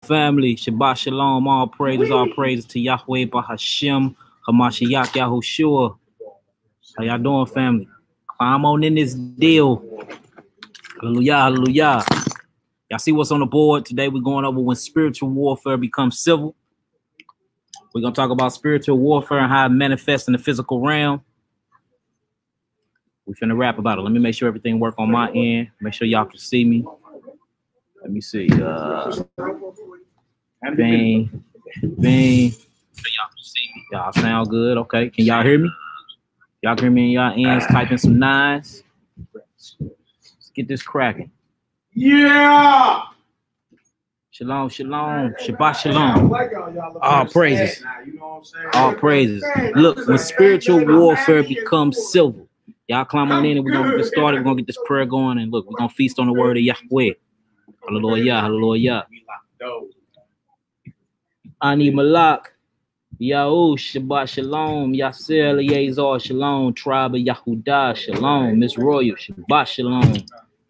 family. Shabbat Shalom. All praises to Yahweh Bahashem, Hamashiach Yahushua. How y'all doing, family? I'm on in this deal. Hallelujah, hallelujah. Y'all see what's on the board? Today we're going over when spiritual warfare becomes civil. We're going to talk about spiritual warfare and how it manifests in the physical realm. We finna rap about it. Let me make sure everything work on my end. Make sure y'all can see me. Let me see. Bang. Y'all sound good. Okay. Can y'all hear me? Y'all hear me in y'all ends typing some nines? Let's get this cracking. Yeah. Shalom, shalom. Shabbat shalom. All praises. All praises. Look, when spiritual warfare becomes civil, y'all climb on in and we're going to get started. We're going to get this prayer going. And look, we're going to feast on the word of Yahweh. Hallelujah, hallelujah. Ani Malak, Yahu, Shabbat Shalom, Yasser, Eleazar, Shalom, Tribe of YAHUDAHS, Shalom, Miss Royal, Shabbat Shalom,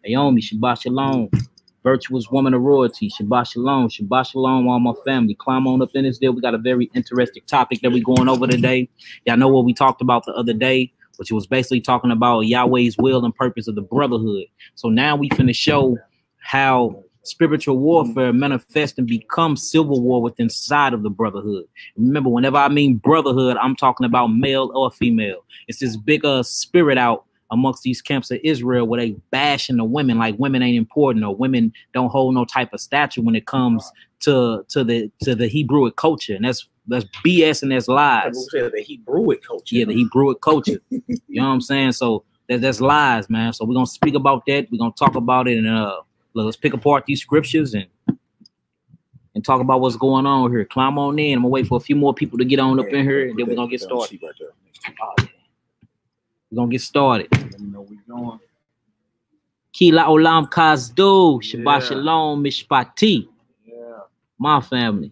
Naomi, Shabbat Shalom, Virtuous Woman of Royalty, Shabbat Shalom, Shabbat Shalom, all my family. Climb on up in this deal. We got a very interesting topic that we're going over today. Y'all know what we talked about the other day, which was basically talking about Yahweh's will and purpose of the brotherhood. So now we finna show how spiritual warfare manifests and becomes civil war within inside of the brotherhood. Remember, whenever I mean brotherhood, I'm talking about male or female. It's this bigger spirit out amongst these camps of Israel where they bashing the women like women ain't important or women don't hold no type of stature when it comes to the Hebrewic culture. And that's BS and that's lies. The Hebrewic culture. Yeah, the Hebrewic culture. You know what I'm saying? So that's lies, man. So we're gonna speak about that. We're gonna talk about it, and let's pick apart these scriptures and talk about what's going on here. Climb on in. I'm gonna wait for a few more people to get on up in here, and then we're gonna get started. We're gonna get started. Let me know where we're going. Kila Olam Kazdo, Shabbat Shalom, Mishpati. Yeah. My family.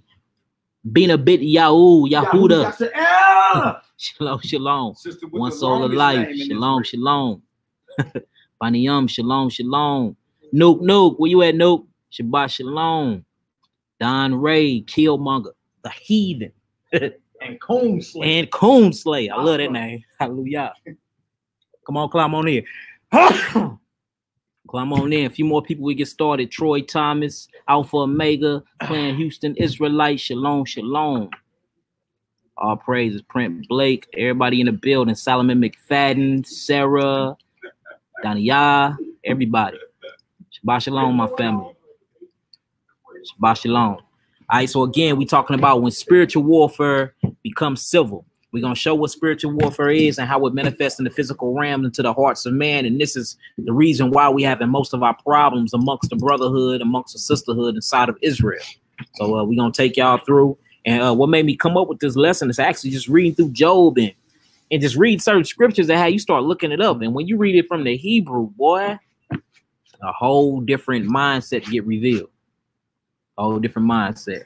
Bina Bit Yahudah. Shalom, shalom. One soul of life. Shalom, shalom. Baniyam, shalom, shalom. Nook, where you at, Nook? Shabbat shalom. Don Ray, Killmonger, the heathen. And Coonsley. I love that name. Hallelujah. Come on, climb on in. Climb on in. A few more people, we get started. Troy Thomas, Alpha Omega, Clan Houston, Israelite. Shalom, shalom. All praises. Print Blake, everybody in the building. Solomon McFadden, Sarah, Daniya, everybody. Shabbat shalom, my family. Shabbat shalom. All right, so again, we're talking about when spiritual warfare becomes civil. We're going to show what spiritual warfare is and how it manifests in the physical realm into the hearts of man. And this is the reason why we having most of our problems amongst the brotherhood, amongst the sisterhood inside of Israel. So we're going to take y'all through. And what made me come up with this lesson is actually just reading through Job and just read certain scriptures and how you start looking it up. And when you read it from the Hebrew, boy, a whole different mindset get revealed. A whole different mindset.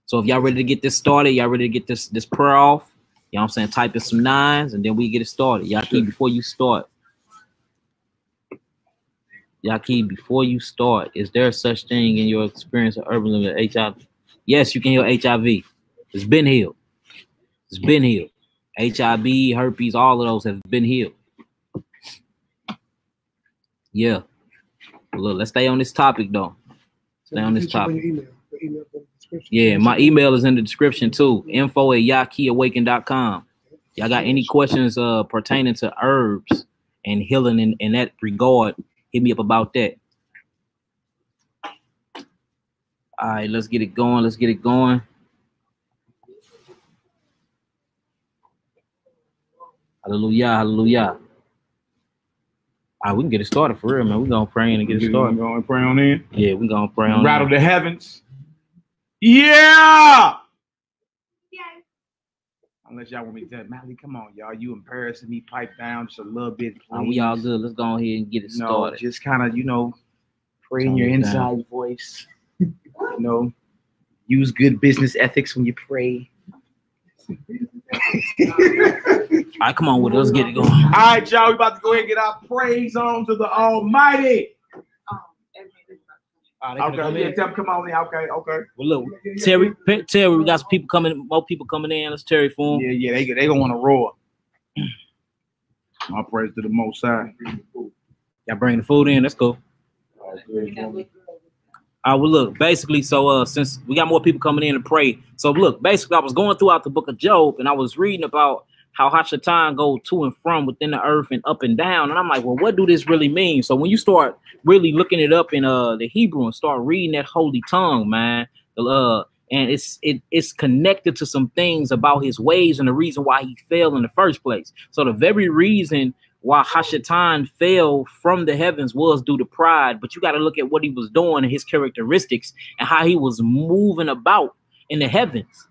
So if y'all ready to get this started, y'all ready to get this prayer off, you know what I'm saying? Type in some nines and then we get it started. Yaki, before you start. Yaki, before you start, is there such thing in your experience of urban living HIV? Yes, you can heal HIV. It's been healed. It's been healed. HIV, herpes, all of those have been healed. Yeah. Look, let's stay on this topic though. Stay on this topic. Yeah, my email is in the description too. info@yakiawaken.com. Y'all got any questions pertaining to herbs and healing in that regard, hit me up about that. All right, let's get it going. Let's get it going. Hallelujah, hallelujah. All right, we can get it started for real, man. We're going to pray in and get it started. We're going to pray on in? Yeah, we're going to pray on Rattle the heavens. Yeah! Unless y'all want me to tell Malaki, come on, y'all. You embarrassing me. Pipe down just a little bit, please. We all good. Let's go ahead and get it started. Just kind of, pray in your inside voice. Use good business ethics when you pray. All right, come on with it. Let's get it going. All right, y'all. We about to go ahead and get our praise on to the Almighty. Okay, yeah, tell them come on in. Okay. Well, look, Terry, we got some people coming, more people coming in. Let's Terry for them. Yeah, they gonna want to roar. My praise to the Most High. Y'all bringing the food in? Let's go. Well, look, basically, so since we got more people coming in to pray, so look, basically, I was going throughout the book of Job, and I was reading about how Hashatan go to and from within the earth and up and down, and I'm like, well, what do this really mean? So when you start really looking it up in the Hebrew and start reading that holy tongue, man, and it's connected to some things about his ways and the reason why he fell in the first place. So the very reason why Hashatan fell from the heavens was due to pride, but you got to look at what he was doing and his characteristics and how he was moving about in the heavens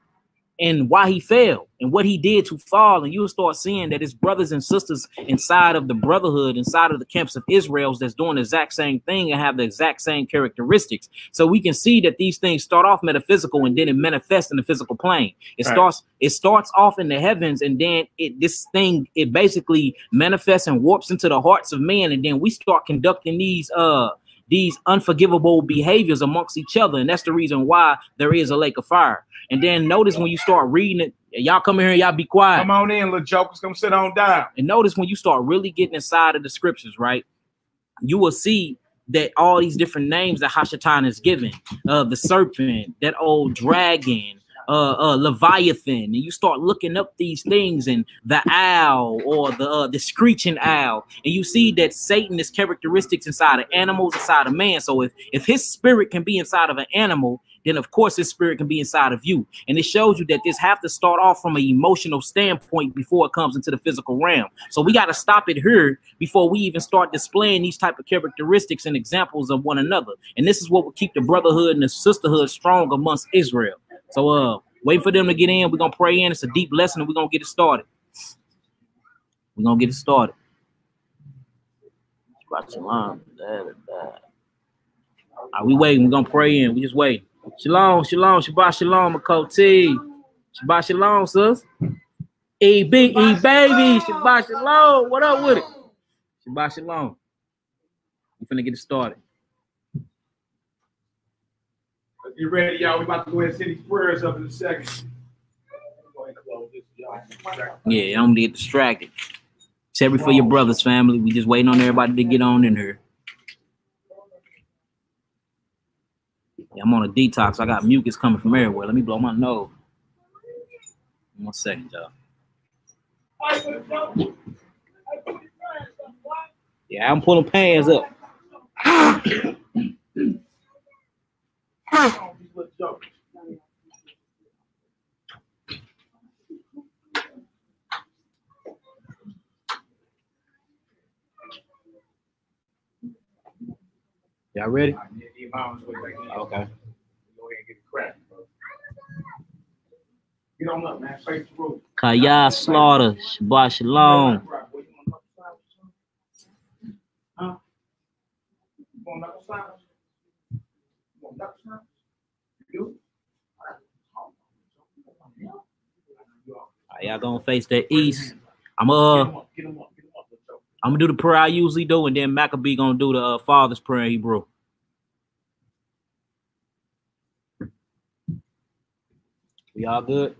and why he fell and what he did to fall. And you'll start seeing that his brothers and sisters inside of the brotherhood, inside of the camps of Israel, that's doing the exact same thing and have the exact same characteristics. So we can see that these things start off metaphysical and then it manifests in the physical plane. It starts off in the heavens, and then it basically manifests and warps into the hearts of men, and then we start conducting these unforgivable behaviors amongst each other. And that's the reason why there is a lake of fire. And then notice when you start reading it, y'all come in here, y'all be quiet. Come on in, little jokers, come sit on down. And notice when you start really getting inside of the scriptures, right, you will see that all these different names that Hashatan is given, the serpent, that old dragon, Leviathan, and you start looking up these things, and the owl or the screeching owl, and you see that Satan is characteristics inside of animals, inside of man. So if his spirit can be inside of an animal, then of course his spirit can be inside of you. And it shows you that this have to start off from an emotional standpoint before it comes into the physical realm. So we got to stop it here before we even start displaying these type of characteristics and examples of one another. And this is what will keep the brotherhood and the sisterhood strong amongst Israel. So wait for them to get in. We're going to pray in. It's a deep lesson, and we're going to get it started. We're going to get it started. Shalom. We waiting. We're going to pray in. We just waiting. Shalom, shalom, Shabbat shalom, Makoti. Shabbat shalom, sis. baby. Shabbat shalom. What up with it? Shabbat shalom. I'm finna get it started. Let's get ready, y'all. We about to go ahead and send these prayers up in a second. Yeah, I'm gonna get distracted. Terry for your brothers, family. We just waiting on everybody to get on in here. Yeah, I'm on a detox. I got mucus coming from everywhere. Let me blow my nose. 1 second, y'all. Yeah, I'm pulling pans up. Y'all ready? Okay. Go ahead and get it cracked, bro. Get on up, man. Face the roof. Kaya Slaughter. Shabbat shalom. Huh? You want knuckle slides? You want knuckle slides? You do? Y'all gonna face the east. I'm gonna do the prayer I usually do, and then Maccabee gonna do the Father's prayer in Hebrew. We all good?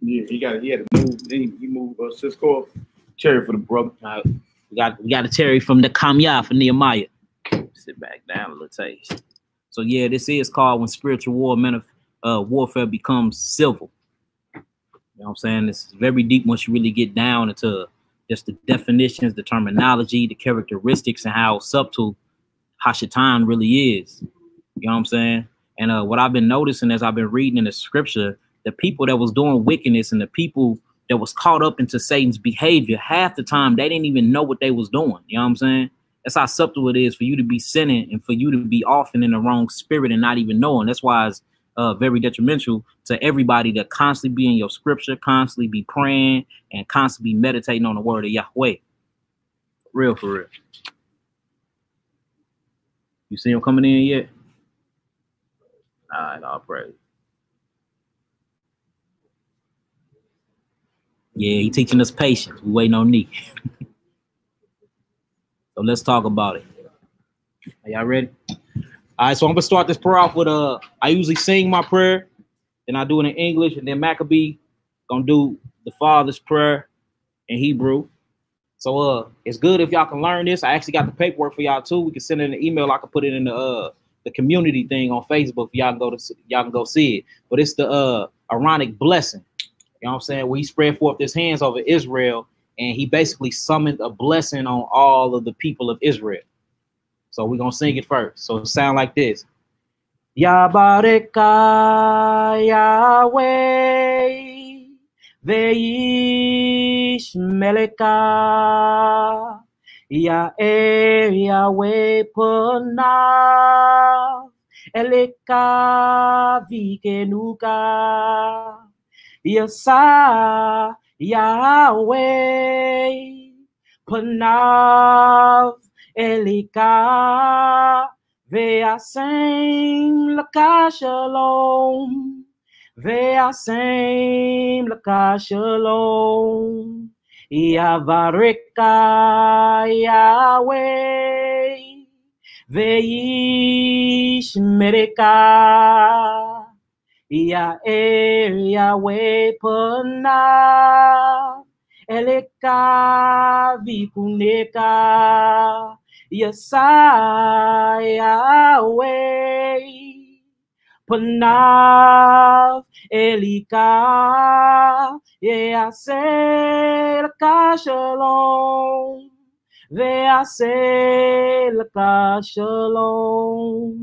Yeah, he had to move. He moved Cisco Cherry for the brother. We got a Terry from the Kamya for Nehemiah. Sit back down a little taste. So yeah, this is called when spiritual warfare becomes civil. You know what I'm saying? It's very deep once you really get down into just the definitions, the terminology, the characteristics, and how subtle Hashatan really is. You know what I'm saying? And what I've been noticing as I've been reading in the scripture, the people that was doing wickedness and the people that was caught up into Satan's behavior, half the time they didn't even know what they was doing. You know what I'm saying? That's how subtle it is for you to be sinning and for you to be often in the wrong spirit and not even knowing. That's why it's very detrimental to everybody to constantly be in your scripture, constantly be praying, and constantly be meditating on the word of Yahweh. Real for real. You see him coming in yet? All right, I'll pray. Yeah, he teaching us patience. We waiting on Nick. So let's talk about it. Are y'all ready? All right, so I'm gonna start this prayer off with I usually sing my prayer, then I do it in English, and then Maccabee gonna do the Father's prayer in Hebrew. So it's good if y'all can learn this. I actually got the paperwork for y'all too. We can send it in an email. I can put it in the community thing on Facebook. Y'all can go see it. But it's the Aaronic blessing. You know what I'm saying? Where he spread forth his hands over Israel, and he basically summoned a blessing on all of the people of Israel. So we're gonna sing it first. So it sound like this. Yabareka Yahweh Veish Meleka Ya'er Yahweh Panav Eleka Vikenuka Yasa Yahweh Panav Elika Ve'asem Laka Shalom Ve'asem Laka Shalom Yavareka Yahweh Ve'ish Mereka Ya'er Yahweh Panav Eleka Vikuneka Yasa Yahweh Panav Elika Ye'aseh Laka Shalom Ve'aseh Laka Shalom.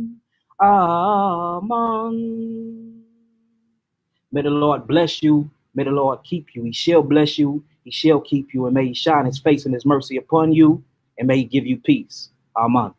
Amen. May the Lord bless you. May the Lord keep you. He shall bless you. He shall keep you. And may he shine his face and his mercy upon you. And may he give you peace. Amen.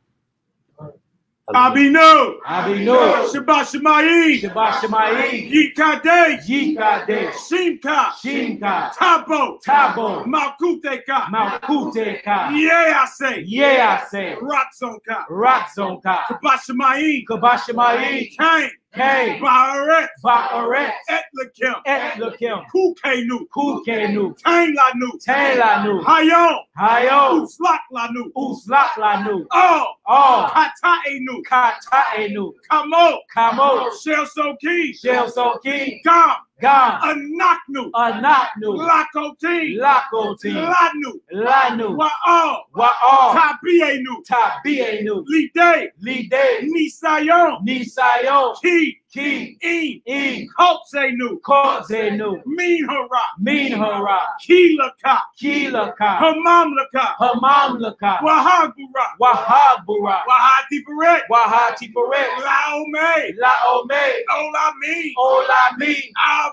Abinu. Abinu. Shabbat Shemayim. Shabbat Shemayim. Yikadesh. Yikadesh. Shimka. Shimka. Tabo. Tabo. Malkuteka. Malkuteka. Yeah, I say. Yeah, I say. Ratzonka. Ratzonka. Shabbat Shemayim. Shabbat Shemayim. Cain. Cain. Ba'aret. Ba'aret. Etlakim. Etlakim. Kukenu. Kukenu. Tainlanu. Tainlanu. Hayom. Hayom. Uslaklanu. Uslaklanu. Oh. Oh. Kataenu. Kataenu. Kamo. Kamo. Shel Soki. Shel Soki. Gam. Gam. Anaknu. Anaknu. Lakoti. Lakoti. Lanu. Lanu. Wa'al. Wa'al. Tabienu. Tabienu. Lide. Lide. Nisayon. Nisayon. Ki. Ki. In. Kotzenu. Kozenu. Minhara. Minhara. Kilaka. Kilaka. Hamamlaka. Hamamlaka. Wahagura. Wahabura. Wahatiparet. Wahatiparet. Laome. Laome. Olami. Olami.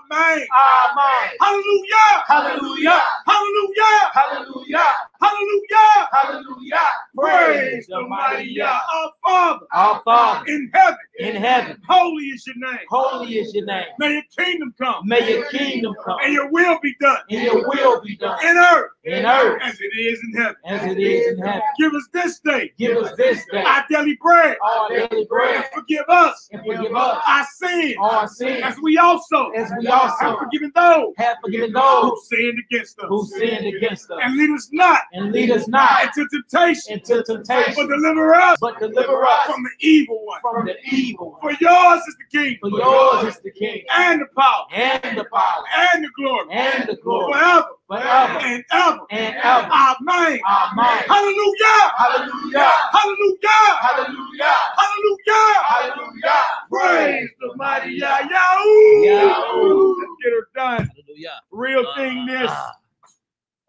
Amen. Amen. Hallelujah. Hallelujah. Hallelujah. Hallelujah. Hallelujah. Hallelujah. Praise the mighty Yah. Our Father. Our Father. In heaven. In heaven. Holy is your name. Holy is your name. May your kingdom come. May your kingdom come. And your will be done. And your will be done. In earth. In earth. As it is in heaven. As it is in heaven. Give us this day. Give us this day. Our daily bread. Our daily bread. And forgive us. And forgive us. Our sins. Our sins. As we also. As we also. Have forgiven those. Have forgiven those. Who sinned against us. Who sinned against us. And lead us not. And lead us not. Into temptation. Into temptation. But deliver us. But deliver us. From the evil one. From the evil one. For yours is the kingdom. For yours is the kingdom. And the power. And the power. And the glory. And the glory. Forever. Forever. And ever. And ever. Amen. Amen. Hallelujah. Hallelujah. Hallelujah. Hallelujah. Hallelujah. Hallelujah. Praise the mighty Yah. Yahoo. Yahoo. Let's get her done. Hallelujah. Real thing this.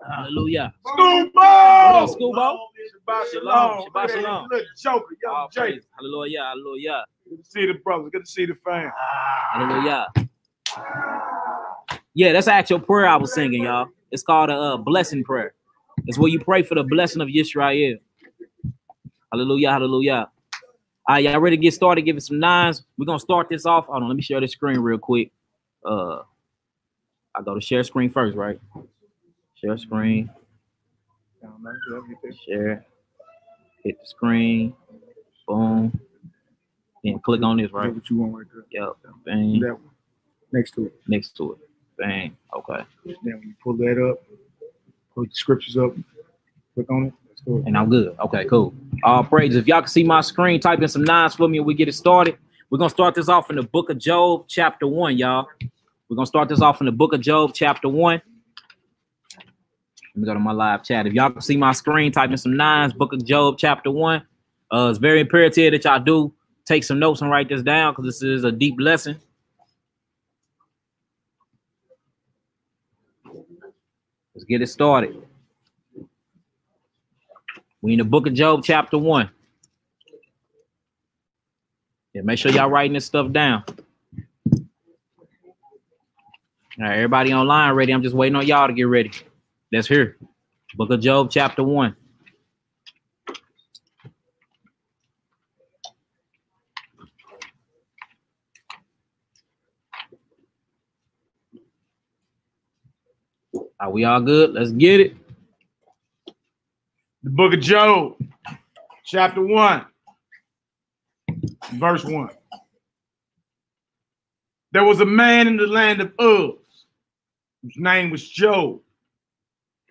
Hallelujah. Schoolboy. Schoolboy. Shabbat Shalom. shalom. Shabbat shalom. Little joker. Young Jay. Hallelujah. Hallelujah. Good to see the brothers. Good to see the fam. Hallelujah. Yeah, that's the actual prayer I was singing, y'all. It's called a blessing prayer. It's where you pray for the blessing of Yisrael. Hallelujah. Hallelujah. All right, y'all ready to get started? Give it some nines. We're going to start this off. Hold on. Let me share this screen real quick. I go to share screen first, right? Share screen. Share. Hit the screen. Boom. Then click on this, right? What you want right there? Yep. Bang. That one. Next to it. Next to it. Bang. Okay. Then when you pull that up, put the scriptures up, click on it. Cool. And I'm good. Okay, cool. All praise. If y'all can see my screen, type in some nines for me and we get it started. We're going to start this off in the book of Job, chapter 1, y'all. We're going to start this off in the book of Job, chapter 1. Let me go to my live chat. If y'all can see my screen, type in some nines, book of Job, chapter 1. It's very imperative that y'all do take some notes and write this down because this is a deep lesson. Let's get it started. We in the book of Job, chapter 1. Yeah, make sure y'all writing this stuff down. All right, everybody online ready? I'm just waiting on y'all to get ready. Let's hear. Book of Job, chapter 1. Are we all good? Let's get it. The book of Job, chapter 1, verse 1. There was a man in the land of Uz, whose name was Job.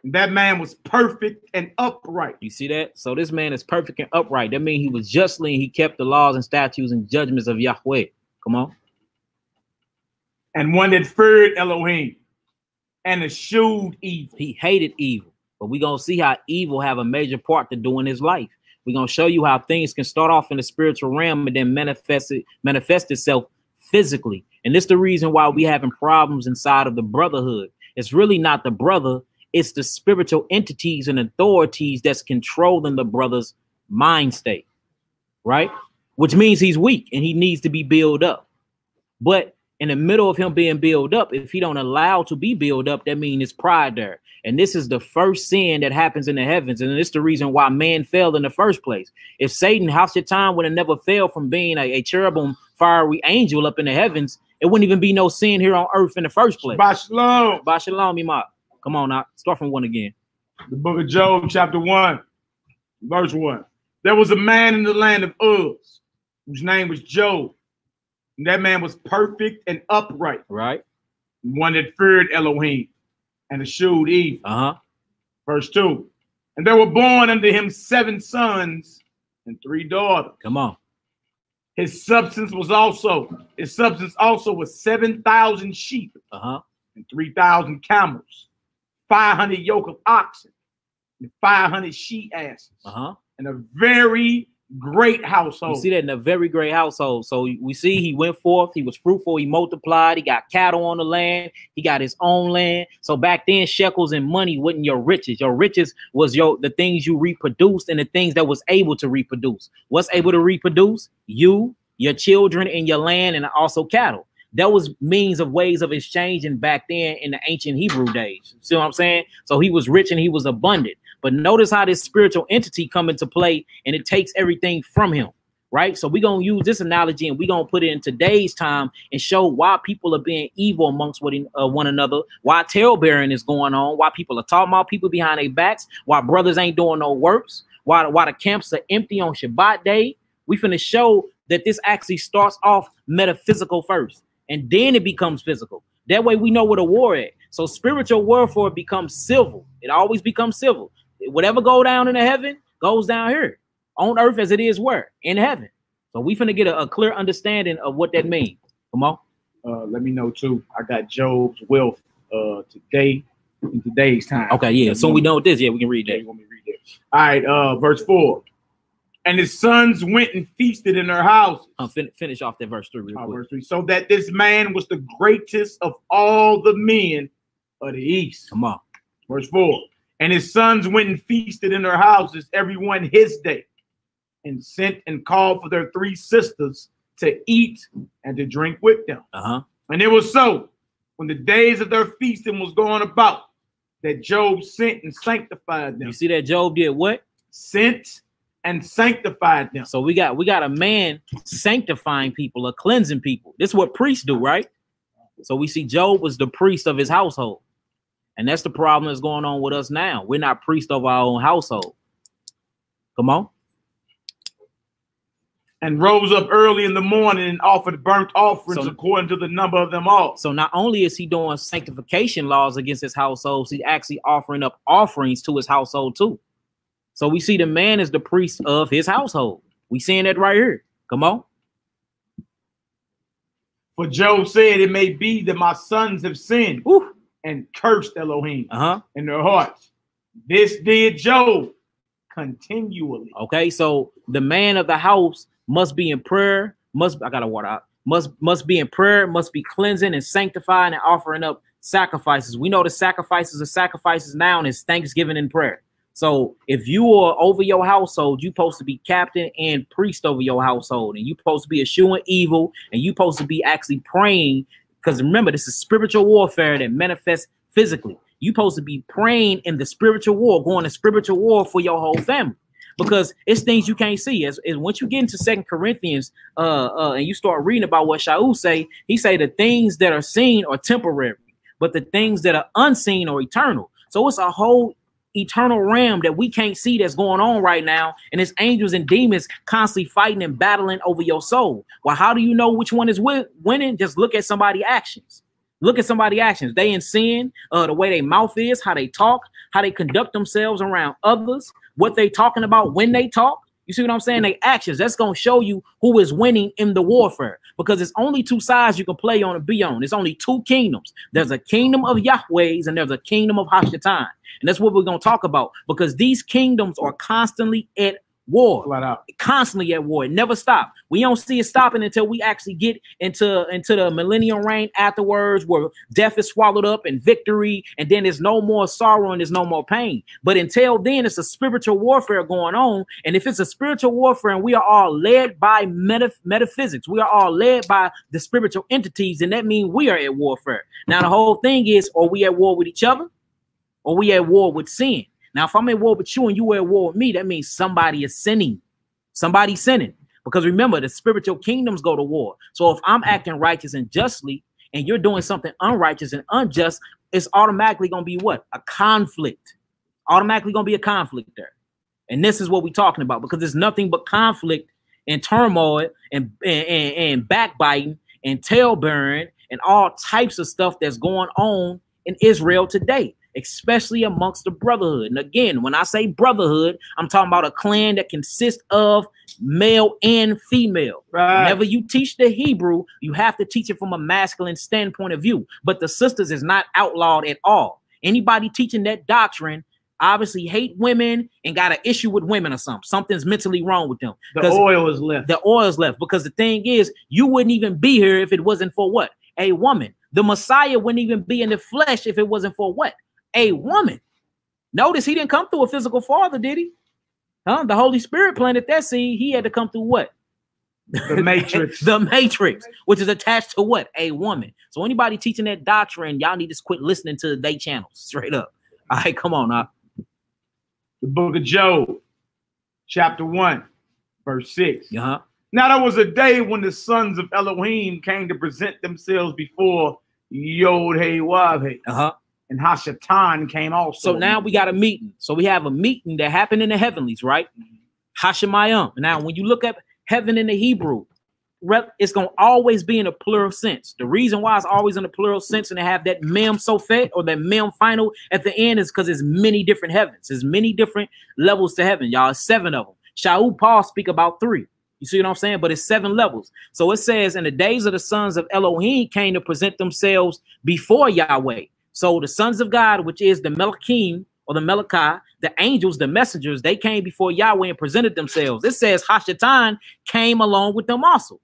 And that man was perfect and upright. You see that? So this man is perfect and upright. That means he was justly and he kept the laws and statutes and judgments of Yahweh. Come on. And one that feared Elohim and eschewed evil. He hated evil. But we're going to see how evil have a major part to do in his life. We're going to show you how things can start off in the spiritual realm and then manifest itself physically. And this is the reason why we having problems inside of the brotherhood. It's really not the brother. It's the spiritual entities and authorities that's controlling the brother's mind state, right? Which means he's weak and he needs to be built up. But in the middle of him being built up, if he don't allow to be built up, that means it's pride there. And this is the first sin that happens in the heavens. And it's the reason why man fell in the first place. If Satan, house your time, would have never failed from being a cherubim, fiery angel up in the heavens, it wouldn't even be no sin here on earth in the first place. By Shalom. By Shalom, Imam. Come on now. Start from 1 again. The book of Job, chapter 1, verse 1. There was a man in the land of Uz, whose name was Job. And that man was perfect and upright. Right. One that feared Elohim and eschewed evil. Uh-huh. Verse 2. And there were born unto him 7 sons and 3 daughters. Come on. His substance also was 7,000 sheep. Uh-huh. And 3,000 camels, 500 yoke of oxen, and 500 she asses. Uh-huh. And a very great household. You see that in a very great household. So we see he went forth, he was fruitful, he multiplied, he got cattle on the land, he got his own land. So back then, shekels and money wasn't your riches. Your riches was the things you reproduced and the things that was able to reproduce. What's able to reproduce? You, your children, and your land, and also cattle. That was means of ways of exchanging back then in the ancient Hebrew days. See what I'm saying? So he was rich and he was abundant. But notice how this spiritual entity come into play and it takes everything from him, right? So we're going to use this analogy and we're going to put it in today's time and show why people are being evil amongst one another, why talebearing is going on, why people are talking about people behind their backs, why brothers ain't doing no works, why the camps are empty on Shabbat day. We finna show that this actually starts off metaphysical first. And then it becomes physical. That way we know where the war is. So spiritual warfare becomes civil. It always becomes civil. Whatever go down in the heaven goes down here on earth as it is where? In heaven. So we finna get a clear understanding of what that means. Come on. Let me know too. I got Job's wealth today in today's time. Okay, yeah. So we know what this. Yeah, we can read that. You want me to read that? All right, verse 4. And his sons went and feasted in their houses. Finish off that verse 3 real quick. Verse 3. So that this man was the greatest of all the men of the east. Come on. Verse 4. And his sons went and feasted in their houses, every one his day, and sent and called for their 3 sisters to eat and to drink with them. Uh-huh. And it was so, when the days of their feasting was going about, that Job sent and sanctified them. You see that Job did what? Sent and sanctified them. So we got a man sanctifying people or cleansing people. This is what priests do, right? So we see Job was the priest of his household. And that's the problem that's going on with us now. We're not priests of our own household. Come on. And rose up early in the morning and offered burnt offerings according to the number of them all. So not only is he doing sanctification laws against his household, he's actually offering up offerings to his household too. So we see the man is the priest of his household. We seeing that right here. Come on. For Job said, it may be that my sons have sinned and cursed Elohim in their hearts. This did Job continually. Okay, so the man of the house must be in prayer, I gotta water out, must be in prayer, must be cleansing and sanctifying and offering up sacrifices. We know the sacrifices now is thanksgiving and prayer. So if you are over your household, you're supposed to be captain and priest over your household, and you're supposed to be eschewing evil, and you're supposed to be actually praying, because remember, this is spiritual warfare that manifests physically. You're supposed to be praying in the spiritual war, going to spiritual war for your whole family, because it's things you can't see. As once you get into 2 Corinthians and you start reading about what Shaul say, he say the things that are seen are temporary, but the things that are unseen are eternal. So it's a whole eternal realm that we can't see that's going on right now, and it's angels and demons constantly fighting and battling over your soul. Well, how do you know which one is winning? Just look at somebody's actions. Look at somebody's actions. They in sin, the way their mouth is, how they talk, how they conduct themselves around others, what they talking about when they talk. You see what I'm saying? They actions. That's going to show you who is winning in the warfare, because it's only two sides you can play on and be on. There's only two kingdoms. There's a kingdom of Yahweh's and there's a kingdom of Hashatan. And that's what we're going to talk about, because these kingdoms are constantly at war, flat out. Constantly at war. It never stops. We don't see it stopping until we actually get into the millennial reign afterwards, where death is swallowed up and victory, and then there's no more sorrow and there's no more pain. But until then, it's a spiritual warfare going on. And if it's a spiritual warfare and we are all led by metaphysics, we are all led by the spiritual entities, then that means we are at warfare. Now, the whole thing is, are we at war with each other, or we at war with sin? Now, if I'm at war with you and you are at war with me, that means somebody is sinning. Somebody's sinning. Because remember, the spiritual kingdoms go to war. So if I'm acting righteous and justly, and you're doing something unrighteous and unjust, it's automatically going to be what? A conflict. Automatically going to be a conflict there. And this is what we're talking about, because there's nothing but conflict and turmoil and backbiting and tail bearing and all types of stuff that's going on in Israel today, especially amongst the brotherhood. And again, when I say brotherhood, I'm talking about a clan that consists of male and female. Right. Whenever you teach the Hebrew, you have to teach it from a masculine standpoint of view. But the sisters is not outlawed at all. Anybody teaching that doctrine obviously hate women and got an issue with women or something. Something's mentally wrong with them. The oil is left. The oil is left. Because the thing is, you wouldn't even be here if it wasn't for what? A woman. The Messiah wouldn't even be in the flesh if it wasn't for what? A woman. Notice he didn't come through a physical father, did he? The Holy Spirit planted that seed. He had to come through what? The matrix. The matrix, which is attached to what? A woman. So anybody teaching that doctrine, y'all need to quit listening to their channels. Straight up. All right, come on now. The book of Job, chapter 1, verse 6. Now there was a day when the sons of Elohim came to present themselves before Yod-Heh-Wav-Heh. And Hashatan came also. So now we got a meeting. So we have a meeting that happened in the heavenlies, right? Hashemayim. Now, when you look at heaven in the Hebrew, it's going to always be in a plural sense. The reason why it's always in a plural sense and they have that mem sophet or that mem final at the end is because there's many different heavens. There's many different levels to heaven, y'all. 7 of them. Shaul Paul speak about 3. You see what I'm saying? But it's 7 levels. So it says, in the days of the sons of Elohim came to present themselves before Yahweh. So the sons of God, which is the Melchim or the Malachi, the angels, the messengers, they came before Yahweh and presented themselves. It says Hashatan came along with them also.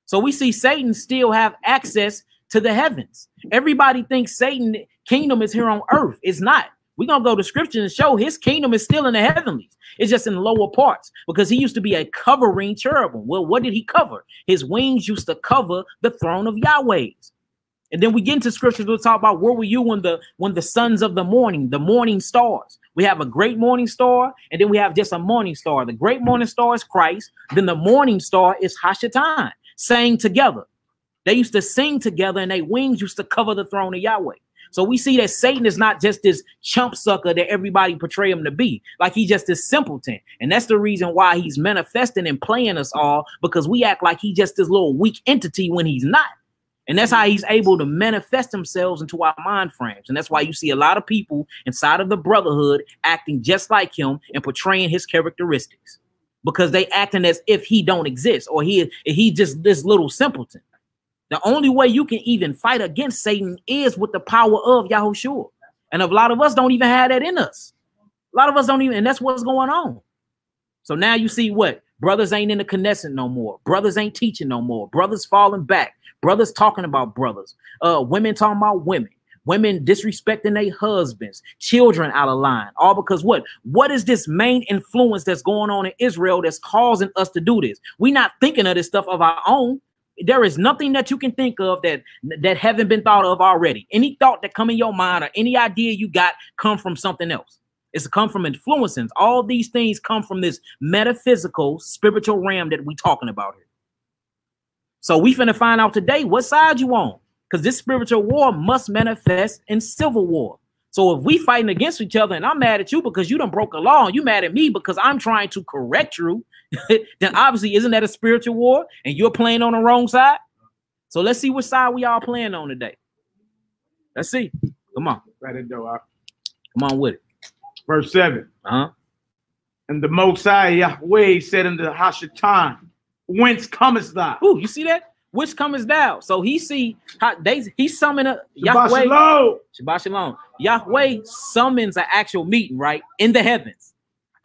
So we see Satan still have access to the heavens. Everybody thinks Satan's kingdom is here on earth. It's not. We're going to go to scripture and show his kingdom is still in the heavenlies. It's just in lower parts, because he used to be a covering cherubim. Well, what did he cover? His wings used to cover the throne of Yahweh's. And then we get into scriptures. We'll talk about where were you when the sons of the morning stars. We have a great morning star, and then we have just a morning star. The great morning star is Christ. Then the morning star is Hashatan, sang together. They used to sing together, and their wings used to cover the throne of Yahweh. So we see that Satan is not just this chump sucker that everybody portray him to be. Like he's just this simpleton. And that's the reason why he's manifesting and playing us all, because we act like he's just this little weak entity when he's not. And that's how he's able to manifest themselves into our mind frames. And that's why you see a lot of people inside of the brotherhood acting just like him and portraying his characteristics, because they acting as if he don't exist, or he just this little simpleton. The only way you can even fight against Satan is with the power of Yahushua. And a lot of us don't even have that in us. A lot of us don't even, and that's what's going on. So now you see what? Brothers ain't in the Knesset no more. Brothers ain't teaching no more. Brothers falling back. Brothers talking about brothers. Women talking about women. Women disrespecting their husbands. Children out of line. All because what? What is this main influence that's going on in Israel that's causing us to do this? We're not thinking of this stuff of our own. There is nothing that you can think of that haven't been thought of already. Any thought that come in your mind or any idea you got come from something else. It's come from influences. All these things come from this metaphysical, spiritual realm that we talking about here. So we finna find out today what side you on, because this spiritual war must manifest in civil war. So if we fighting against each other and I'm mad at you because you done broke a law and you mad at me because I'm trying to correct you, then obviously isn't that a spiritual war and you're playing on the wrong side? So let's see which side we all playing on today. Let's see. Come on. Come on with it. Verse 7. And the Most High Yahweh said unto Hashatan, whence comest thou? Ooh, you see that? Which comest thou? So he see how he's summoning Shabbat Yahweh. Shalom. Shabbat Shalom. Yahweh summons an actual meeting, right? In the heavens.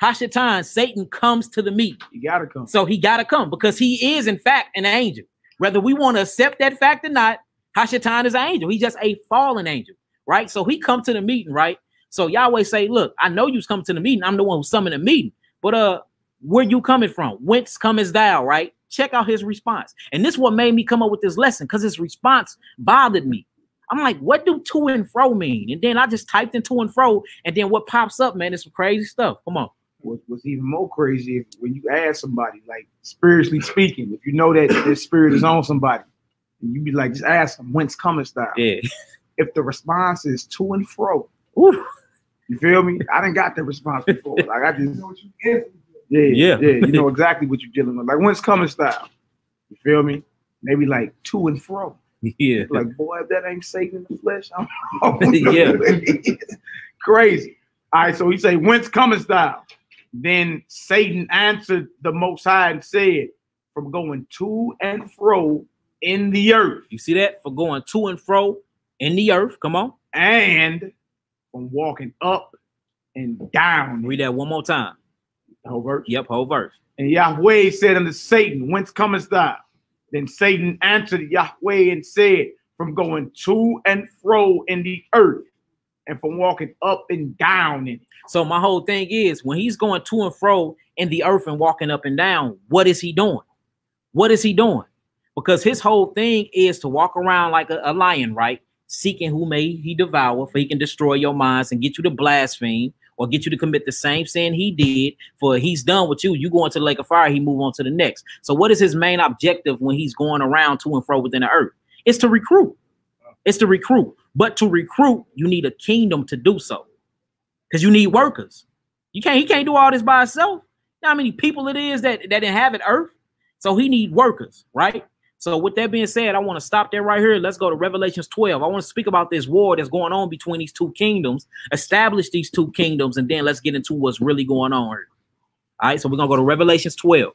Hashatan, Satan comes to the meeting. He gotta come. So he gotta come because he is in fact an angel. Whether we want to accept that fact or not, Hashatan is an angel. He's just a fallen angel, right? So he come to the meeting, right? So Yahweh say, look, I know you's come to the meeting. I'm the one who summoned the meeting. But where you coming from? Whence comest thou, right? Check out his response. And this is what made me come up with this lesson, because his response bothered me. I'm like, what do to and fro mean? And then I just typed in to and fro, and then what pops up, man, is some crazy stuff. Come on. What's even more crazy if when you ask somebody, like spiritually speaking, if you know that this spirit is on somebody, and you be like, just ask them, whence comest thou? Yeah. If the response is to and fro, ooh. You feel me? I didn't got the response before. Like I just know what you yeah. You know exactly what you're dealing with. Like whence comest thou? You feel me? Maybe like to and fro. Yeah. Like, boy, if that ain't Satan in the flesh, yeah. Crazy. All right, so he say, whence comest thou? Then Satan answered the Most High and said, from going to and fro in the earth. You see that? For going to and fro in the earth. Come on. And from walking up and down. Read that one more time. The whole verse? Yep, whole verse. And Yahweh said unto Satan, whence comest thou? Then Satan answered Yahweh and said, from going to and fro in the earth, and from walking up and down in it. So my whole thing is, when he's going to and fro in the earth and walking up and down, what is he doing? What is he doing? Because his whole thing is to walk around like a lion, right? Seeking who may he devour, for he can destroy your minds and get you to blaspheme or get you to commit the same sin he did. For he's done with you. You go into the lake of fire, he move on to the next. So what is his main objective when he's going around to and fro within the earth? It's to recruit. It's to recruit. But to recruit, you need a kingdom to do so, because you need workers. He can't do all this by himself. You know how many people it is that inhabit earth? So he need workers, right? So with that being said, I want to stop there right here. Let's go to Revelations 12. I want to speak about this war that's going on between these two kingdoms, establish these two kingdoms, and then let's get into what's really going on here. All right, so we're going to go to Revelations 12.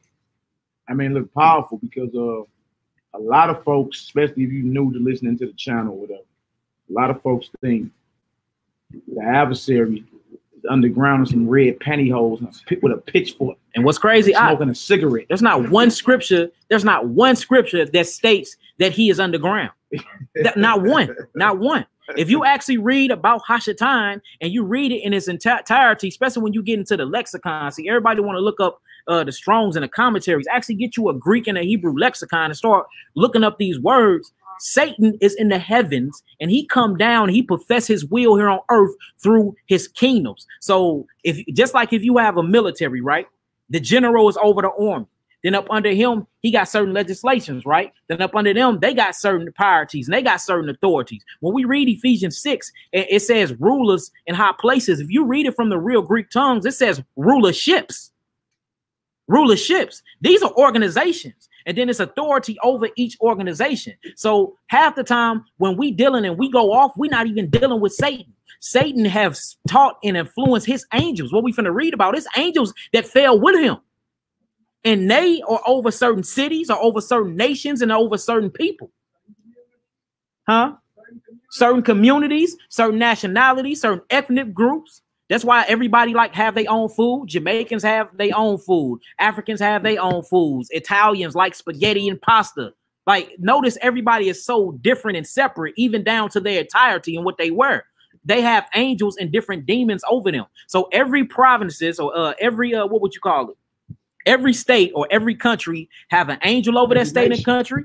I mean, look powerful because a lot of folks, especially if you're new to listening to the channel or whatever, a lot of folks think the adversary is underground in some red pantyhose with a pitchfork. And what's crazy, smoking a cigarette. There's not one scripture. There's not one scripture that states that he is underground. Not one. Not one. If you actually read about Hashatan and you read it in its entirety, especially when you get into the lexicon, see, everybody want to look up the Strongs and the commentaries. Actually get you a Greek and a Hebrew lexicon and start looking up these words. Satan is in the heavens and he come down, he profess his will here on earth through his kingdoms. So if just like if you have a military, right? The general is over the army. Then up under him, he got certain legislations, right? Then up under them, they got certain priorities and they got certain authorities. When we read Ephesians 6, it says rulers in high places. If you read it from the real Greek tongues, it says rulerships. Rulerships. These are organizations. And then it's authority over each organization. So half the time when we dealing and we go off, we're not even dealing with Satan. Satan has taught and influenced his angels. What we finna read about is angels that fell with him. And they are over certain cities or over certain nations and over certain people. Huh? Certain communities, certain nationalities, certain ethnic groups. That's why everybody like have their own food. Jamaicans have their own food. Africans have their own foods. Italians like spaghetti and pasta. Like, notice everybody is so different and separate, even down to their entirety and what they wear. They have angels and different demons over them. So every provinces or every what would you call it? Every state or every country have an angel over that state and country.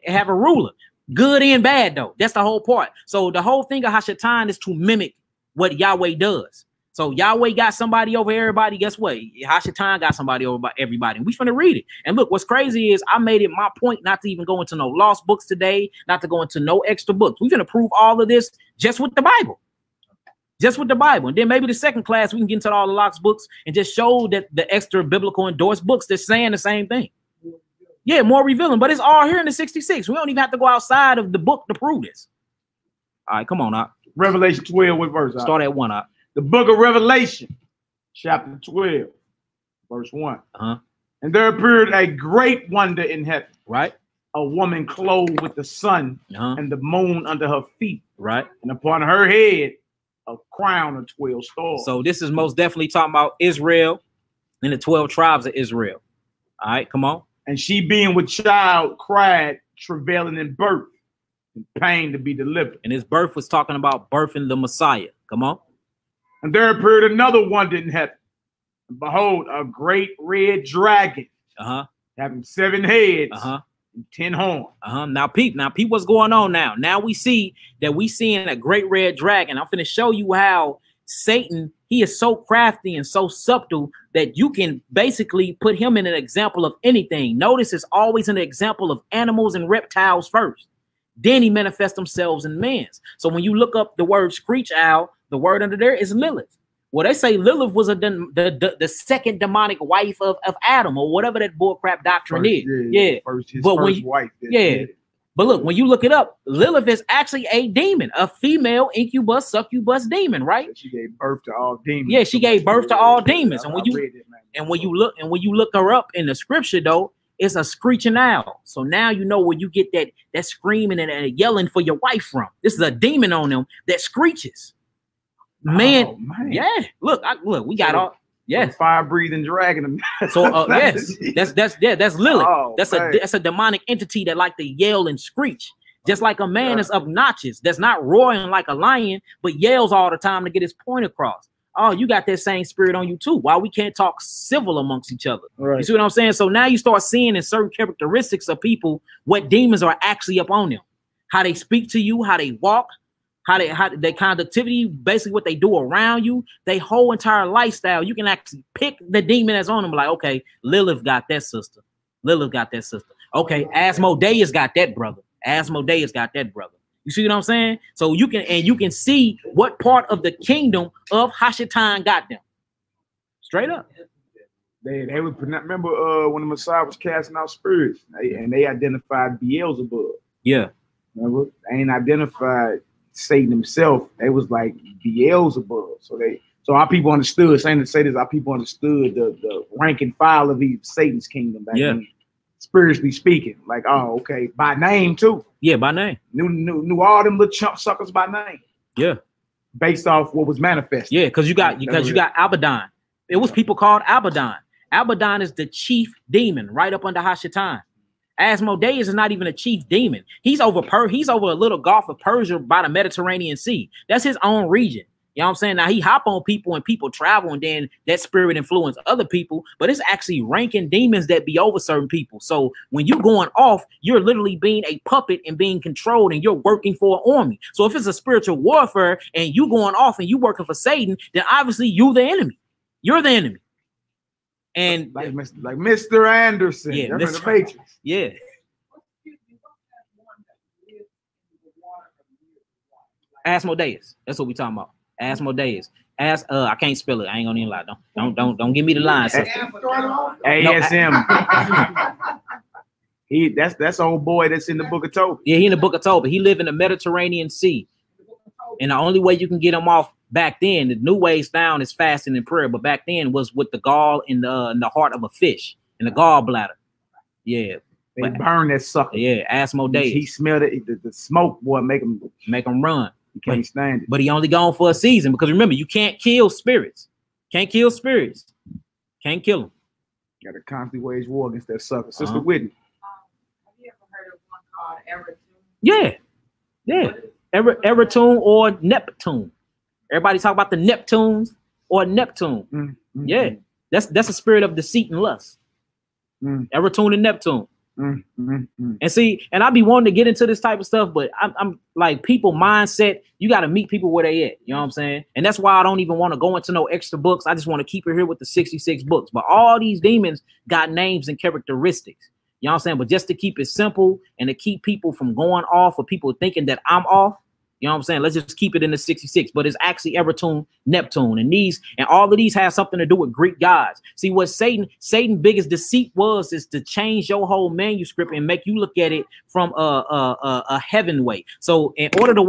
Have a ruler. Good and bad though. That's the whole part. So the whole thing of Hashatan is to mimic what Yahweh does. So Yahweh got somebody over everybody. Guess what? Hashatan got somebody over everybody. And we finna read it. And look, what's crazy is I made it my point not to even go into no lost books today, not to go into no extra books. We finna prove all of this just with the Bible. Just with the Bible. And then maybe the second class, we can get into all the Locke's books and just show that the extra biblical endorsed books that's saying the same thing. Yeah, more revealing. But it's all here in the 66. We don't even have to go outside of the book to prove this. All right, come on out. Revelation 12, what verse? Start at 1 out. The book of Revelation, chapter 12, verse 1. And there appeared a great wonder in heaven. Right. A woman clothed with the sun and the moon under her feet. Right. And upon her head, a crown of 12 stars. So this is most definitely talking about Israel and the 12 tribes of Israel. All right, come on. And she being with child cried, travailing in birth, and pain to be delivered. And his birth was talking about birthing the Messiah. Come on. And there appeared another wonder in heaven. And behold, a great red dragon, having 7 heads and 10 horns. Now peep what's going on now. Now we see that we seeing a great red dragon. I'm finna show you how Satan, he is so crafty and so subtle that you can basically put him in an example of anything. Notice it's always an example of animals and reptiles first. Then he manifests themselves in men's. So when you look up the word screech owl, the word under there is Lilith. Well, they say Lilith was the second demonic wife of Adam or whatever that bullcrap doctrine is. First wife. But look, when you look it up, Lilith is actually a demon, a female incubus, succubus demon, right? She gave birth to all demons. Yeah, she gave birth to all demons. And when you look her up in the scripture, though, it's a screeching owl. So now you know where you get that screaming and yelling for your wife from. This is a demon on them that screeches. Man. Yeah. Look, we got all. Yes, fire breathing dragon. So yes, that's Lilith. Oh, that's a demonic entity that like to yell and screech, just like a man is obnoxious. That's not roaring like a lion, but yells all the time to get his point across. Oh, you got that same spirit on you too. Why we can't talk civil amongst each other? Right. You see what I'm saying? So now you start seeing in certain characteristics of people what demons are actually up on them, how they speak to you, how they walk. How their conductivity, basically what they do around you, they whole entire lifestyle. You can actually pick the demon that's on them. Like, okay, Lilith got that sister. Lilith got that sister. Okay, Asmodeus got that brother. Asmodeus got that brother. You see what I'm saying? So you can see what part of the kingdom of Hashatan got them. Straight up. They would remember when the Messiah was casting out spirits, and they identified Beelzebub. Yeah. Remember? They ain't identified Satan himself. They was like Beelzebub. So our people understood, saying to say this, our people understood the rank and file of Satan's kingdom back then, spiritually speaking. Like, oh, okay, by name too. Yeah, by name. Knew all them little chump suckers by name. Yeah. Based off what was manifested. Yeah, because you got Abaddon. It was people called Abaddon. Abaddon is the chief demon right up under Hashatan. Asmodeus is not even a chief demon. He's over a little Gulf of Persia by the Mediterranean Sea. That's his own region. You know what I'm saying? Now he hop on people and people travel and then that spirit influence other people, but it's actually ranking demons that be over certain people. So when you're going off, you're literally being a puppet and being controlled and you're working for an army. So if it's a spiritual warfare and you going off and you working for Satan, then obviously you the enemy. You're the enemy. And like Mr. Anderson, yeah, Mr. The Matrix. Yeah. Asmodeus. That's what we're talking about. Asmodeus. Ask I can't spell it. I ain't gonna even lie. Don't give me the line. ASM. That's old boy that's in the book of Tobit. Yeah, he in the book of Tobit. He lived in the Mediterranean Sea. And the only way you can get him off back then, the new ways down is fasting and prayer. But back then was with the gall in the heart of a fish, in the gallbladder. Yeah. They burn that sucker. Yeah, Asmodeus. He smelled it. The smoke, boy, make him run. You can't stand it. But he only gone for a season because remember, you can't kill spirits. Can't kill spirits. Can't kill them. Got to constantly wage war against that sucker. Sister Whitney. Have you ever heard of one called Eritune? Yeah. Yeah. Eritune or Neptune. Everybody talk about the Neptunes or Neptune. Mm-hmm. Yeah. That's a spirit of deceit and lust. Eritune and Neptune. And see, and I be wanting to get into this type of stuff, but I'm like people mindset. You got to meet people where they at. You know what I'm saying? And that's why I don't even want to go into no extra books. I just want to keep it here with the 66 books. But all these demons got names and characteristics. You know what I'm saying? But just to keep it simple and to keep people from going off or people thinking that I'm off. You know what I'm saying? Let's just keep it in the 66, but it's actually Eritune, Neptune, and all of these have something to do with Greek gods. See what Satan's biggest deceit is to change your whole manuscript and make you look at it from a heaven way. So in order to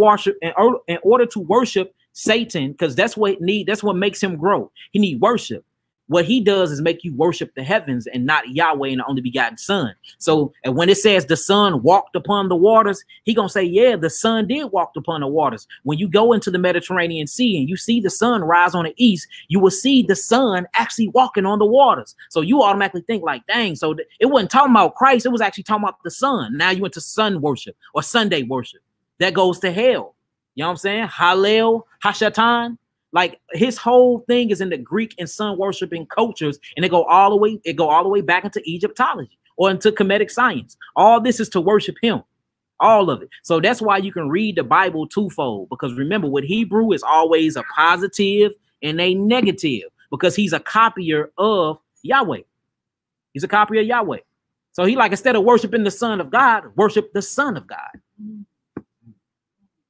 worship Satan, because that's what makes him grow. He need worship. What he does is make you worship the heavens and not Yahweh and the only begotten Son. So, and when it says the Son walked upon the waters, he gonna say, yeah, the Son did walk upon the waters. When you go into the Mediterranean Sea and you see the sun rise on the east, you will see the Son actually walking on the waters. So you automatically think like, dang, so it wasn't talking about Christ, it was actually talking about the Son. Now you went to sun worship or Sunday worship. That goes to hell. You know what I'm saying? Hallel, Hashatan. Like his whole thing is in the Greek and sun worshiping cultures, and it go all the way back into Egyptology or into Kemetic science. All this is to worship him, all of it. So that's why you can read the Bible twofold, because remember, with Hebrew is always a positive and a negative, because he's a copier of Yahweh. He's a copier of Yahweh. So he like, instead of worshiping the Son of God, worship the Son of God.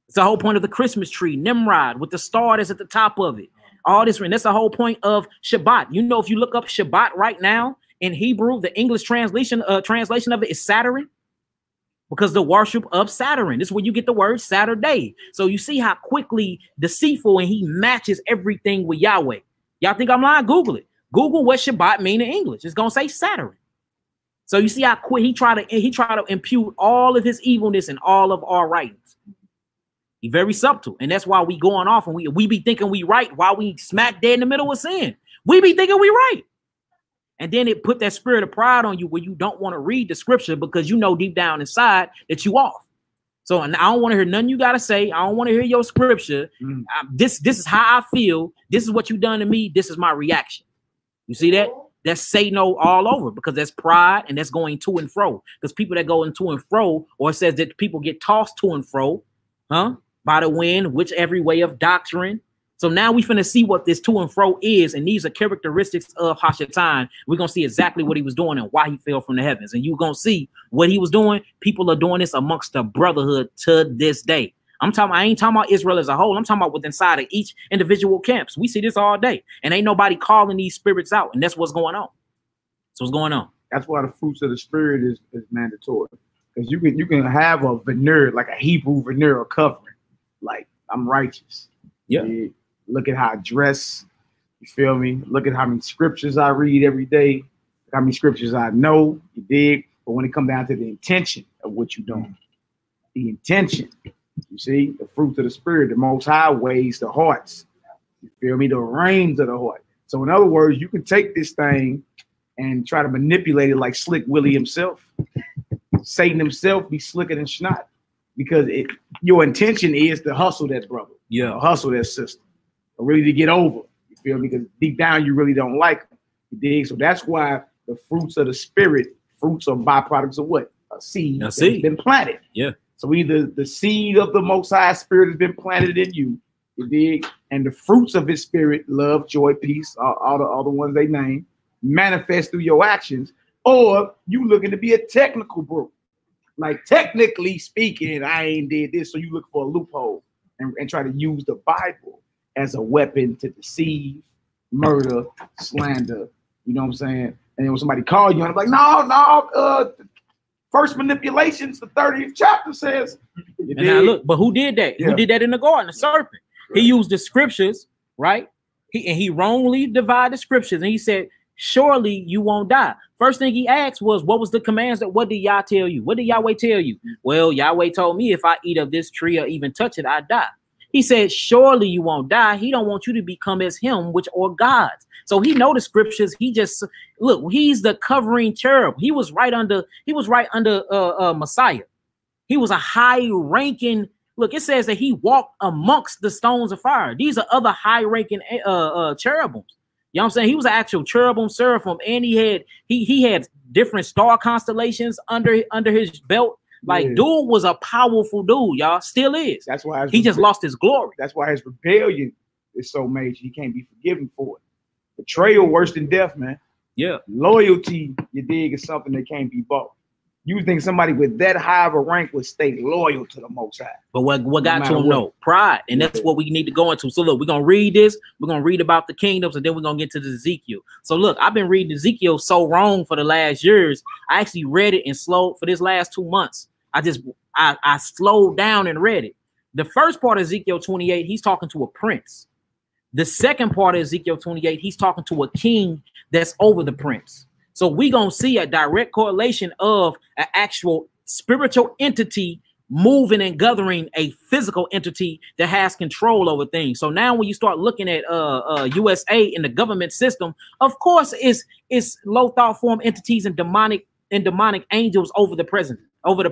It's the whole point of the Christmas tree, Nimrod, with the star that's at the top of it. All this, and that's the whole point of Shabbat. You know, if you look up Shabbat right now in Hebrew, the English translation of it is Saturn, because the worship of Saturn. This is where you get the word Saturday. So you see how quickly deceitful and he matches everything with Yahweh. Y'all think I'm lying? Google it. Google what Shabbat mean in English. It's gonna say Saturn. So you see how quick he try to impute all of his evilness in all of our writings. He's very subtle, and that's why we going off and we be thinking we right while we smack dead in the middle of sin. We be thinking we right, and then it put that spirit of pride on you where you don't want to read the scripture because you know deep down inside that you off. So and I don't want to hear nothing you gotta say. I don't want to hear your scripture. This is how I feel. This is what you done to me. This is my reaction. You see that? That's Satan all over, because that's pride and that's going to and fro. Because people that go into and fro, or it says that people get tossed to and fro, by the wind, which every way of doctrine. So now we finna see what this to and fro is, and these are characteristics of Hashatan. We're gonna see exactly what he was doing and why he fell from the heavens, and you're gonna see what he was doing. People are doing this amongst the brotherhood to this day. I ain't talking about Israel as a whole. I'm talking about within inside of each individual camps. We see this all day, and ain't nobody calling these spirits out, and that's what's going on. So what's going on? That's why the fruits of the spirit is mandatory, because you can have a veneer, like a Hebrew veneer or covering. Like, I'm righteous. Yeah. Look at how I dress. You feel me? Look at how many scriptures I read every day. How many scriptures I know. You dig? But when it comes down to the intention of what you're doing, the intention, you see, the fruits of the spirit, the Most High weighs the hearts. You feel me? The reins of the heart. So in other words, you can take this thing and try to manipulate it like Slick Willie himself. Satan himself be slicker than snot. Because your intention is to hustle that brother, hustle that sister, or really to get over. You feel me? Because deep down you really don't like them. You dig? So that's why the fruits of the spirit, fruits are byproducts of what? A seed that's been planted. Yeah. So either the seed of the Most High Spirit has been planted in you, you dig, and the fruits of His Spirit, love, joy, peace, all the ones they name, manifest through your actions, or you looking to be a technical bro. Like, technically speaking, I ain't did this, so you look for a loophole and try to use the Bible as a weapon to deceive, murder, slander. You know what I'm saying? And then when somebody call you, and I'm like, no, first manipulations, the 30th chapter says. And now look, but who did that? Yeah. Who did that in the garden? The serpent. Right. He used the scriptures, right? He wrongly divided the scriptures, and he said, surely you won't die. First thing he asked was, what was the commands? What did Yah tell you? What did Yahweh tell you? Well, Yahweh told me if I eat of this tree or even touch it, I die. He said, surely you won't die. He don't want you to become as him, which are gods. So he know the scriptures. He just, look, he's the covering cherub. He was right under Messiah. He was a high ranking. Look, it says that he walked amongst the stones of fire. These are other high ranking cherubims. You know what I'm saying? He was an actual cherubim, seraphim, and he had different star constellations under his belt. Like, dude was a powerful dude, y'all. Still is. That's why he just lost his glory. That's why his rebellion is so major. He can't be forgiven for it. Betrayal worse than death, man. Yeah. Loyalty, you dig, is something that can't be bought. You think somebody with that high of a rank would stay loyal to the Most High? But what got to him? No, pride, and that's what we need to go into. So look, we're gonna read this. We're gonna read about the kingdoms, and then we're gonna get to the Ezekiel. So look, I've been reading Ezekiel so wrong for the last years. I actually read it in slow for this last 2 months. I slowed down and read it. The first part of Ezekiel 28, he's talking to a prince. The second part of Ezekiel 28, he's talking to a king that's over the prince. So we're going to see a direct correlation of an actual spiritual entity moving and gathering a physical entity that has control over things. So now when you start looking at USA in the government system, of course it's low thought form entities and demonic angels over the president, over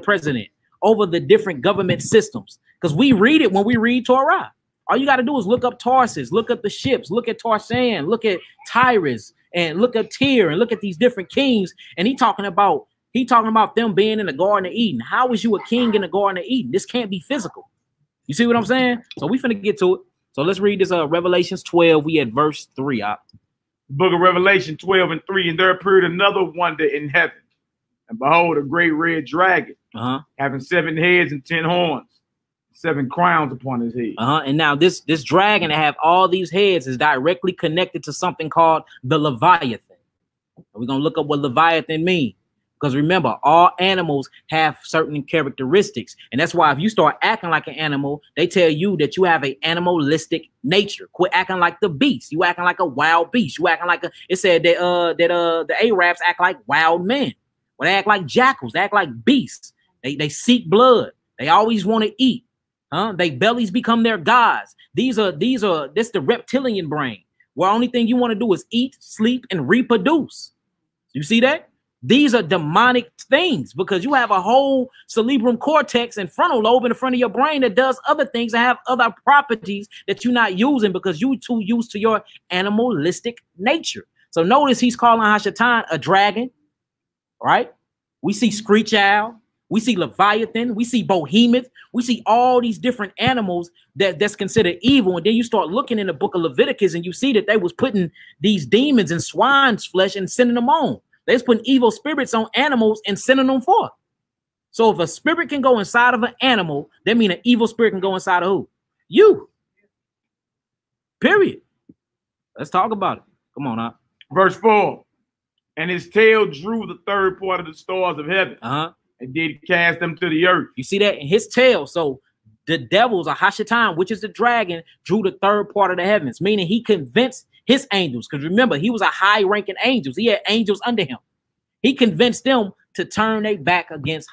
the different government systems. Because we read it when we read Torah. All you got to do is look up Tarsus, look up the ships, look at Tarshan, look at Tyrus, and look at Tyr, and look at these different kings. And he talking about them being in the Garden of Eden. How is you a king in the Garden of Eden? This can't be physical. You see what I'm saying? So we finna get to it. So let's read this Revelations 12. We at verse 3. Book of Revelation 12 and 3. And there appeared another wonder in heaven. And behold, a great red dragon, having 7 heads and 10 horns, 7 crowns upon his head. And now this dragon that have all these heads is directly connected to something called the Leviathan. We're going to look up what Leviathan means. Because remember, all animals have certain characteristics. And that's why if you start acting like an animal, they tell you that you have an animalistic nature. Quit acting like the beast. You acting like a wild beast. You acting like it said that the Arabs act like wild men. Well, they act like jackals. They act like beasts. They seek blood. They always want to eat. They bellies become their gods. This the reptilian brain, where only thing you want to do is eat, sleep, and reproduce. You see that? These are demonic things because you have a whole cerebrum cortex and frontal lobe in the front of your brain that does other things and have other properties that you're not using because you're too used to your animalistic nature. So notice he's calling Hashatan a dragon, right? We see screech owl. We see Leviathan, we see Behemoth, we see all these different animals that's considered evil. And then you start looking in the book of Leviticus and you see that they was putting these demons in swine's flesh and sending them on. They was putting evil spirits on animals and sending them forth. So if a spirit can go inside of an animal, that means an evil spirit can go inside of who? You. Period. Let's talk about it. Come on now. Verse 4. And his tail drew the 3rd part of the stars of heaven. And did cast them to the earth. You see that in his tail. So the devils, or Hashatan, which is the dragon, drew the 3rd part of the heavens, meaning he convinced his angels. Because remember, he was a high-ranking angel. He had angels under him. He convinced them to turn their back against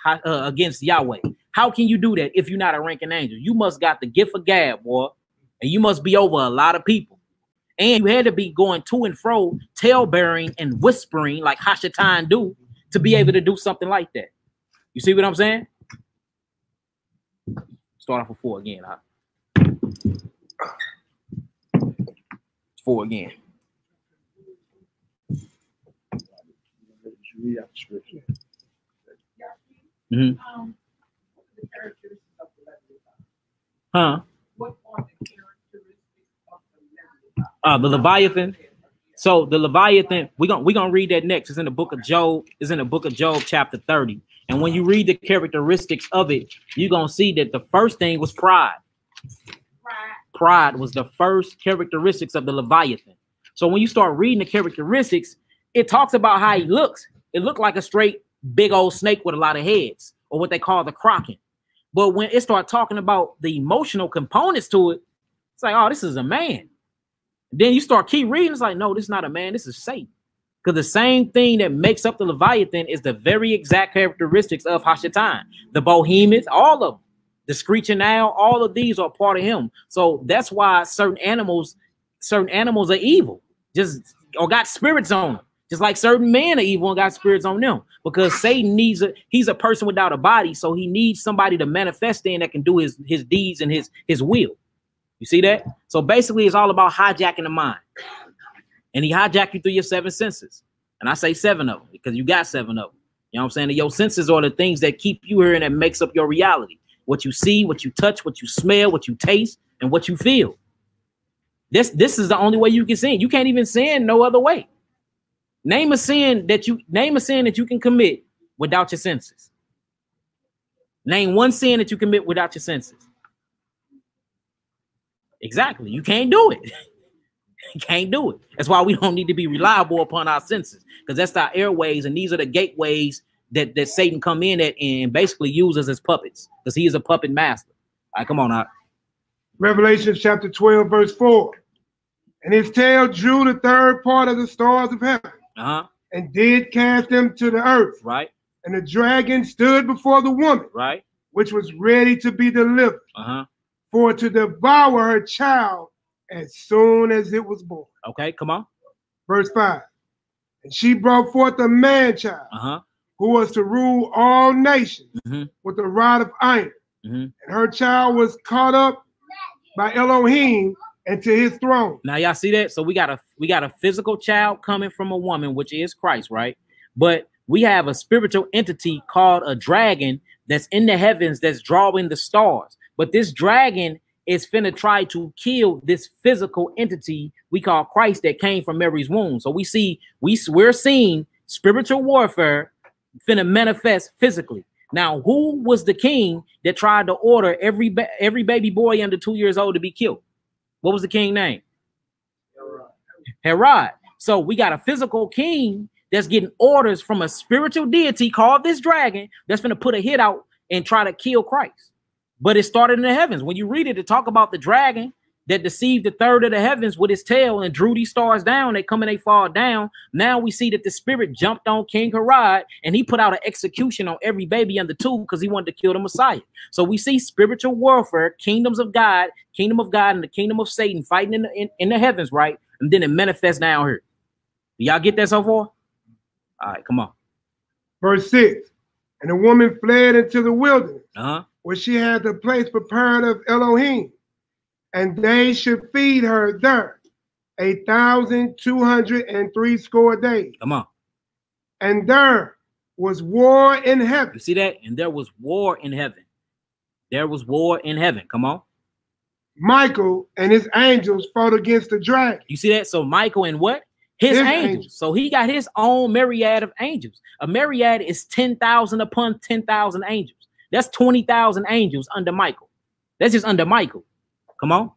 Yahweh. How can you do that if you're not a ranking angel? You must got the gift of gab, boy, and you must be over a lot of people. And you had to be going to and fro, tail-bearing and whispering like Hashatan do to be able to do something like that. You see what I'm saying? Start off with 4 again. 4 again. The Leviathan. So the Leviathan, we're gonna read that next. It's in the book of Job. It's in the book of Job, chapter 30. And when you read the characteristics of it, you're gonna see that the first thing was pride. Pride was the first characteristics of the Leviathan. So when you start reading the characteristics, it talks about how he looks. It looked like a straight big old snake with a lot of heads, or what they call the Kraken. But when it starts talking about the emotional components to it, it's like, oh, this is a man. Then you start keep reading, it's like, no, this is not a man, this is Satan. Because the same thing that makes up the Leviathan is the very exact characteristics of Hashatan, the behemoth, all of them, the screeching owl, all of these are part of him. So that's why certain animals are evil, or got spirits on them. Just like certain men are evil and got spirits on them, because Satan he's a person without a body, so he needs somebody to manifest in that can do his deeds and his will. You see that? So basically, it's all about hijacking the mind, and he hijack you through your 7 senses. And I say 7 of them because you got 7 of them. You know what I'm saying? And your senses are the things that keep you here and that makes up your reality. What you see, what you touch, what you smell, what you taste, and what you feel. This is the only way you can sin. You can't even sin no other way. Name a sin that you can commit without your senses. Name one sin that you commit without your senses. Exactly. You can't do it. You can't do it. That's why we don't need to be reliable upon our senses, because that's our airways, and these are the gateways that Satan come in at and basically uses as puppets, because he is a puppet master. All right, come on out. Revelation chapter 12, verse 4. And his tail drew the 3rd part of the stars of heaven, and did cast them to the earth. Right. And the dragon stood before the woman, right, which was ready to be delivered, for to devour her child as soon as it was born. Okay, come on. Verse 5. And she brought forth a man-child, who was to rule all nations with a rod of iron. And her child was caught up by Elohim into his throne. Now y'all see that? So we got a physical child coming from a woman, which is Christ, right? But we have a spiritual entity called a dragon that's in the heavens that's drawing the stars. But this dragon is finna try to kill this physical entity we call Christ that came from Mary's womb. So we're seeing spiritual warfare finna manifest physically. Now, who was the king that tried to order every baby boy under 2 years old to be killed? What was the king name? Herod. So we got a physical king that's getting orders from a spiritual deity called this dragon that's going to put a hit out and try to kill Christ. But it started in the heavens. When you read it, it talk about the dragon that deceived the 3rd of the heavens with his tail and drew these stars down. They come and they fall down. Now we see that the spirit jumped on King Herod and he put out an execution on every baby under 2 because he wanted to kill the Messiah. So we see spiritual warfare, kingdoms of God, kingdom of God and the kingdom of Satan fighting in the heavens, right? And then it manifests down here. Do y'all get that so far? All right, come on. Verse 6. And the woman fled into the wilderness, where she had the place prepared of Elohim, and they should feed her there 1,260 days. Come on. And there was war in heaven. You see that? And there was war in heaven. There was war in heaven. Come on. Michael and his angels fought against the dragon. You see that? So Michael and what? His angels. So he got his own myriad of angels. A myriad is 10,000 upon 10,000 angels. That's 20,000 angels under Michael. That's just under Michael. Come on.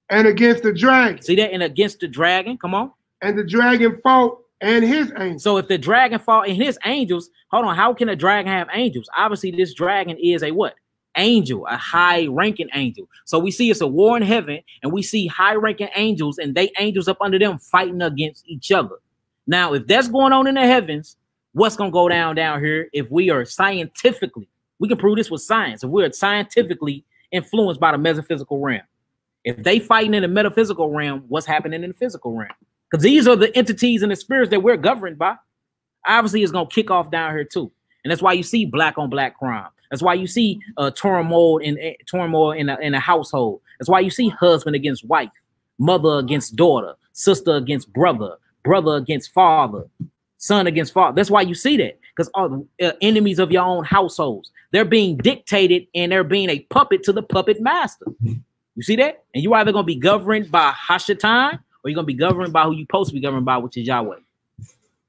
And against the dragon. See that? And against the dragon. Come on. And the dragon fought and his angels. So if the dragon fought and his angels, hold on, how can a dragon have angels? Obviously, this dragon is a what? Angel, a high-ranking angel. So we see it's a war in heaven, and we see high-ranking angels and they angels up under them fighting against each other. Now, if that's going on in the heavens, what's going to go down here if we are scientifically, we can prove this with science, if we're scientifically influenced by the metaphysical realm. If they fighting in the metaphysical realm, what's happening in the physical realm? Because these are the entities and the spirits that we're governed by. Obviously, it's going to kick off down here too. And that's why you see black on black crime. That's why you see turmoil in a household. That's why you see husband against wife, mother against daughter, sister against brother, brother against father, son against father. That's why you see that, because all enemies of your own households, they're being dictated and they're being a puppet to the puppet master. You see that? And you're either going to be governed by Hashatan or you're going to be governed by who you're supposed to be governed by, which is Yahweh.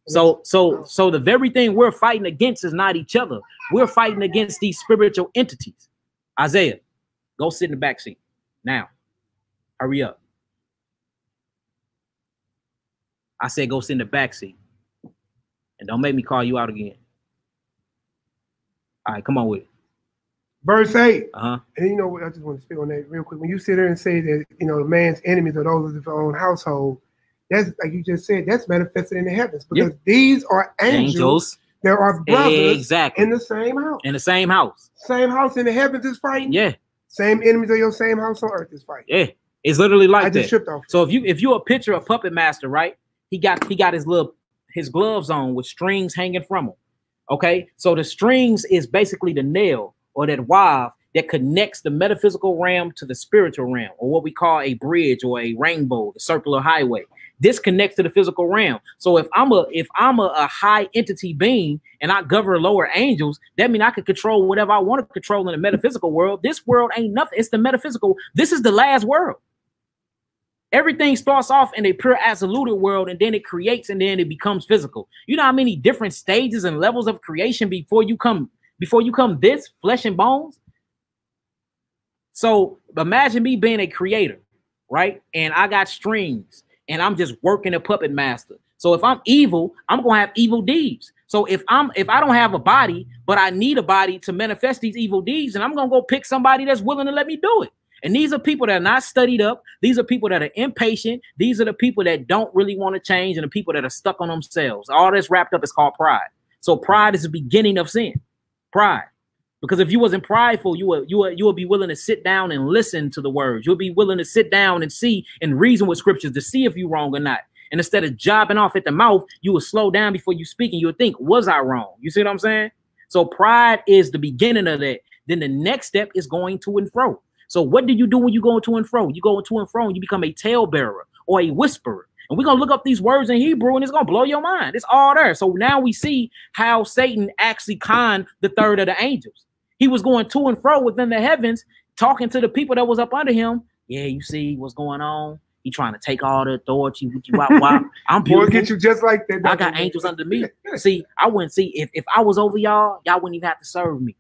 So the very thing we're fighting against is not each other. We're fighting against these spiritual entities. Isaiah, go sit in the back seat now. Hurry up. I said go sit in the back seat. And don't make me call you out again. All right, come on with it. Verse 8. Uh-huh. And you know what, I just want to speak on that real quick. When you sit there and say that, you know, the man's enemies are those of his own household, that's like you just said, that's manifested in the heavens. Because these are angels. There are brothers in the same house. In the same house. Same house in the heavens is fighting. Yeah. Same enemies of your same house on earth is fighting. Yeah. It's literally like that. I just tripped off. So if you a picture of Puppet Master, right? He got his gloves on with strings hanging from him. Okay, so the strings is basically the nail or that wire that connects the metaphysical realm to the spiritual realm, or what we call a bridge or a rainbow, the circular highway. This connects to the physical realm. So if I'm a high entity being and I govern lower angels, that means I can control whatever I want to control in the metaphysical world. This world ain't nothing. It's the metaphysical. This is the last world. Everything starts off in a pure absolute world, and then it creates, and then it becomes physical. You know how many different stages and levels of creation before you come this flesh and bones? So imagine me being a creator, right? And I got strings, and I'm just working a puppet master. So if I'm evil, I'm gonna have evil deeds. So if I don't have a body, but I need a body to manifest these evil deeds, and I'm gonna go pick somebody that's willing to let me do it. And these are people that are not studied up. These are people that are impatient. These are the people that don't really want to change, and the people that are stuck on themselves. All that's wrapped up is called pride. So pride is the beginning of sin. Pride. Because if you wasn't prideful, you would be willing to sit down and listen to the words. You'll be willing to sit down and see and reason with scriptures to see if you're wrong or not. And instead of jobbing off at the mouth, you would slow down before you speak, and you would think, was I wrong? You see what I'm saying? So pride is the beginning of that. Then the next step is going to and fro. So what do you do when you go to and fro? You go to and fro and you become a talebearer or a whisperer. And we're going to look up these words in Hebrew, and it's going to blow your mind. It's all there. So now we see how Satan actually conned the third of the angels. He was going to and fro within the heavens, talking to the people that was up under him. Yeah, you see what's going on. He trying to take all the authority. I'm beautiful. Get you just like that. I got angels under me. See, I wouldn't see if I was over y'all wouldn't even have to serve me.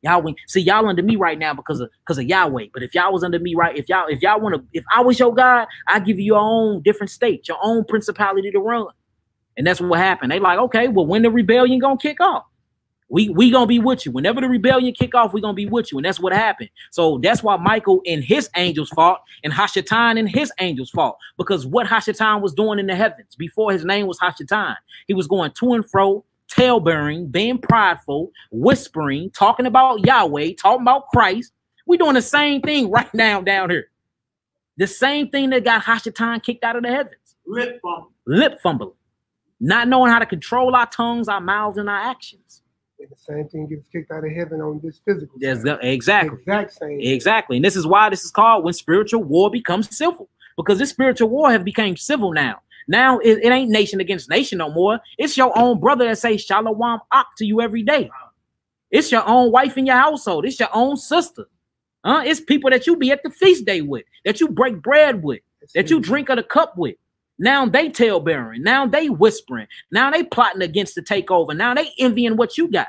Y'all wouldn't see y'all under me right now because of Yahweh. But if y'all was under me, right, if I was your God, I give you your own different state, your own principality to run. And that's what happened. They like, okay, well, when the rebellion gonna kick off? We gonna be with you. Whenever the rebellion kick off, we gonna be with you. And that's what happened. So that's why Michael and his angels fought, and Hashatan and his angels fought. Because what Hashatan was doing in the heavens before his name was Hashatan, he was going to and fro, tale-bearing, being prideful, whispering, talking about Yahweh, talking about Christ. We're doing the same thing right now down here. The same thing that got Hashatan kicked out of the heavens. Lip fumbling. Not knowing how to control our tongues, our mouths, and our actions. And the same thing gets kicked out of heaven on this physical. Exactly. Exact same. Exactly. And this is why this is called when spiritual war becomes civil. Because this spiritual war have become civil now. Now it ain't nation against nation no more. It's your own brother that say Shalom Ak to you every day. It's your own wife in your household. It's your own sister. It's people that you be at the feast day with, that you break bread with, that you drink of the cup with. Now they tale-bearing. Now they whispering. Now they plotting against the takeover. Now they envying what you got.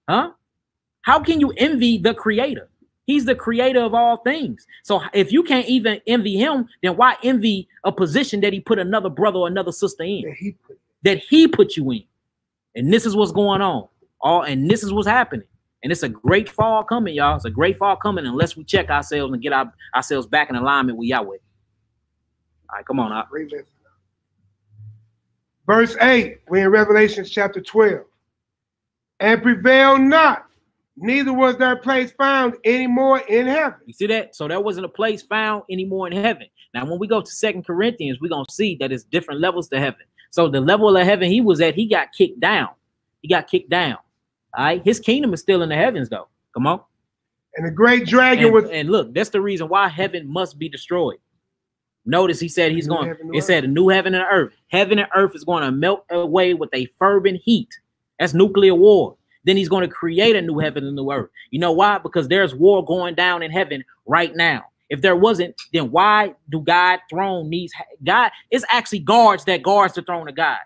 How can you envy the creator? He's the creator of all things. So if you can't even envy him, then why envy a position that he put another brother or another sister in? That he put you in. And this is what's going on. And this is what's happening. And it's a great fall coming, y'all. It's a great fall coming unless we check ourselves and get ourselves back in alignment with Yahweh. All right, come on. Verse 8, we're in Revelation chapter 12. And prevail not, neither was there a place found anymore in heaven. You see that? So there wasn't a place found anymore in heaven. Now, when we go to 2 Corinthians, we're going to see that it's different levels to heaven. So the level of heaven he was at, he got kicked down. He got kicked down. All right. His kingdom is still in the heavens, though. Come on. And the great dragon was. And look, that's the reason why heaven must be destroyed. Notice he said he's going. It said a new heaven and earth. Heaven and earth is going to melt away with a fervent heat. That's nuclear war. Then he's going to create a new heaven and new earth. You know why? Because there's war going down in heaven right now. If there wasn't, then why do God's throne needs God? It's actually guards that guards the throne of God.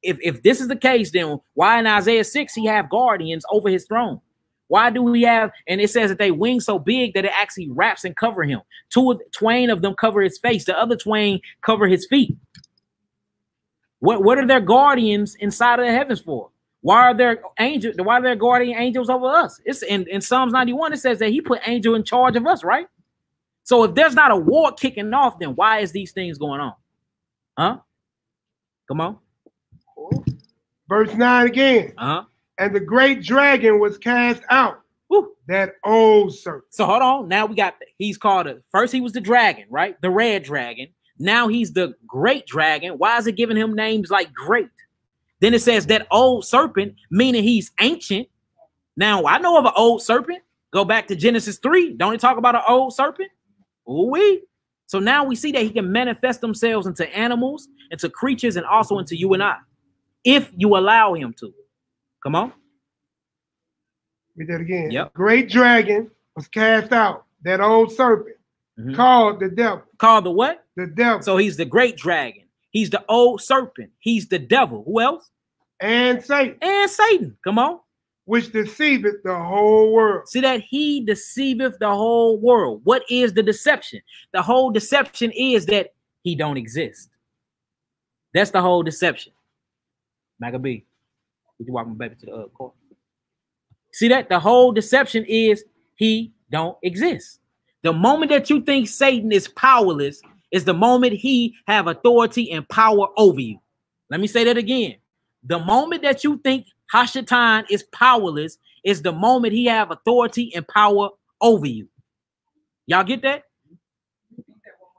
If this is the case, then why in Isaiah 6 he have guardians over his throne? Why do we have, and it says that they wings so big that it actually wraps and cover him. Twain of them cover his face. The other twain cover his feet. What are their guardians inside of the heavens for? Why are there angels? Why are there guardian angels over us? It's in Psalms 91, it says that he put angel in charge of us, right? So if there's not a war kicking off, then why is these things going on? Huh? Come on. Verse 9 again. And the great dragon was cast out. Woo. That old serpent. So hold on. Now we got, he's called, first he was the dragon, right? The red dragon. Now he's the great dragon. Why is it giving him names like great? Then it says that old serpent, meaning he's ancient. Now I know of an old serpent. Go back to Genesis 3. Don't it talk about an old serpent? Ooh-wee. So now we see that he can manifest themselves into animals, into creatures, and also into you and I, if you allow him to. Come on. Read that again. Yep. Great dragon was cast out. That old serpent called the devil. Called the what? The devil. So he's the great dragon. He's the old serpent. He's the devil. Who else? And Satan. And Satan. Come on. Which deceiveth the whole world. See that he deceiveth the whole world. What is the deception? The whole deception is that he don't exist. That's the whole deception. Maccabee, would you walk my baby to the court? See that? The whole deception is he don't exist. The moment that you think Satan is powerless is the moment he have authority and power over you. Let me say that again. The moment that you think Hashatan is powerless is the moment he have authority and power over you. Y'all get that?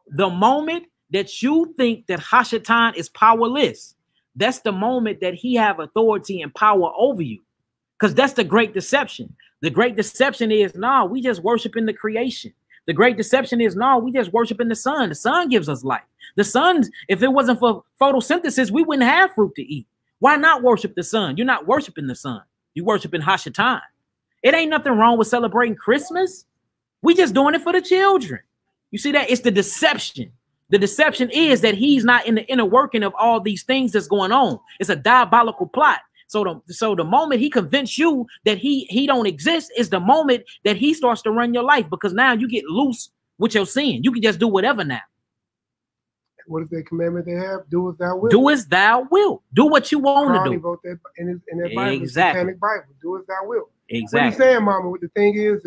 The moment that you think that Hashatan is powerless, that's the moment that he have authority and power over you. Because that's the great deception. The great deception is, nah, we just worshiping the creation. The great deception is, no, we just worshiping the sun. The sun gives us life. The sun, if it wasn't for photosynthesis, we wouldn't have fruit to eat. Why not worship the sun? You're not worshiping the sun. You're worshiping Hashatan. It ain't nothing wrong with celebrating Christmas. We just doing it for the children. You see that? It's the deception. The deception is that he's not in the inner working of all these things that's going on. It's a diabolical plot. So the moment he convinced you that he don't exist is the moment that he starts to run your life, because now you get loose with your sin. You can just do whatever now. What is that commandment they have? Do as thou wilt. Do as thou wilt. Do what you want to do. Wrote that in that Bible, exactly. Satanic Bible. Do as thou wilt. Exactly. What he's saying, Mama, what the thing is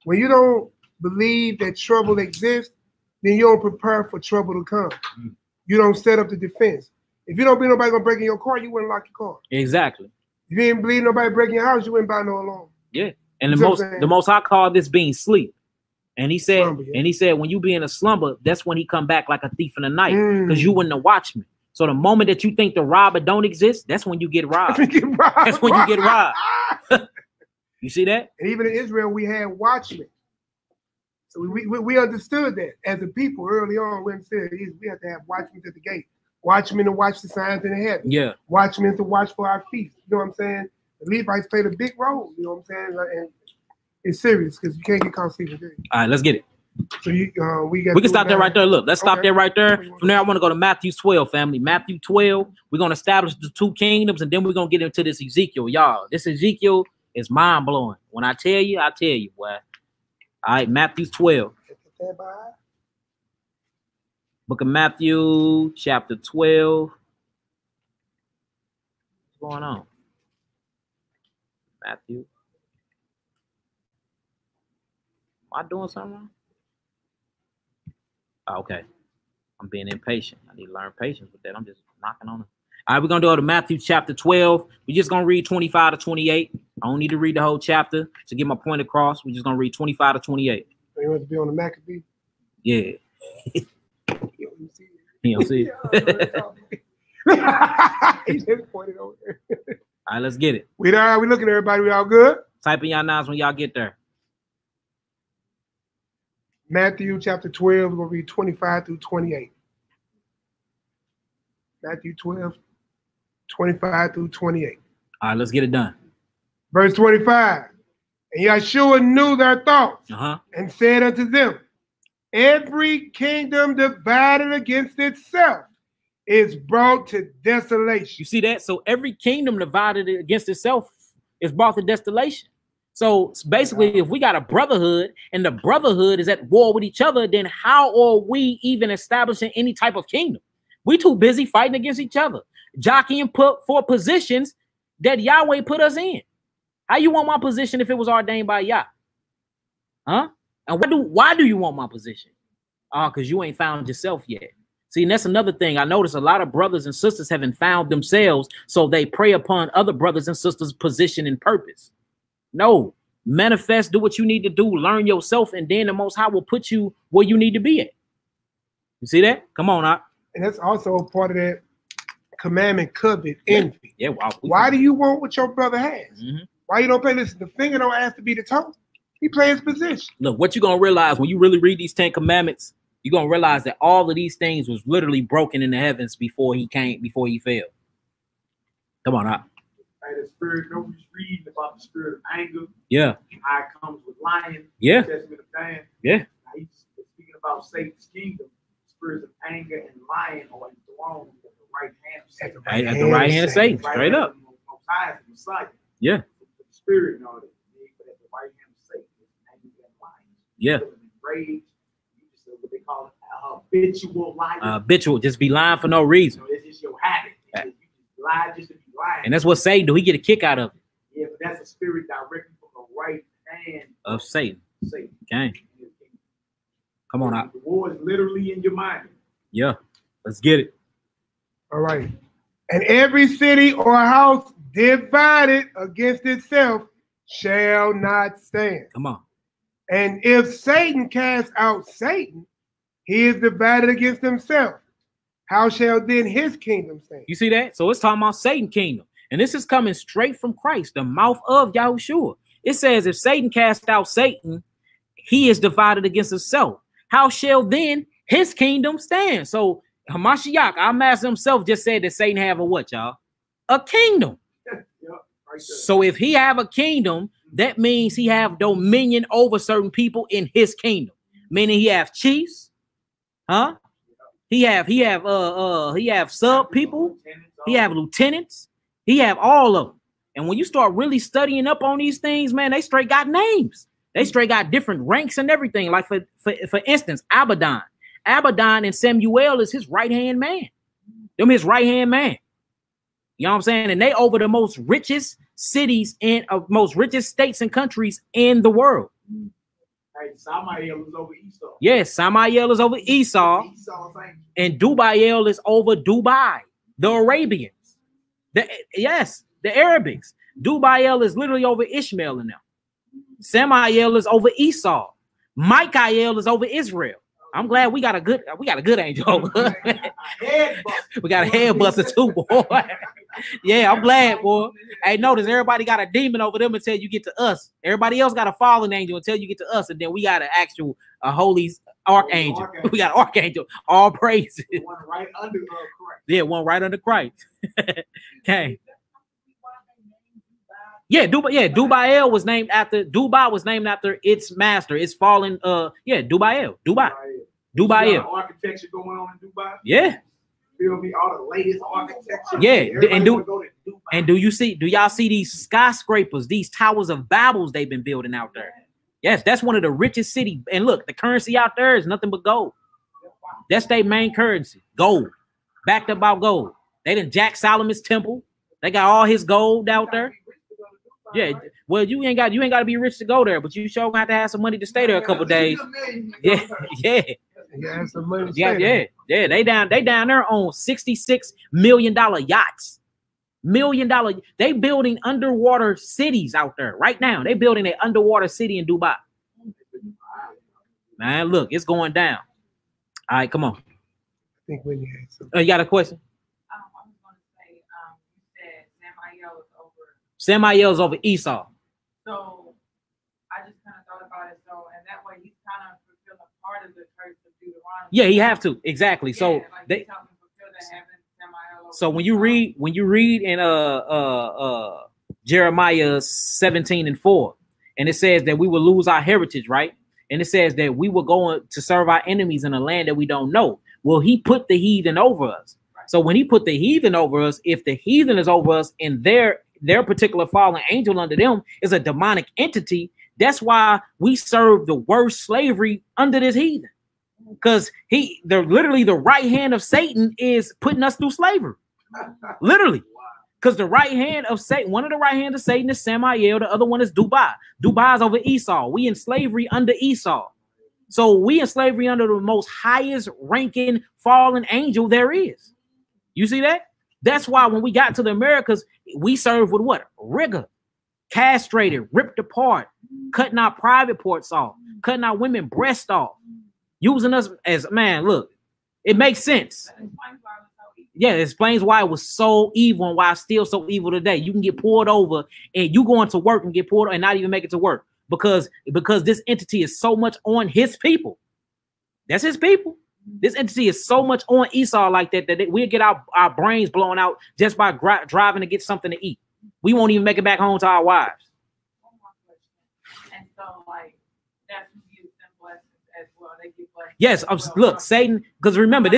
when you don't believe that trouble exists, then you don't prepare for trouble to come. You don't set up the defense. If you don't believe nobody gonna break in your car, you wouldn't lock your car. Exactly. If you didn't believe nobody breaking your house, you wouldn't buy no alarm. Yeah. And the most I call this being sleep. And he said, slumber, yeah. And he said, when you be in a slumber, that's when he come back like a thief in the night, because you wouldn't watch me. So the moment that you think the robber don't exist, that's when you get robbed. That's when you get robbed. You see that? And even in Israel, we had watchmen. So we understood that as a people early on. We understood we had to have watchmen at the gate. Watchmen to watch the signs in the heaven. Yeah. Watchmen to watch for our feast. You know what I'm saying? The Levites played a big role. You know what I'm saying? And it's serious because you can't get caught sleeping. All right, let's get it. So we can stop there right there. Look, let's stop there right there. From there, I want to go to Matthew 12, family. Matthew 12. We're gonna establish the two kingdoms, and then we're gonna get into this Ezekiel, y'all. This Ezekiel is mind blowing. When I tell you, boy. All right, Matthew 12. Book of Matthew, chapter 12. What's going on? Matthew. Am I doing something wrong? Oh, okay. I'm being impatient. I need to learn patience with that. I'm just knocking on it. All right, we're going to go to Matthew chapter 12. We're just going to read 25 to 28. I don't need to read the whole chapter to get my point across. We're just going to read 25 to 28. You want to be on the Maccabee? Yeah. You don't see it. He just pointed over there. All right, let's get it. We looking at everybody. We all good? Type in y'all names when y'all get there. Matthew chapter 12, we're going to read 25 through 28. Matthew 12, 25 through 28. All right, let's get it done. Verse 25. And Yeshua knew their thoughts and said unto them, every kingdom divided against itself is brought to desolation. You see that? So every kingdom divided against itself is brought to desolation. So basically, if we got a brotherhood and the brotherhood is at war with each other, then how are we even establishing any type of kingdom? We too busy fighting against each other, jockeying for positions that Yahweh put us in. How you want my position if it was ordained by Yah? Huh? And why do you want my position? Because you ain't found yourself yet. See, and that's another thing. I notice a lot of brothers and sisters haven't found themselves, so they prey upon other brothers and sisters' position and purpose. No, manifest, do what you need to do, learn yourself, and then the Most High will put you where you need to be at. You see that? Come on, Ak. And that's also part of that commandment, covet, envy. Yeah. Why do you want what your brother has? Why you don't play? Listen, the finger don't ask to be the toe. He plays position. Look, what you're going to realize when you really read these 10 commandments, you're going to realize that all of these things was literally broken in the heavens before he fell. Come on, Ak. The spirit, nobody's reading about the spirit of anger. Yeah. How it comes with lying. Yeah. Testament of Dan. Yeah. He's speaking about Satan's kingdom. Spirits of anger and lying are enthroned at the right hand of Satan. At the right hand of Satan, straight up. Yeah. The spirit and all that. But at the right hand of Satan is anger and lying. Yeah. Rage. You just what they call it habitual lying. Habitual, just be lying for no reason. So it's just your habit. You just lie just to be lying. And that's what Satan do. He get a kick out of it. Yeah, but that's a spirit directly from the right hand of Satan. Satan. Okay. Come on out. The war is literally in your mind. Yeah. Let's get it. All right. And every city or house divided against itself shall not stand. Come on. And if Satan cast out Satan, he is divided against himself. How shall then his kingdom stand? You see that? So it's talking about Satan's kingdom. And this is coming straight from Christ, the mouth of Yahushua. It says, if Satan cast out Satan, he is divided against himself. How shall then his kingdom stand? So Hamashiach, our master himself, just said that Satan have a what, y'all? A kingdom. So if he have a kingdom, that means he have dominion over certain people in his kingdom. Meaning he have chiefs, huh? He have sub people, he have lieutenants, he have all of them. And when you start really studying up on these things, man, they straight got names. They straight got different ranks and everything. Like for instance, Abaddon. Abaddon and Samuel is his right-hand man. Them his right-hand man. You know what I'm saying? And they over the most richest cities and most richest states and countries in the world. Hey, Samael is over Esau. Yes, Samael is over Esau. And Dubael is over Dubai. The Arabians. The Arabics. Dubael is literally over Ishmael and them. Samael is over Esau. Michael is over Israel. I'm glad we got a good angel. We got a head buster too, boy. Yeah, I'm glad, boy. Hey, notice everybody got a demon over them until you get to us. Everybody else got a fallen angel until you get to us, and then we got an actual holy archangel. We got an archangel. All praises. One right under Christ. Yeah, one right under Christ. Okay. Yeah, Dubael was named after its master. It's fallen. Dubael. Architecture going on in Dubai. Yeah. Feel me? All the latest architecture. Yeah, do y'all see these skyscrapers, these towers of Babels they've been building out there? Yes, that's one of the richest cities. And look, the currency out there is nothing but gold. That's their main currency, gold, backed up by gold. They done Jack Solomon's temple. They got all his gold out there. Yeah, well, you ain't got to be rich to go there, but you sure gonna have to have some money to stay there a couple days. Yeah. They down there on $66 million yachts. They building underwater cities out there right now. They building an underwater city in Dubai. Man, look, it's going down. All right, come on. I think Whitney had something. You got a question? I was going to say, you said Samael is over. Samael's over Esau. So I just kind of thought about it. So, and that way he's kind of fulfilling part of the curse of Deuteronomy. Yeah, he have to. Exactly. Yeah, So like they. So when you read in Jeremiah 17:4, and it says that we will lose our heritage, right? And it says that we will go to serve our enemies in a land that we don't know. Well, he put the heathen over us. Right. So when he put the heathen over us, if the heathen is over us in their their particular fallen angel under them is a demonic entity. That's why we serve the worst slavery under this heathen. Because they're literally the right hand of Satan is putting us through slavery. Literally. Because the right hand of Satan, one of the right hands of Satan is Samael, the other one is Dubai. Dubai is over Esau. We in slavery under Esau. So we in slavery under the most highest ranking fallen angel there is. You see that? That's why when we got to the Americas, we served with what? Rigor, castrated, ripped apart, cutting our private parts off, cutting our women breasts off, using us as, man, look, it makes sense. Yeah, it explains why it was so evil and why it's still so evil today. You can get pulled over and you going to work and get pulled over and not even make it to work because this entity is so much on his people. That's his people. This entity is so much on Esau like that we'll get our brains blown out just by driving to get something to eat. We won't even make it back home to our wives. One more question. And so, like, that's who gives them blessings as well. They get blessings. Yes, look, Satan, because remember,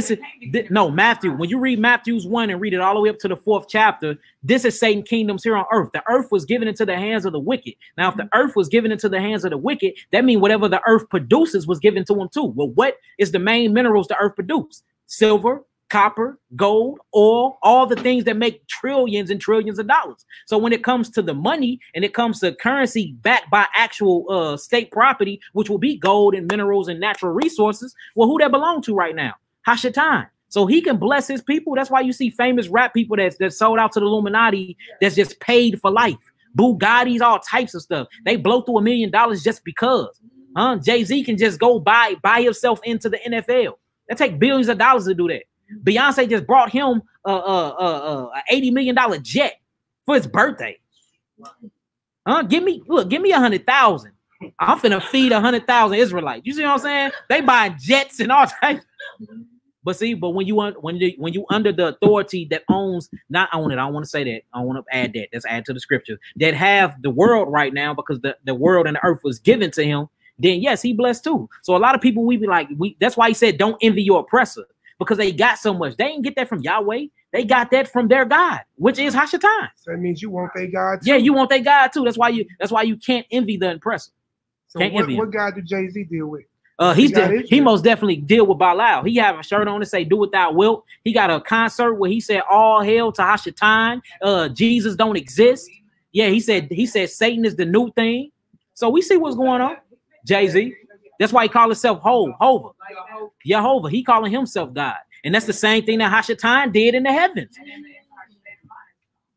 Matthew, when you read Matthew's 1 and read it all the way up to the 4th chapter, this is Satan's kingdoms here on earth. The earth was given into the hands of the wicked. Now, if the earth was given into the hands of the wicked, that means whatever the earth produces was given to them too. Well, what is the main minerals the earth produces? Silver, copper, gold, oil, all the things that make trillions and trillions of dollars. So when it comes to the money and it comes to currency backed by actual state property, which will be gold and minerals and natural resources, well, who that belong to right now? Hashatan. So he can bless his people. That's why you see famous rap people that sold out to the Illuminati that's just paid for life. Bugattis, all types of stuff. They blow through $1 million just because. Jay-Z can just go buy himself into the NFL. That take billions of dollars to do that. Beyonce just brought him a $80 million jet for his birthday. Give me 100,000. I'm finna feed 100,000 Israelites. You see what I'm saying? They buy jets and all types. But when you under the authority that owns, not own it, I don't want to say that. I want to add that. Let's add to the scripture that have the world right now because the world and the earth was given to him. Then yes, he blessed too. So a lot of people we be like, that's why he said, don't envy your oppressor. Because they got so much. They didn't get that from Yahweh. They got that from their God, which is Hashatan. So that means you want their God too. Yeah, you want their God too. That's why you can't envy the oppressor. So what God do Jay-Z deal with? He most definitely deal with Belial. He have a shirt on to say "Do Without Wilt." He got a concert where he said all hail to Hashatan. Jesus don't exist. Yeah, he said Satan is the new thing. So we see what's going on. Jay-Z. That's why he called himself Jehovah. He calling himself God. And that's the same thing that Hashatan did in the heavens.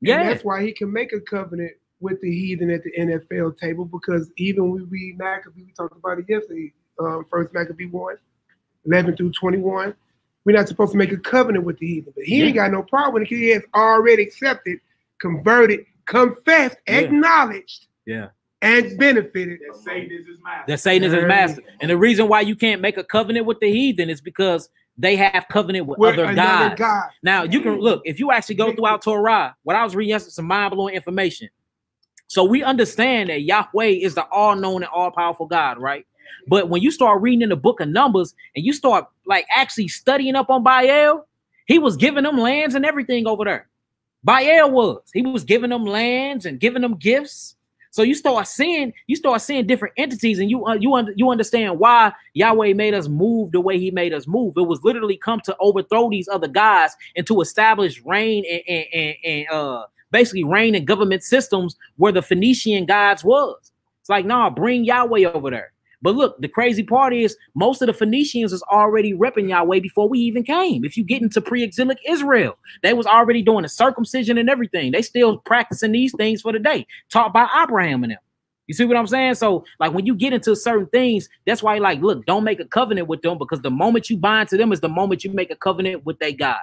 Yeah. And that's why he can make a covenant with the heathen at the NFL table, because even when we read Maccabee, we talked about it yesterday, First Maccabee 1, 11 through 21. We're not supposed to make a covenant with the heathen, but he ain't got no problem with it because he has already accepted, converted, confessed, acknowledged. Yeah. And benefited. That Satan is his master. That Satan is his master. And the reason why you can't make a covenant with the heathen is because they have covenant with other gods. Now, you can look, if you actually go throughout Torah, what I was reading yesterday, some mind-blowing information. So we understand that Yahweh is the all-known and all-powerful God, right? But when you start reading in the book of Numbers and you start like actually studying up on Baal, he was giving them lands and everything over there. Baal he was giving them lands and giving them gifts. So you start seeing different entities, and you understand why Yahweh made us move the way he made us move. It was literally come to overthrow these other gods and to establish reign and basically reign and government systems where the Phoenician gods was. It's like, nah, bring Yahweh over there. But look, the crazy part is most of the Phoenicians was already repping Yahweh before we even came. If you get into pre-exilic Israel, they was already doing the circumcision and everything. They still practicing these things for the day, taught by Abraham and them. You see what I'm saying? So like when you get into certain things, that's why like, look, don't make a covenant with them, because the moment you bind to them is the moment you make a covenant with their God.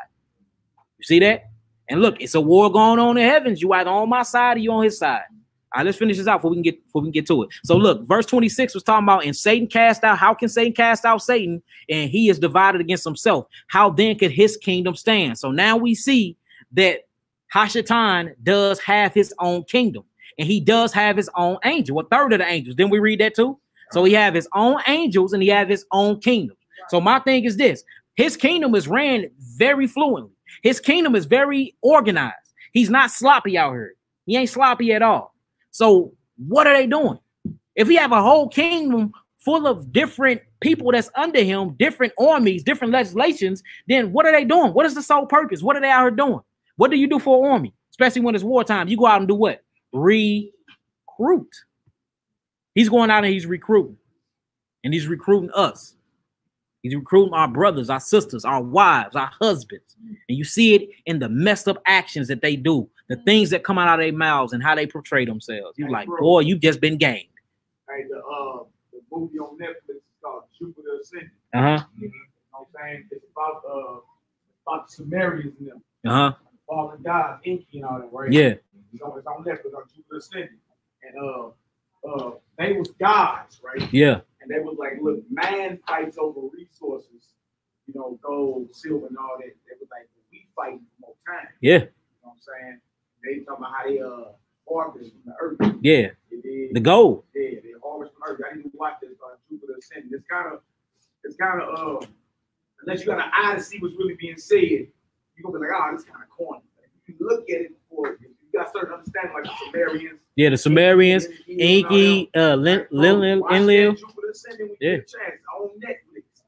You see that? And look, it's a war going on in the heavens. You either on my side or you on his side. All right, let's finish this out before we can get to it. So look, verse 26 was talking about, and Satan cast out. How can Satan cast out Satan? And he is divided against himself. How then could his kingdom stand? So now we see that Hashatan does have his own kingdom, and he does have his own angel, a third of the angels. Didn't we read that too? So he have his own angels and he have his own kingdom. So my thing is this: his kingdom is ran very fluently. His kingdom is very organized. He's not sloppy out here. He ain't sloppy at all. So what are they doing? If he have a whole kingdom full of different people that's under him, different armies, different legislations, then what are they doing? What is the sole purpose? What are they out here doing? What do you do for an army? Especially when it's wartime. You go out and do what? Recruit. He's going out and he's recruiting. And he's recruiting us. He's recruiting our brothers, our sisters, our wives, our husbands. And you see it in the messed up actions that they do, the things that come out of their mouths and how they portray themselves. You're like, boy, you've just been gamed. Hey, the movie on Netflix is called Jupiter Ascending. Uh-huh. You know what I'm saying? It's about the Sumerians and them. Uh-huh. Fallen gods, Inky and all that, right? Yeah. It's on Netflix on Jupiter Ascending. And they was gods, right? Yeah. And they was like, look, man fights over resources, you know, gold, silver, and all that. They was like, we fighting for more time. Yeah. You know what I'm saying? They talking about how they harvest from the earth. Yeah. The gold. Yeah, they harvest from earth. I didn't watch this Jupiter Ascending. It's kind of unless you got an eye to see what's really being said, you're gonna be like, oh, this kind of corny. If you look at it for you got certain understanding, like the Sumerians. Yeah, the Sumerians, Inky, Enlil. Yeah.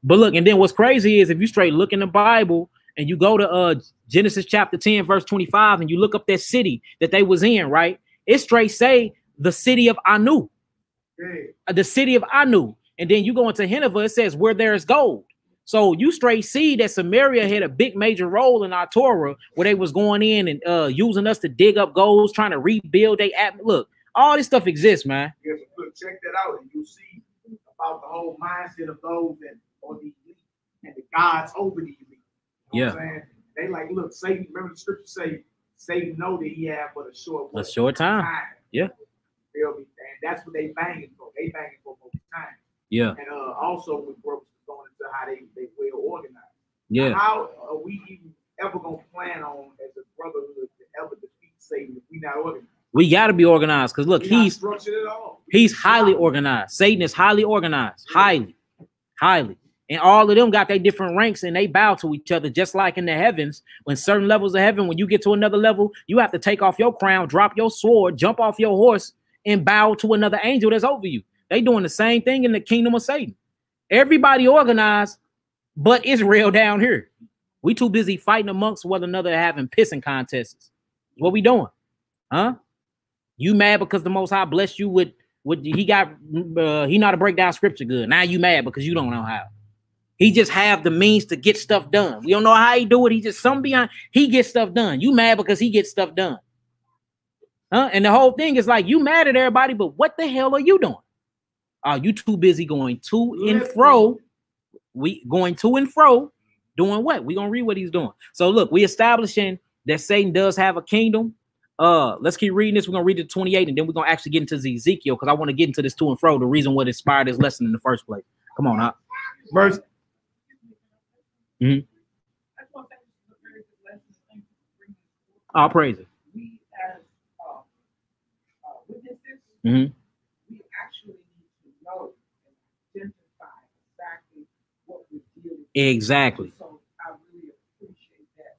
But look, and then what's crazy is if you straight look in the Bible and you go to Genesis chapter 10, verse 25, and you look up that city that they was in, right? It straight say the city of Anu. Yeah. The city of Anu. And then you go into Nineveh, it says where there is gold. So you straight see that Samaria had a big major role in our Torah where they was going in and using us to dig up golds, trying to rebuild their look, all this stuff exists, man. Yeah, so look, check that out, and you'll see about the whole mindset of those that are the elite and the gods over the elite. You know what I'm saying? They like, look, Satan, remember the scripture say, Satan know that he had but a short time. Yeah. Feel me? And that's what they banging for. They banging for more time. Yeah. And also with Brooks going into how they well organized. Yeah. Now, how are we even ever gonna plan on as a brotherhood to ever defeat Satan if we not organized? We got to be organized because look, he's highly organized. Satan is highly organized, highly. And all of them got their different ranks and they bow to each other, just like in the heavens. When certain levels of heaven, when you get to another level, you have to take off your crown, drop your sword, jump off your horse, and bow to another angel that's over you. They doing the same thing in the kingdom of Satan. Everybody organized, but Israel down here. We too busy fighting amongst one another, having pissing contests. What we doing? Huh? You mad because the Most High blessed you with he know how to break down scripture good. Now you mad because you don't know how. He just have the means to get stuff done. We don't know how he do it. He just he gets stuff done. You mad because he gets stuff done. Huh? And the whole thing is like, you mad at everybody, but what the hell are you doing? Are you too busy going to and fro? Going to and fro, doing what? We're gonna read what he's doing. So look, we establishing that Satan does have a kingdom. Let's keep reading this. We're gonna read to 28, and then we're gonna actually get into Ezekiel because I want to get into this to and fro, the reason what inspired this lesson in the first place. Come on up. Verse. Mm-hmm. All praise it. We as witnesses, we actually need to know and identify exactly what we're dealing with. Exactly. So I really appreciate that.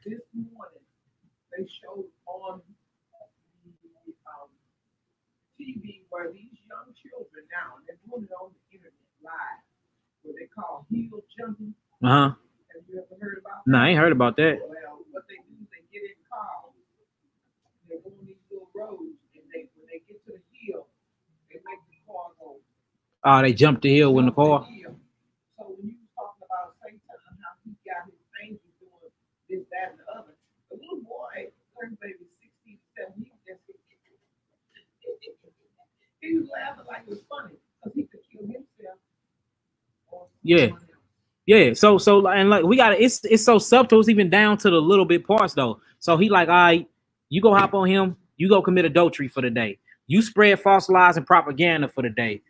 This morning, they showed on the TV where these young children now, and they're doing it on the internet live, what they call heel jumping. Uh-huh. Have you ever heard about that? No, I ain't heard about that. Well, what they do is they get in cars, they go on these little roads, and when they get to the hill, they make the car go. Oh, they jump the hill when the car. So when you talking about Satan, how he got his angels doing this, that, and the other, the little boy, young baby, 16, 17, he was laughing like it was funny because he could kill himself. Yeah. Yeah, so and like we got it's so subtle, it's even down to the little bit parts though. So he like, all right, you go hop on him, you go commit adultery for the day, you spread false lies and propaganda for the day,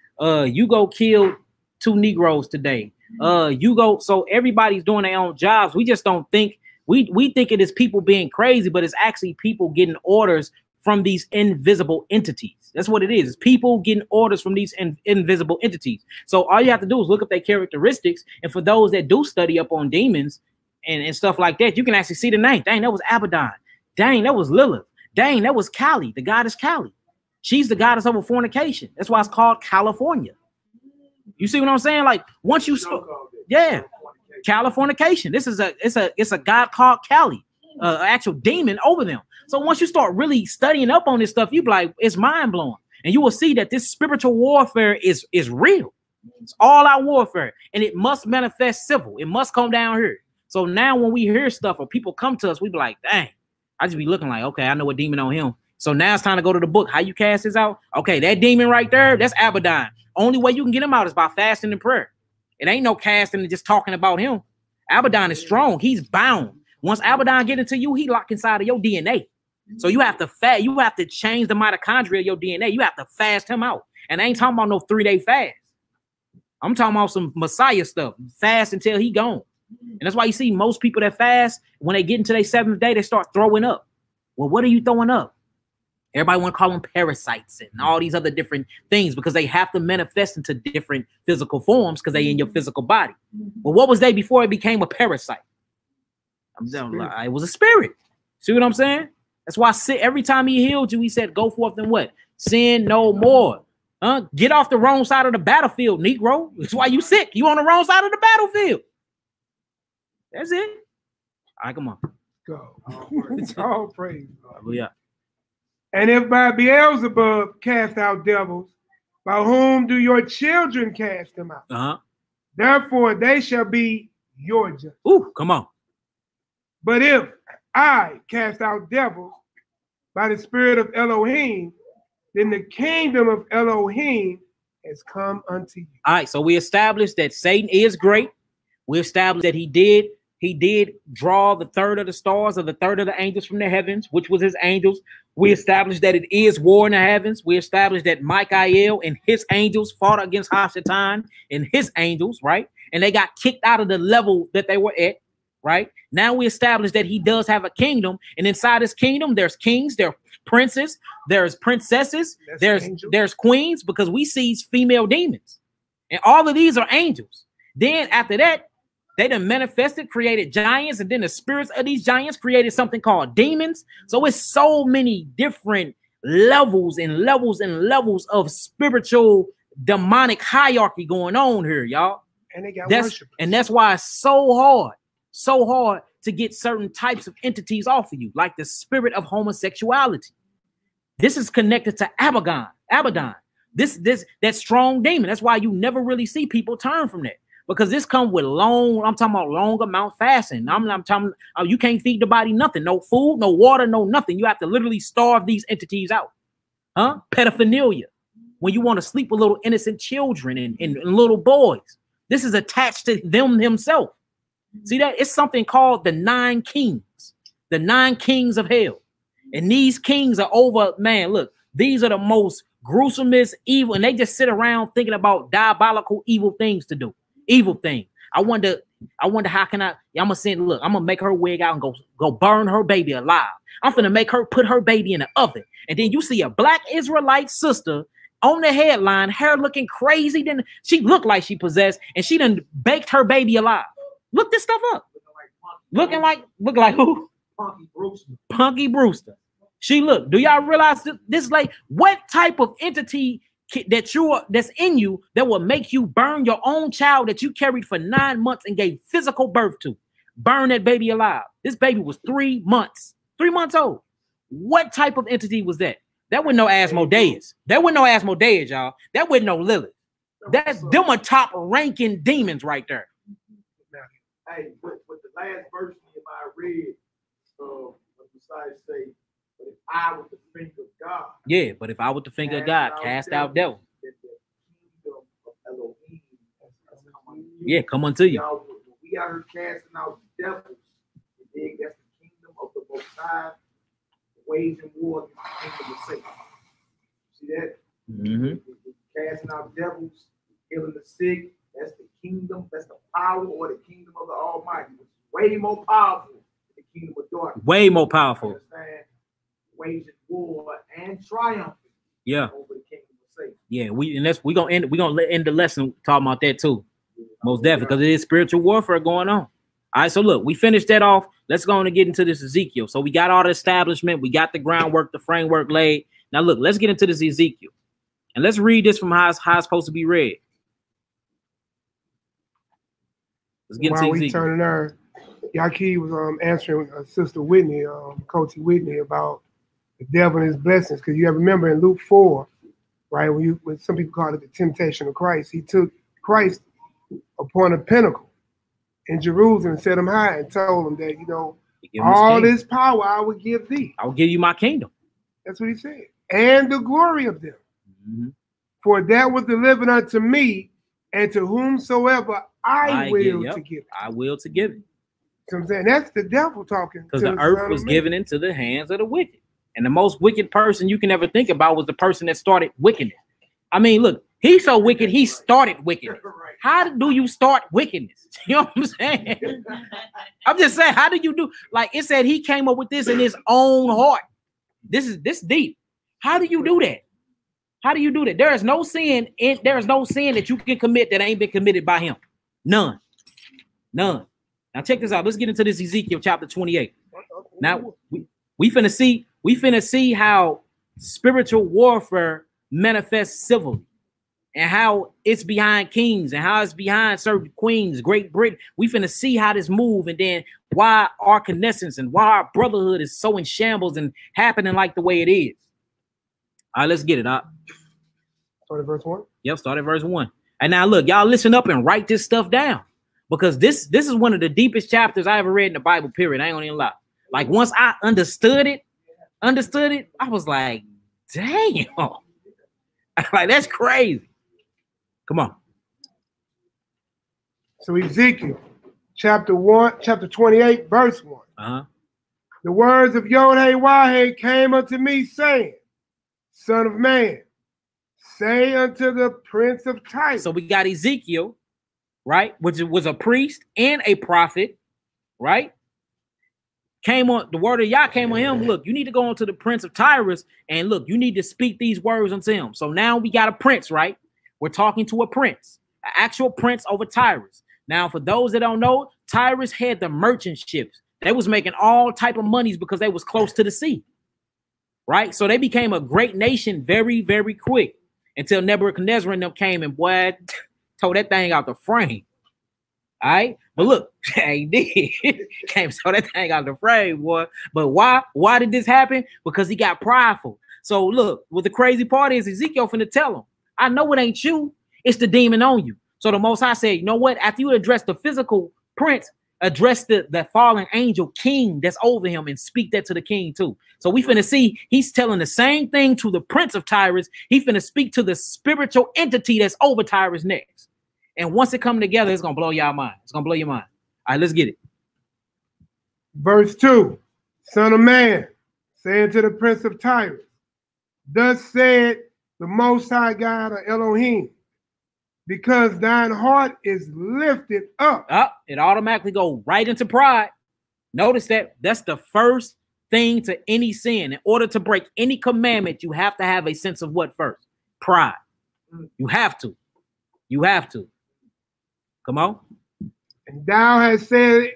you go kill 2 Negroes today, you go. So everybody's doing their own jobs. We just don't think we think it is people being crazy, but it's actually people getting orders from these invisible entities. That's what it is. It's people getting orders from these invisible entities. So all you have to do is look up their characteristics. And for those that do study up on demons and stuff like that, you can actually see the name. Dang, that was Abaddon. Dang, that was Lilith. Dang, that was Cali, the goddess Cali. She's the goddess of fornication. That's why it's called California. You see what I'm saying? Like once you yeah, Californication. This is it's a god called Cali, actual demon over them. So once you start really studying up on this stuff, you be like, it's mind blowing, and you will see that this spiritual warfare is real. It's all out warfare, and it must manifest civil. It must come down here. So now when we hear stuff or people come to us, we be like, dang, I just be looking like, okay, I know a demon on him. So now it's time to go to the book. How you cast this out? Okay, that demon right there, that's Abaddon. Only way you can get him out is by fasting and prayer. It ain't no casting and just talking about him. Abaddon is strong. He's bound. Once Abaddon get into you, he lock inside of your DNA. So you have to fast. You have to change the mitochondria of your DNA. You have to fast him out. And I ain't talking about no 3-day fast. I'm talking about some Messiah stuff. Fast until he gone. And that's why you see most people that fast, when they get into their 7th day, they start throwing up. Well, what are you throwing up? Everybody want to call them parasites and all these other different things because they have to manifest into different physical forms because they in your physical body. Well, what was they before it became a parasite? It was a spirit. See what I'm saying? That's why every time he healed you, he said, go forth and what? Sin no more. Get off the wrong side of the battlefield, Negro. That's why you sick. You on the wrong side of the battlefield. That's it. All right, come on. Go. It's all praise. Yeah. And if by Beelzebub cast out devils, by whom do your children cast them out? Therefore they shall be your judge. Ooh, come on. But if I cast out devils by the spirit of Elohim, then the kingdom of Elohim has come unto you. All right, so we established that Satan is great. We established that he did draw the third of the stars or the third of the angels from the heavens, which was his angels. We established that it is war in the heavens. We established that Michael and his angels fought against Hashatan and his angels, right? And they got kicked out of the level that they were at, right? Now we established that he does have a kingdom, and inside his kingdom, there's kings, there's princes, there's princesses, there's queens, because we see female demons. And all of these are angels. Then after that, they done manifested, created giants, and then the spirits of these giants created something called demons. So it's so many different levels and levels and levels of spiritual demonic hierarchy going on here, y'all. And they got worshipers. And that's why it's so hard to get certain types of entities off of you, like the spirit of homosexuality. This is connected to Abaddon. That strong demon. That's why you never really see people turn from that. Because this comes with I'm talking about long amount fasting. I'm talking, you can't feed the body nothing, no food, no water, no nothing. You have to literally starve these entities out. Pedophilia, when you want to sleep with little innocent children and little boys. This is attached to them himself. See that? It's something called the 9 kings, the 9 kings of hell. And these kings are over, man, look, these are the most gruesomest evil, and they just sit around thinking about diabolical evil things to do. Evil thing. I wonder how can I'm gonna send, look, I'm gonna make her wig out and go burn her baby alive. I'm gonna make her put her baby in the oven. And then you see a black Israelite sister on the headline, hair looking crazy. Then she looked like she possessed, and she done baked her baby alive. Look this stuff up. Look like who? Punky Brewster. She look. Do y'all realize this? Like, what type of entity that's in you that will make you burn your own child that you carried for 9 months and gave physical birth to? Burn that baby alive. This baby was 3 months old. What type of entity was that? That wasn't no Asmodeus. That wasn't no Asmodeus, y'all. That wasn't no Lilith. Them are top ranking demons right there. Hey, but the last verse I read, besides say, but if I was the finger of God. Yeah, but if I was the finger of God, cast out devils. Yeah, come unto you. When we out here casting out devils, that's the kingdom of the Most High, waging war against the kingdom of Satan. See that? Casting out devils, healing the sick. That's the kingdom. That's the power or the kingdom of the Almighty, which is way more powerful than the kingdom of darkness. Way more powerful. Understand? Waging war and triumphing. Yeah. Over the kingdom of Satan. Yeah, we're gonna end the lesson talking about that too. Most definitely, because it is spiritual warfare going on. All right, so look, we finished that off. Let's go on and get into this Ezekiel. So we got all the establishment. We got the groundwork, the framework laid. Now, look, let's get into this Ezekiel. And let's read this from how it's supposed to be read. Let's get into Ezekiel. Turning there, Yaki was answering Sister Whitney, Coach Whitney, about the devil and his blessings. Because you have remember in Luke 4, right, when some people call it the temptation of Christ, he took Christ upon a pinnacle in Jerusalem and set him high and told him that, you know, all this power I will give thee. I will give you my kingdom. That's what he said. And the glory of them. Mm-hmm. For that was delivered unto me, and to whomsoever I will to give it. I will to give it. So I'm saying that's the devil talking. Because the earth was given into the hands of the wicked. And the most wicked person you can ever think about was the person that started wickedness. I mean, look, he's so wicked, he started wickedness. How do you start wickedness? You know what I'm saying? I'm just saying, how do you do? Like it said, he came up with this in his own heart. This deep. How do you do that? How do you do that? There is no sin that you can commit that ain't been committed by him. None. None. Now check this out. Let's get into this Ezekiel chapter 28. Now we finna see how spiritual warfare manifests civilly, and how it's behind kings and how it's behind certain queens, Great Britain. We finna see how this move, and then why our connections and why our brotherhood is so in shambles and happening like the way it is. All right, let's get it up. Start at verse 1? Yep, start at verse 1. And now look, y'all listen up and write this stuff down, because this is one of the deepest chapters I ever read in the Bible, period. I ain't gonna even lie. Like once I understood it, I was like, damn. Like that's crazy. Come on. So Ezekiel chapter 28, verse 1. The words of Yod-Heh-Wah-Heh came unto me, saying, Son of man, say unto the prince of Tyre. So we got Ezekiel, right, which was a priest and a prophet, right? Came on, the word of Yah came on him. Look, you need to go on to the prince of Tyrus, and look, you need to speak these words unto him. So now we got a prince, right? We're talking to a prince, an actual prince over Tyrus. Now, for those that don't know, Tyrus had the merchant ships. They was making all type of monies because they was close to the sea, right? So they became a great nation very, very quick until Nebuchadnezzar and them came and boy, tore that thing out the frame. All right, but look, he did came so that thing out the frame, boy. But why did this happen? Because he got prideful. So look, what the crazy part is, Ezekiel finna tell him, I know it ain't you, it's the demon on you. So the Most High said, you know what? After you address the physical prince, address the fallen angel king that's over him and speak that to the king too. So we finna see he's telling the same thing to the prince of Tyrus. He finna speak to the spiritual entity that's over Tyrus next. And once it come together, it's going to blow y'all mind. It's going to blow your mind. All right, let's get it. Verse 2, Son of man, saying to the prince of Tyre, thus said the Most High God of Elohim, because thine heart is lifted up. It automatically go right into pride. Notice that that's the first thing to any sin. In order to break any commandment, you have to have a sense of what first? Pride. You have to. You have to. Come on. And thou hast said,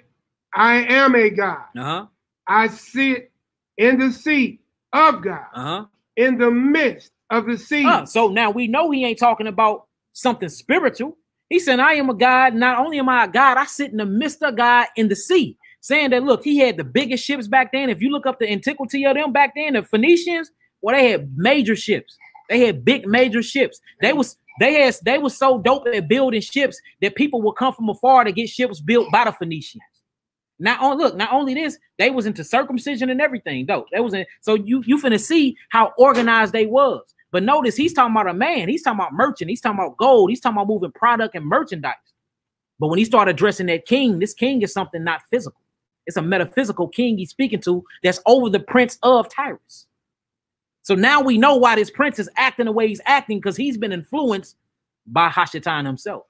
I am a God. I sit in the seat of God, in the midst of the sea. So now we know he ain't talking about something spiritual. He said, I am a God. Not only am I a God, I sit in the midst of God in the sea. Saying that, look, he had the biggest ships back then. If you look up the antiquity of them back then, the Phoenicians, well, they had major ships. They had big major ships. They was so dope at building ships that people would come from afar to get ships built by the Phoenicians. Not only this, they was into circumcision and everything, though. So you finna see how organized they was. But notice he's talking about a man. He's talking about merchant. He's talking about gold. He's talking about moving product and merchandise. But when he started addressing that king, this king is something not physical. It's a metaphysical king he's speaking to that's over the prince of Tyrus. So now we know why this prince is acting the way he's acting, because he's been influenced by Hashatan himself.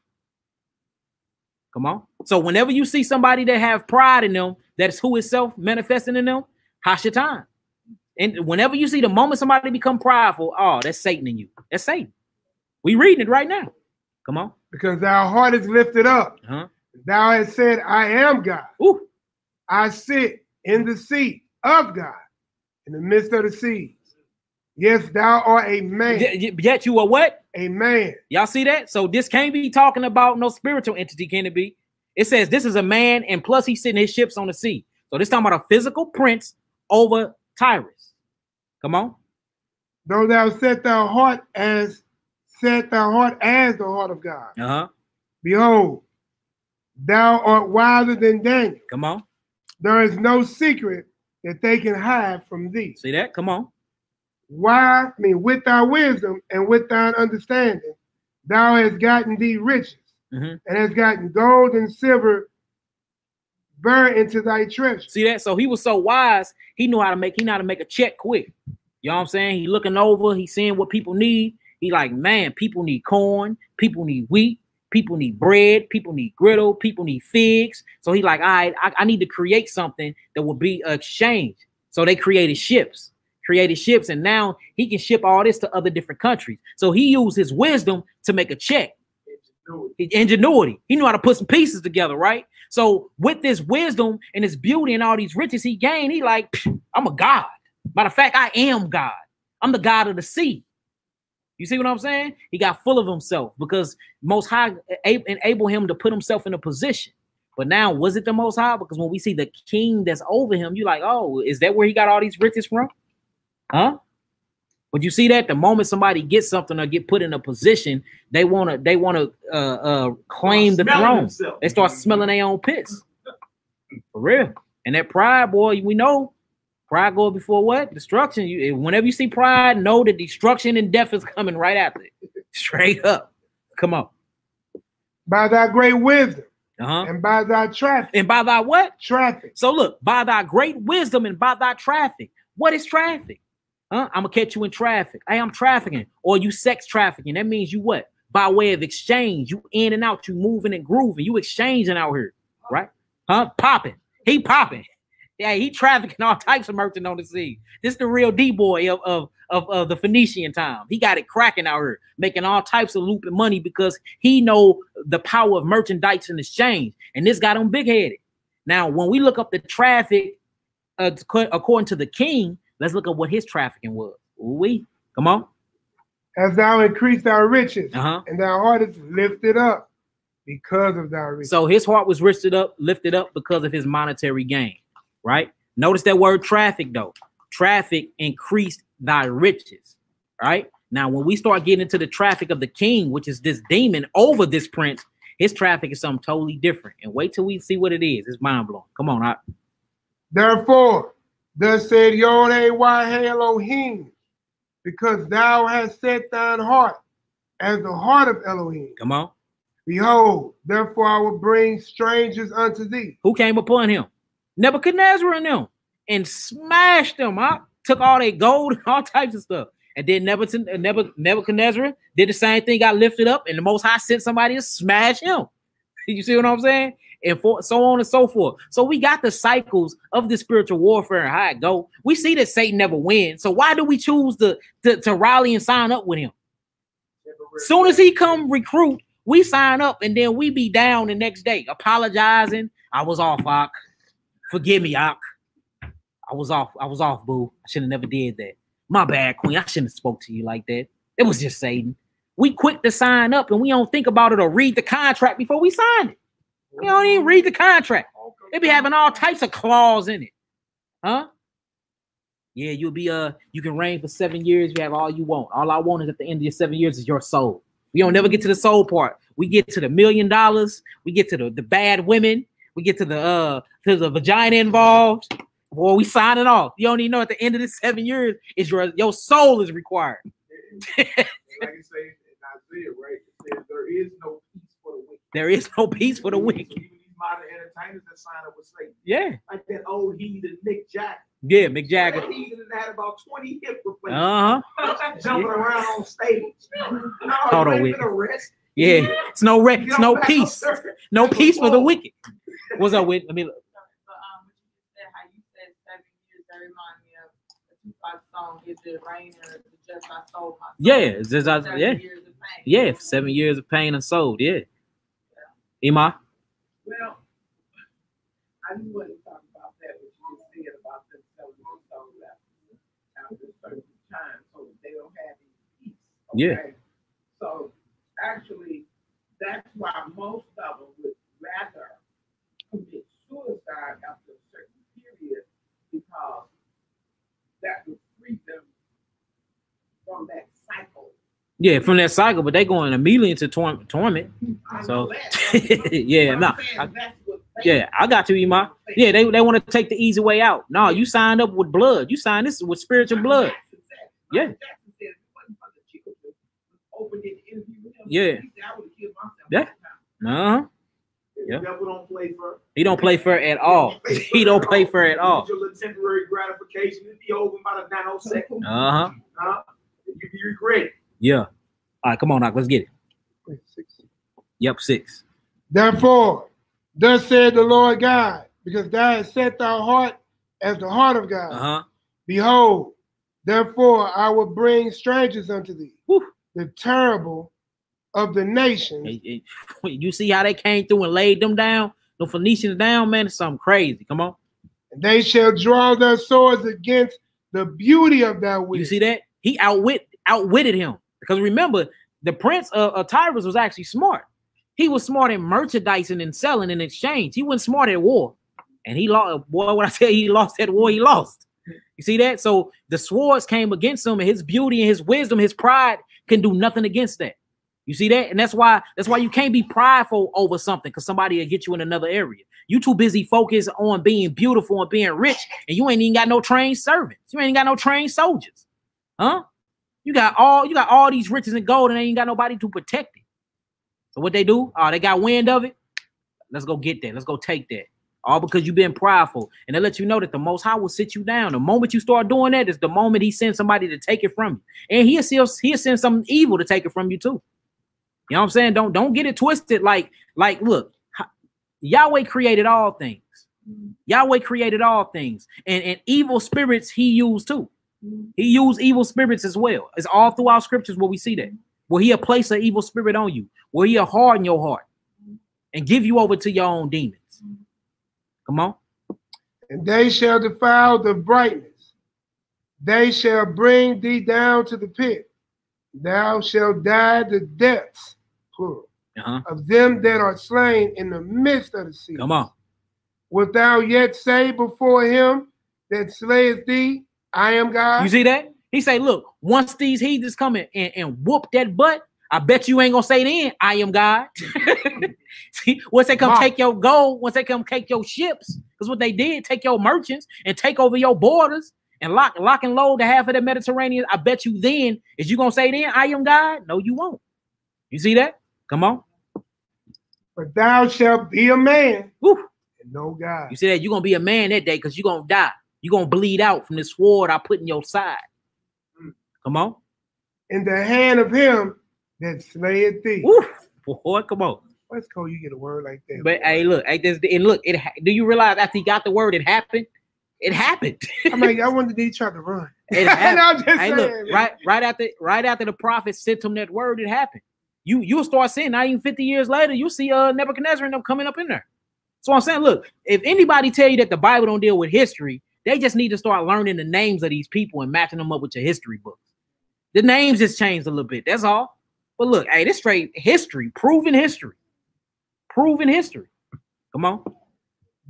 Come on. So whenever you see somebody that have pride in them, that's who itself manifesting in them, Hashatan. And whenever you see the moment somebody become prideful, oh, that's Satan in you. That's Satan. We reading it right now. Come on. Because our heart is lifted up. Thou hast said, I am God. Ooh. I sit in the seat of God in the midst of the seas. Yes, thou art a man. Yet you are what? A man. Y'all see that? So this can't be talking about no spiritual entity, can it be? It says this is a man, and plus he's sitting his ships on the sea. So this talking about a physical prince over Tyrus. Come on. Though thou set thy heart as the heart of God. Behold, thou art wiser than Daniel. Come on. There is no secret that they can hide from thee. See that? Come on. Why? I mean, with thy wisdom and with thine understanding, thou hast gotten thee riches, and hast gotten gold and silver buried into thy treasure. See that? So he was so wise, he knew how to make a check quick. You know what I'm saying? He looking over, he seeing what people need. He like, man, people need corn, people need wheat, people need bread, people need griddle, people need figs. So he like, all right, I need to create something that will be an exchange. So they created ships, and now he can ship all this to other different countries. So he used his wisdom to make a check. Ingenuity. He knew how to put some pieces together, right? So with this wisdom and his beauty and all these riches he gained, he like, I'm a god. Matter of fact, I am God. I'm the God of the sea. You see what I'm saying? He got full of himself because Most High enabled him to put himself in a position. But now, was it the Most High? Because when we see the king that's over him, you're like, oh, is that where he got all these riches from? Huh? But you see that the moment somebody gets something or get put in a position, they wanna claim the throne. They start smelling their own piss. For real. And that pride, boy, we know pride goes before what? Destruction. Whenever you see pride, know that destruction and death is coming right after it. Straight up. Come on. By thy great wisdom. And by thy traffic. And by thy what? Traffic. So look, by thy great wisdom and by thy traffic. What is traffic? I'm gonna catch you in traffic. Hey, I'm trafficking. Or you sex trafficking. That means you what? By way of exchange. You in and out. You moving and grooving. You exchanging out here. Right? Popping. He popping. Yeah, he trafficking all types of merchant on the sea. This is the real D-boy of the Phoenician time. He got it cracking out here, making all types of looping money because he know the power of merchandise and exchange. And this got him big-headed. Now, when we look up the traffic, according to the king, let's look at what his trafficking was. Ooh-wee. Come on. As thou increase thy riches, and thy heart is lifted up because of thy riches. So his heart was lifted up because of his monetary gain. Right? Notice that word traffic, though. Traffic increased thy riches. Right? Now, when we start getting into the traffic of the king, which is this demon over this prince, his traffic is something totally different. And wait till we see what it is. It's mind-blowing. Come on, Hot. Therefore, thus said Yod-Heh Elohim, because thou hast set thine heart as the heart of Elohim. Come on. Behold, therefore I will bring strangers unto thee. Who came upon him? Nebuchadnezzar and them, and smashed them. Took all their gold and all types of stuff. And then Nebuchadnezzar did the same thing, got lifted up, and the Most High sent somebody to smash him. You see what I'm saying? And so on and so forth. So we got the cycles of the spiritual warfare and how it go. We see that Satan never wins. So why do we choose to rally and sign up with him? Soon as he come recruit, we sign up, and then we be down the next day apologizing. I was off, Ak. Forgive me, Ak. I was off, boo. I should have never did that. My bad, Queen. I shouldn't have spoke to you like that. It was just Satan. We quick to sign up, and we don't think about it or read the contract before we sign it. We don't even read the contract. They be having all types of clause in it. Huh? Yeah, you'll be you can reign for 7 years. You have all you want. All I want is at the end of your 7 years is your soul. We don't never get to the soul part. We get to the $1 million. We get to the bad women. We get to the vagina involved. Boy, we sign it off. You don't even know at the end of the 7 years is your soul is required. Like it says in Isaiah, right? It says there is no peace for the wicked. There is no peace for the wicked. So even these modern entertainers that sign up with Satan. Yeah. Like that old heathen Mick Jagger. Yeah, Mick Jagger. That heathen had about 20 hip replacements. Jumping around on stage. No, hold on, wait. Yeah, it's no rest, it's no peace. No peace for the wicked. What's up with? Let me look. How you said 7 years, that remind me of the Tupac song, Is It Rain or Just I Sold My Soul? Yeah, it's just, 7 years of pain. Yeah, 7 years of pain and soul. Yeah. Ima? Well, I just want to talk about that, what you just said about them selling their soul after a certain time so that they don't have any peace. Okay? Yeah. So actually, that's why most of them would rather commit suicide after a certain period, because that would free them from that cycle. Yeah, from that cycle, but they going immediately into torment. So yeah, no. Yeah, I got you, Ima. Yeah, they want to take the easy way out. No, you signed up with blood. You signed this with spiritual blood. Yeah. Yeah. Yeah. Uh-huh. Yeah. He don't play fair at all. He don't play fair at all. Your temporary gratification, it'll be over in about a nanosecond. Uh-huh. You regret it. Yeah. All right, come on, Doc. Let's get it. 6. Yep, 6. Therefore, thus said the Lord God, because thou hast set thy heart as the heart of God. Behold, therefore I will bring strangers unto thee, the terrible of the nations. You see how they came through and laid them down, the Phoenicians down, man? It's something crazy. Come on. And they shall draw their swords against the beauty of thy wit. You see that? He outwitted him. Because remember, the prince of Tyrus was actually smart. He was smart in merchandising and selling in exchange. He wasn't smart at war. And he lost. Boy, when I tell you he lost that war, he lost. You see that? So the swords came against him, and his beauty and his wisdom, his pride can do nothing against that. You see that? And that's why you can't be prideful over something, because somebody will get you in another area. You too busy focused on being beautiful and being rich, and you ain't even got no trained servants. You ain't got no trained soldiers. Huh? You got all these riches and gold, and they ain't got nobody to protect it. So what they do? Oh, they got wind of it. Let's go get that. Let's go take that. All because you've been prideful. And they let you know that the Most High will sit you down. The moment you start doing that is the moment he sends somebody to take it from you. And he'll send something evil to take it from you too. You know what I'm saying? Don't get it twisted. Like, look, Yahweh created all things. Yahweh created all things. And evil spirits he used too. He used evil spirits as well. It's all throughout scriptures where we see that. Where he'll place an evil spirit on you. Where he'll harden your heart. And give you over to your own demons. Come on. And they shall defile the brightness. They shall bring thee down to the pit. Thou shalt die the depths, plural, of them that are slain in the midst of the sea. Come on. Wilt thou yet say before him that slayeth thee, I am God? You see that? He say, look, once these heathens come in and whoop that butt, I bet you ain't gonna say then, I am God. See, once they come take your gold, once they come take your ships, because what they did, take your merchants and take over your borders and lock and load the half of the Mediterranean. I bet you then, is you gonna say then, I am God? No, you won't. You see that? Come on. But thou shalt be a man. Woo. And no God. You see that? You're gonna be a man that day because you're gonna die. You're gonna bleed out from the sword I put in your side. Come on. In the hand of him that slayeth thee. Woo. Boy, come on. Let's go. You get a word like that. But hey, look, do you realize after he got the word, it happened? It happened. I mean, I wonder did he try to run. It happened. I'm just saying, look, right after the prophet sent him that word, it happened. You'll start seeing, not even 50 years later, you'll see Nebuchadnezzar and them coming up in there. So I'm saying, look, if anybody tell you that the Bible don't deal with history, they just need to start learning the names of these people and matching them up with your history books. The names just changed a little bit. That's all. But look, hey, this straight history, proven history. Proven history. Come on.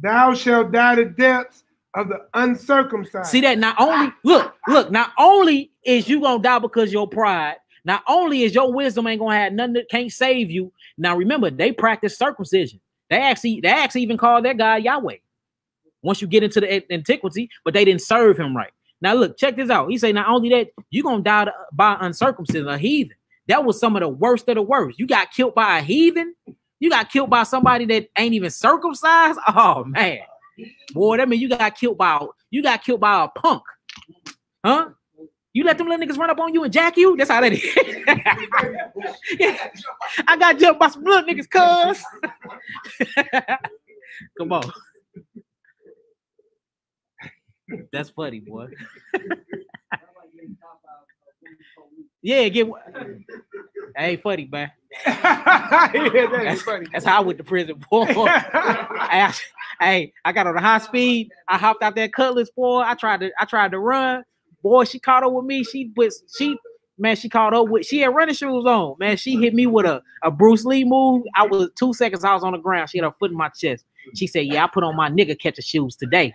Thou shalt die the depths of the uncircumcised. See that? Not only, look, not only is you gonna die because of your pride, not only is your wisdom ain't gonna have nothing that can't save you. Now remember, they practice circumcision. They actually even call their God Yahweh. Once you get into the antiquity, but they didn't serve him right. Now look, check this out. He say not only that, you're gonna die by uncircumcision, a heathen. That was some of the worst of the worst. You got killed by a heathen. You got killed by somebody that ain't even circumcised. Oh man, boy, that means you got killed by a punk, huh? You let them little niggas run up on you and jack you. That's how that is. Yeah. I got jumped by some little niggas, cuz. Come on. That's funny, boy. Yeah, get. Hey, funny, man. That's how I went to prison, boy. Hey, I got on the high speed. I hopped out that Cutlass, boy. I tried to run. Boy, she caught up with me. She caught up with. She had running shoes on. Man, she hit me with a Bruce Lee move. I was 2 seconds. I was on the ground. She had her foot in my chest. She said, "Yeah, I put on my nigga catcher shoes today."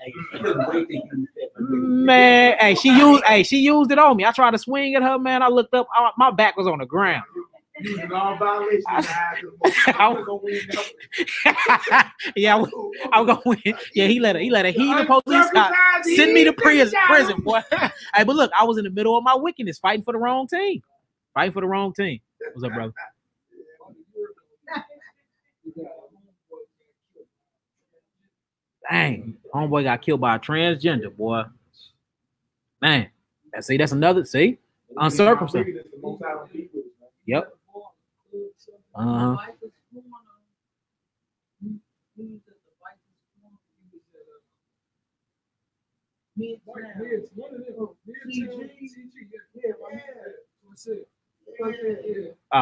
Man, hey, she used it on me. I tried to swing at her, man. I looked up. My back was on the ground. Yeah, I was gonna win. Yeah, he let a heathen police cop send me to prison, boy. Hey, but look, I was in the middle of my wickedness, fighting for the wrong team. What's up, brother? Dang, homeboy got killed by a transgender, boy. Man, that's another, uncircumcised. Yep. Oh,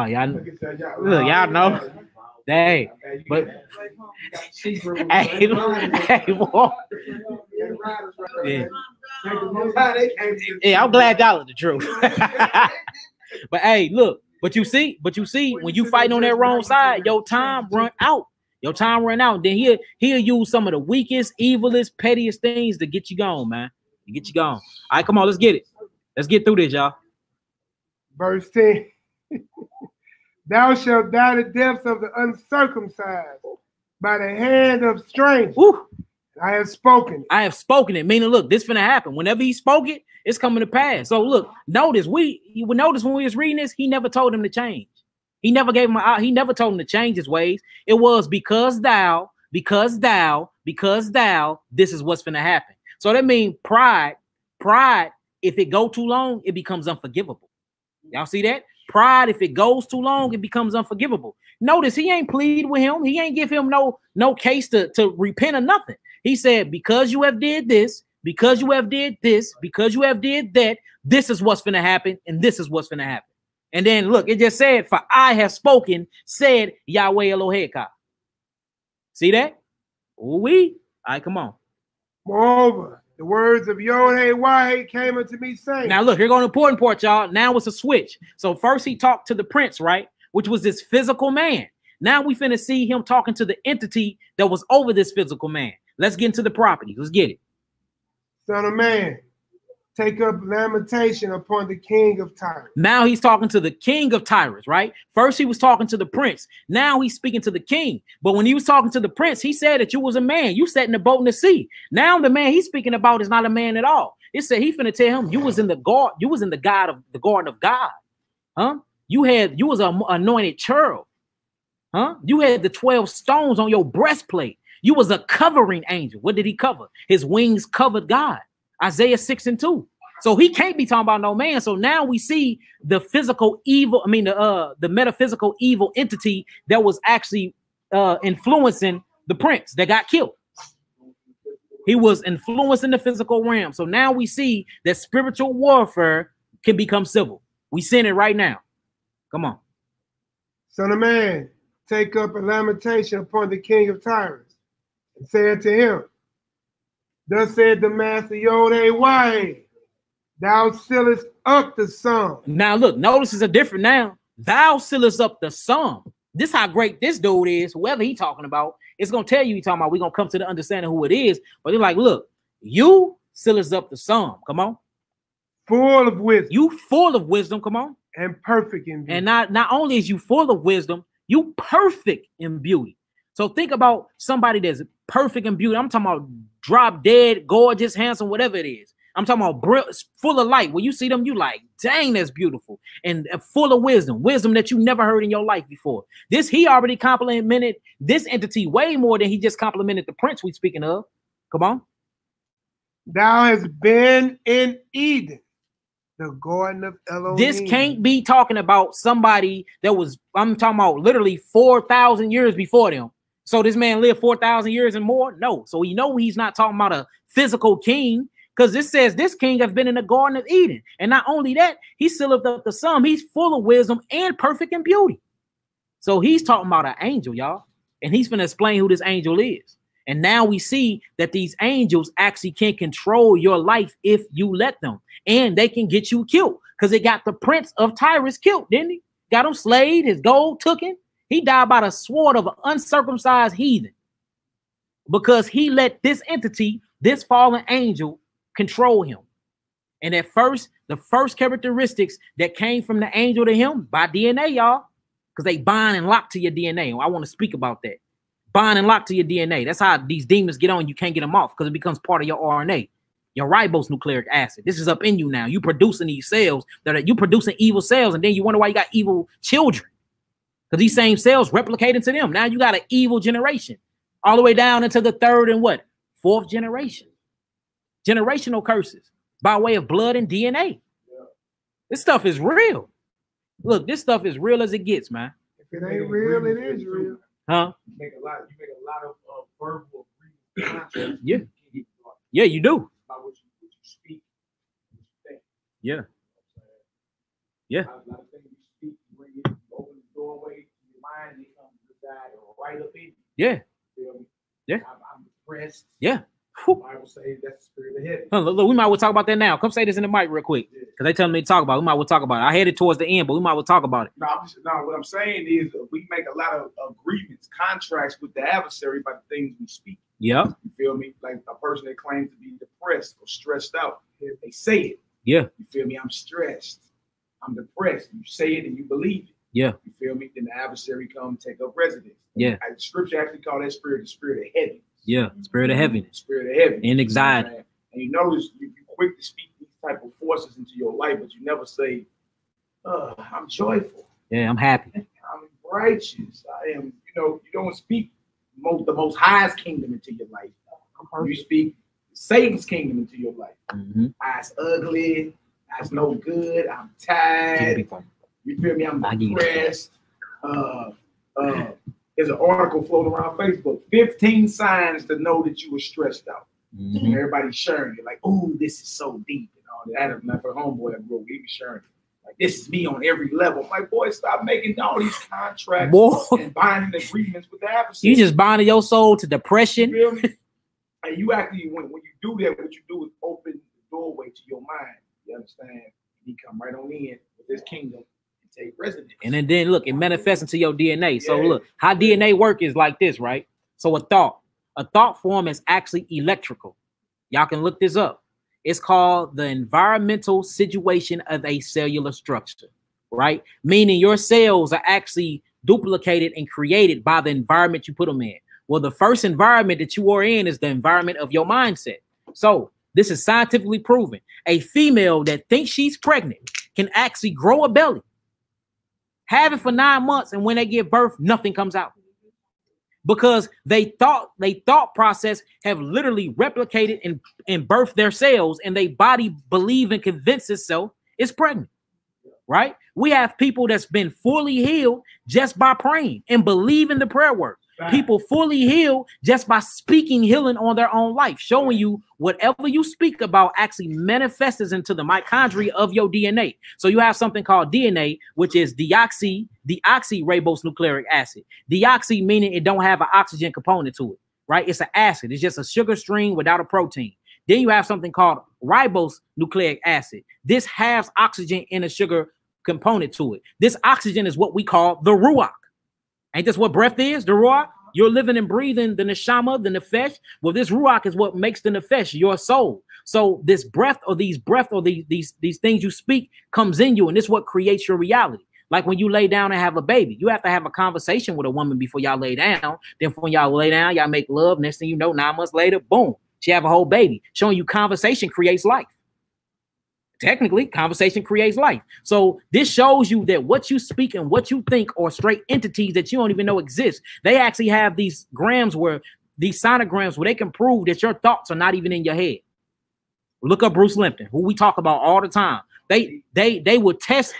y'all know. Hey, but hey, boy. Yeah, I'm glad y'all are the truth. But hey, look, but you see, when you fighting on that wrong side, your time run out. Then he'll use some of the weakest, evilest, pettiest things to get you gone, man. To get you gone. All right, come on, let's get it. Let's get through this, y'all. Verse 10. Thou shalt die the deaths of the uncircumcised by the hand of strangers. Woo. I have spoken it. Meaning, look, this finna happen. Whenever he spoke it, it's coming to pass. So look, you would notice when we was reading this, he never told him to change. He never gave him he never told him to change his ways. It was because thou, this is what's finna happen. So that means pride, if it go too long, it becomes unforgivable. Y'all see that? Pride, if it goes too long, it becomes unforgivable. Notice he ain't plead with him. He ain't give him no case to repent or nothing. He said, because you have did this, because you have did this, because you have did that, this is what's going to happen, and this is what's going to happen. And then look, it just said, for I have spoken, said Yahweh Eloheka. See that? Ooh-wee. All right, come on. Moreover, the words of Yod-Heh-Wah-Heh came unto me saying. Now look, here go the important part, y'all. Now it's a switch. So first he talked to the prince, right? Which was this physical man. Now we finna see him talking to the entity that was over this physical man. Let's get into the property. Let's get it. Son of man, take up lamentation upon the king of Tyre. Now he's talking to the king of Tyre, right? First he was talking to the prince. Now he's speaking to the king. But when he was talking to the prince, he said that you was a man. You sat in the boat in the sea. Now the man he's speaking about is not a man at all. It said he finna tell him you was in the garden. You was in the garden of God. Huh? You was an anointed cherub. Huh? You had the 12 stones on your breastplate. You was a covering angel. What did he cover? His wings covered God. Isaiah 6:2. So he can't be talking about no man. So now we see the physical evil, the metaphysical evil entity that was actually influencing the prince that got killed. He was influencing the physical realm. So now we see that spiritual warfare can become civil. We seeing it right now. Come on. Son of man, take up a lamentation upon the king of Tyre, and say unto him, thus said the master Yod-Heh-Wah-Heh, thou sealest up the sum. Now look, notice it's a different now. Thou sealest up the sum. This how great this dude is. Whoever he talking about, it's gonna tell you he talking about. We're gonna come to the understanding who it is. But they're like, look, you sealest up the sum. Come on. Full of wisdom. You full of wisdom. Come on. And perfect in beauty. And not only is you full of wisdom, you perfect in beauty. So think about somebody that's perfect in beauty. I'm talking about drop dead, gorgeous, handsome, whatever it is. I'm talking about full of light. When you see them, you like, dang, that's beautiful. And full of wisdom that you never heard in your life before. He already complimented this entity way more than he just complimented the prince we speaking of. Come on. Thou hast been in Eden, the garden of Elohim. This can't be talking about somebody that was, I'm talking about literally 4,000 years before them. So this man lived 4,000 years and more? No. So we know he's not talking about a physical king, because it says this king has been in the garden of Eden. And not only that, he sealed up the sum. He's full of wisdom and perfect in beauty. So he's talking about an angel, y'all. And he's going to explain who this angel is. And now we see that these angels actually can control your life if you let them. And they can get you killed because they got the prince of Tyrus killed, didn't he? Got him slayed, his gold took him. He died by the sword of an uncircumcised heathen because he let this entity, this fallen angel, control him. And at first, the first characteristics that came from the angel to him by DNA, y'all, because they bind and lock to your DNA. I want to speak about that. Bind and lock to your DNA. That's how these demons get on. You can't get them off because it becomes part of your RNA, your ribose nucleic acid. This is up in you now. You producing these cells that are you producing evil cells, and then you wonder why you got evil children because these same cells replicate into them. Now you got an evil generation all the way down into the third and what? Fourth generation. Generational curses by way of blood and DNA. Yeah. This stuff is real. Look, this stuff is real as it gets, man. If it ain't real, it is real. Huh? You make a lot of verbal agreements. Yeah. Yeah, you do. About what you speak, what you think. Yeah. Yeah. A lot of things you speak, you bring it, you open the doorway to your mind, they come to reside right up in you. Yeah. You feel me? Yeah. I'm depressed. Yeah. The Bible says that's the spirit of heaven. Look, we might well talk about that now. Come say this in the mic real quick. Because they telling me to talk about it. We might well talk about it. I headed towards the end, but we might well talk about it. No, what I'm saying is we make a lot of agreements, contracts with the adversary by the things we speak. Yeah. You feel me? Like a person that claims to be depressed or stressed out, they say it. Yeah. You feel me? I'm stressed. I'm depressed. You say it and you believe it. Yeah. You feel me? Then the adversary come take up residence. Yeah. Scripture actually call that spirit the spirit of heaven. Yeah. Spirit of heaven. Spirit of heaven. And anxiety. And you notice you're quick to speak these type of forces into your life, but you never say, I'm joyful. Yeah, I'm happy. I'm righteous. I am, you don't speak the most highest kingdom into your life. You speak Satan's kingdom into your life. Mm-hmm. I's ugly. I's no good. I'm tired. You feel me? I'm depressed. There's an article floating around Facebook. 15 signs to know that you were stressed out. Mm-hmm. And everybody's sharing it. Like, oh, this is so deep. And all that. And for homeboy, he was sharing it. Like, this is me on every level. I'm like, boy, stop making all these contracts and binding agreements with the adversary. You just binding your soul to depression. You feel me? And you actually, when you do that, what you do is open the doorway to your mind. You understand? He come right on in with his kingdom and take residence. And then look, it manifests into your DNA. So look, how DNA work is like this, right? So a thought form is actually electrical. Y'all can look this up. It's called the environmental situation of a cellular structure, right? Meaning your cells are actually duplicated and created by the environment you put them in. Well, the first environment that you are in is the environment of your mindset. So this is scientifically proven. A female that thinks she's pregnant can actually grow a belly, have it for 9 months, and when they give birth, nothing comes out. Because they thought process have literally replicated and birthed their cells, and their body believe and convince itself it's pregnant, right? We have people that's been fully healed just by praying and believing the prayer work. People fully healed just by speaking healing on their own life, showing you whatever you speak about actually manifests into the mitochondria of your DNA. So you have something called DNA, which is deoxyribose nucleic acid. Deoxy meaning it don't have an oxygen component to it, right? It's an acid. It's just a sugar string without a protein. Then you have something called ribose nucleic acid. This has oxygen and a sugar component to it. This oxygen is what we call the ruach. Ain't this what breath is? The ruach? You're living and breathing the neshama, the nefesh. Well, this ruach is what makes the nefesh, your soul. So this breath or these things you speak comes in you, and this is what creates your reality. Like when you lay down and have a baby, you have to have a conversation with a woman before y'all lay down. Then when y'all lay down, y'all make love. Next thing you know, 9 months later, boom, she have a whole baby. Showing you conversation creates life. Technically, conversation creates life. So this shows you that what you speak and what you think are straight entities that you don't even know exist. They actually have these sonograms where they can prove that your thoughts are not even in your head. Look up Bruce Lipton, who we talk about all the time. They would test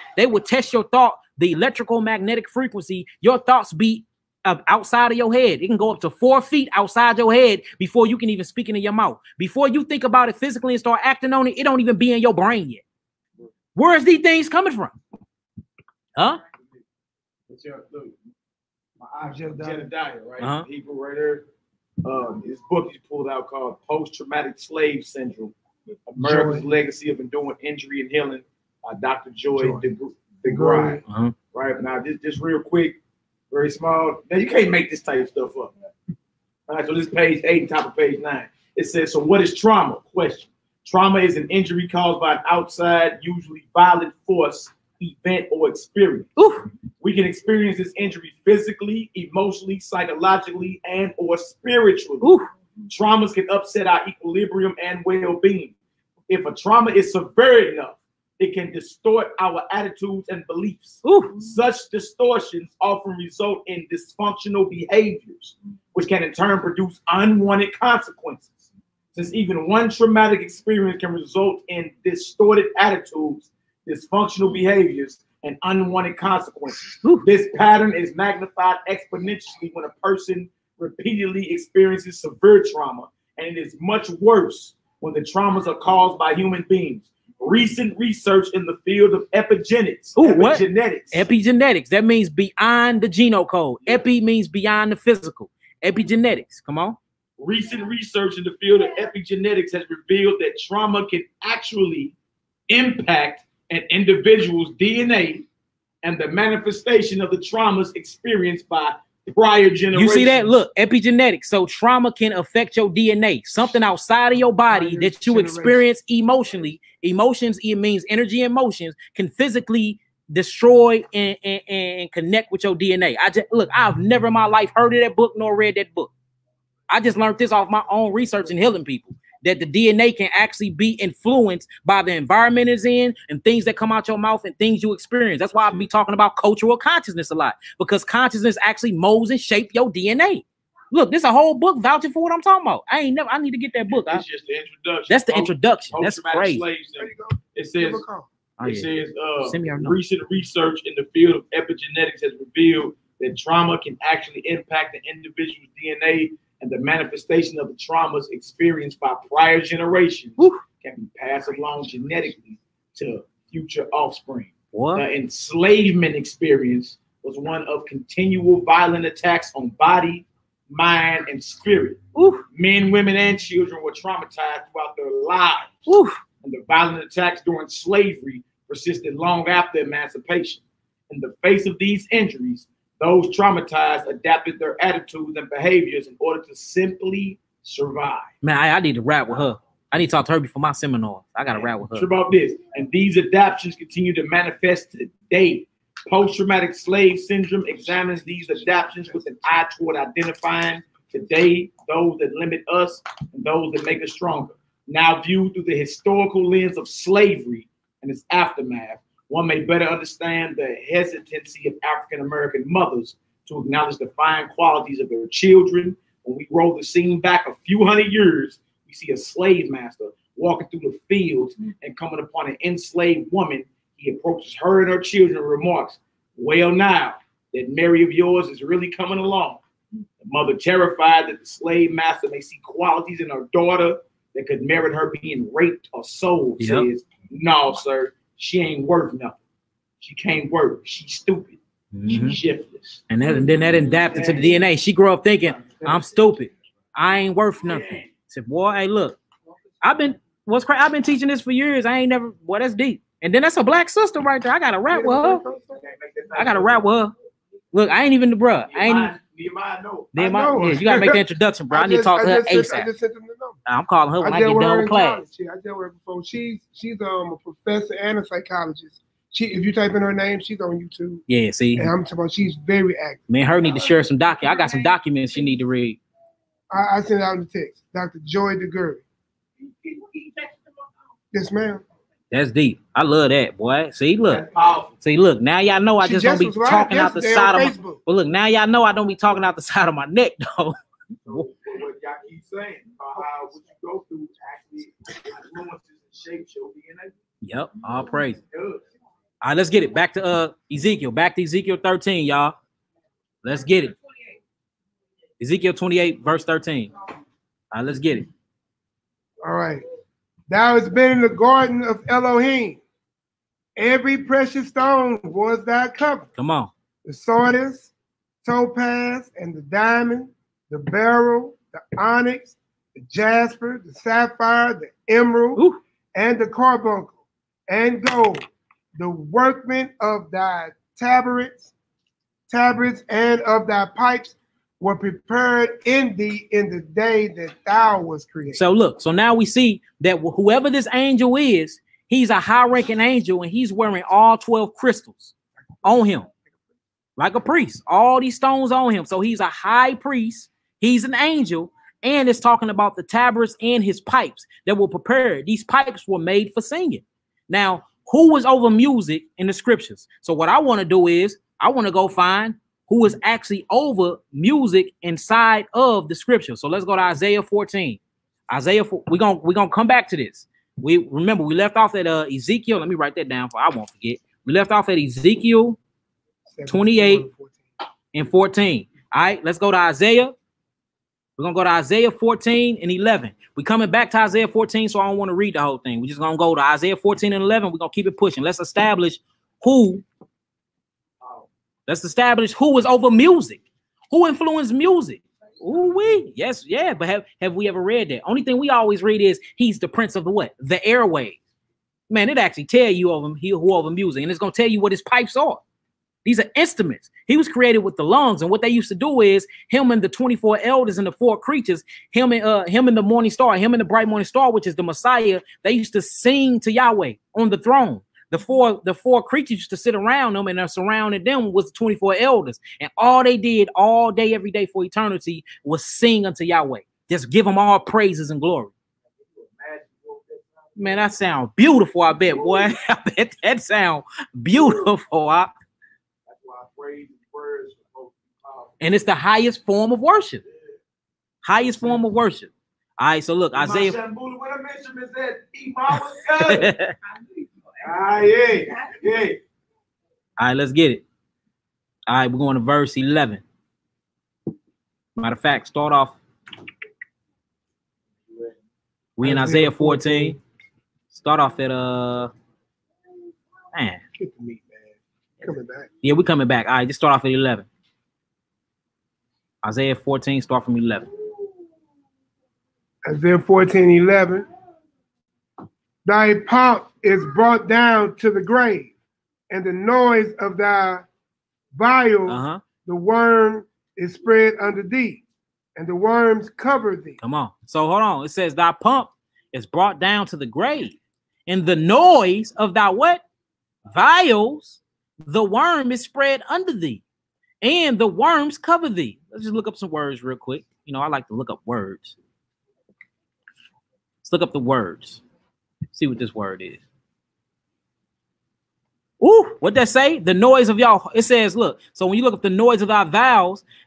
your thought, the electrical magnetic frequency. Your thoughts be outside of your head. It can go up to 4 feet outside your head before you can even speak it in your mouth. Before you think about it physically and start acting on it, it don't even be in your brain yet. Where is these things coming from? Huh? Jedediah, right? Hebrew right here. His book he pulled out called Post-Traumatic Slave Syndrome, America's Legacy of Enduring Injury and Healing by Dr. Joy DeGray. Right now, just real quick, very small. Now you can't make this type of stuff up. All right, so this page 8 and top of page 9. It says, so what is trauma? Question. Trauma is an injury caused by an outside, usually violent force, event, or experience. Oof. We can experience this injury physically, emotionally, psychologically, and or spiritually. Oof. Traumas can upset our equilibrium and well-being. If a trauma is severe enough, it can distort our attitudes and beliefs. Ooh. Such distortions often result in dysfunctional behaviors, which can in turn produce unwanted consequences. Since even one traumatic experience can result in distorted attitudes, dysfunctional behaviors, and unwanted consequences. Ooh. This pattern is magnified exponentially when a person repeatedly experiences severe trauma, and it is much worse when the traumas are caused by human beings. Recent research in the field of epigenetics. Ooh, epigenetics. What? Epigenetics. That means beyond the genome code. Yeah. Epi means beyond the physical. Epigenetics. Come on. Recent research in the field of epigenetics has revealed that trauma can actually impact an individual's DNA and the manifestation of the traumas experienced by prior generations. You see that? Look, epigenetics. So trauma can affect your DNA, something outside of your body that you experience emotionally. Emotions, it means energy and emotions, can physically destroy and connect with your DNA. I've never in my life heard of that book nor read that book. I just learned this off my own research in healing people, that the DNA can actually be influenced by the environment it's in and things that come out your mouth and things you experience. That's why I be talking about cultural consciousness a lot, because consciousness actually molds and shapes your DNA. Look, this is a whole book vouching for what I'm talking about. I need to get that book. It's just the introduction. That's the introduction. That's crazy. It says, recent research in the field of epigenetics has revealed that trauma can actually impact an individual's DNA, and the manifestation of the traumas experienced by prior generations can be passed along genetically to future offspring. What? The enslavement experience was one of continual violent attacks on body, mind, and spirit. Men, women, and children were traumatized throughout their lives. And the violent attacks during slavery persisted long after emancipation. In the face of these injuries, those traumatized adapted their attitudes and behaviors in order to simply survive. Man, I need to rap with her. I need to talk to her before my seminar. I got to rap with her. Sure about this. And these adaptations continue to manifest today. Post-traumatic slave syndrome examines these adaptations with an eye toward identifying today those that limit us and those that make us stronger. Now viewed through the historical lens of slavery and its aftermath, one may better understand the hesitancy of African-American mothers to acknowledge the fine qualities of their children. When we roll the scene back a few hundred years, we see a slave master walking through the fields and coming upon an enslaved woman. He approaches her and her children and remarks, "Well, now that Mary of yours is really coming along." The mother, terrified that the slave master may see qualities in her daughter that could merit her being raped or sold, says, "No, sir. She ain't worth nothing. She can't work. She's stupid. She's shiftless." And then that adapted to the DNA. She grew up thinking, "I'm stupid. I ain't worth nothing." I said, "Boy, hey, look, I've been teaching this for years. I ain't never, boy, that's deep." And then that's a black sister right there. I got to rap with her. Look, I ain't even the bruh. I ain't even. Yeah, you got to make the introduction, bro. I need to talk to her ASAP. I'm calling her when I get done with class. I dealt with her before. She's a professor and a psychologist. If you type in her name, she's on YouTube. Yeah, see. And I'm talking about, she's very active. Man, her need to share some I got some documents she need to read. I sent out the text. Dr. Joy DeGray. Yes, ma'am. That's deep. I love that, boy. See, look. Now y'all know I just don't be talking out the side of my. But look, now y'all know I don't be talking out the side of my neck, though. What y'all keep saying about how what you go through actually influences and shapes your DNA. Yep, all praise. All right, let's get it. Back to Ezekiel. Back to Ezekiel 13, y'all. Let's get it. Ezekiel 28, verse 13. All right, let's get it. All right. Thou hast been in the garden of Elohim. Every precious stone was thy cover. Come on. The sardius, topaz, and the diamond, the beryl, the onyx, the jasper, the sapphire, the emerald, and the carbuncle, and gold, the workmen of thy tabrets, and of thy pipes were prepared in thee in the day that thou was created. So look, so now we see that whoever this angel is, he's a high-ranking angel, and he's wearing all 12 crystals on him, like a priest. All these stones on him. So he's a high priest. He's an angel, and it's talking about the tabrets and his pipes that were prepared. These pipes were made for singing. Now, who was over music in the scriptures? So what I want to do is I want to go find who is actually over music inside of the scripture. So let's go to Isaiah 14. Isaiah, we're gonna come back to this. We remember we left off at Ezekiel. Let me write that down so I won't forget. We left off at Ezekiel 28 and 14. All right, let's go to Isaiah. We're gonna go to Isaiah 14 and 11. We're coming back to Isaiah 14, so I don't want to read the whole thing. We're just gonna go to Isaiah 14 and 11. We're gonna keep it pushing. Let's establish who. Let's establish who was over music, who influenced music. Ooh, yes, yeah. But have we ever read that? Only thing we always read is he's the prince of the what? The airwaves. Man, it actually tell you who over music, and it's gonna tell you what his pipes are. These are instruments. He was created with the lungs, and what they used to do is him and the 24 elders and the 4 creatures, him and the morning star, him and the bright morning star, which is the Messiah. They used to sing to Yahweh on the throne. The four creatures used to sit around them, and surrounding them was the 24 elders. And all they did all day, every day for eternity was sing unto Yahweh. Just give them all praises and glory. Man, that sounds beautiful, I bet, boy. I bet that sounds beautiful. That's why I praise words. And it's the highest form of worship. Highest form of worship. All right, so look, Isaiah. What I mentioned is that Imam was good. Yeah. All right, let's get it. All right, we're going to verse 11. Matter of fact, start off. We in Isaiah 14. Start off at man. Coming back. Yeah, we're coming back. All right, just start off at 11. Isaiah 14, start from 11. Isaiah 14:11. Thy pomp is brought down to the grave, and the noise of thy vials, the worm is spread under thee, and the worms cover thee. Come on. So hold on. It says thy pomp is brought down to the grave, and the noise of thy what? Vials, the worm is spread under thee, and the worms cover thee. Let's just look up some words real quick. You know, I like to look up words. Let's look up the words. See what this word is. Ooh, what that say? The noise of y'all. It says, look. So when you look up the noise of our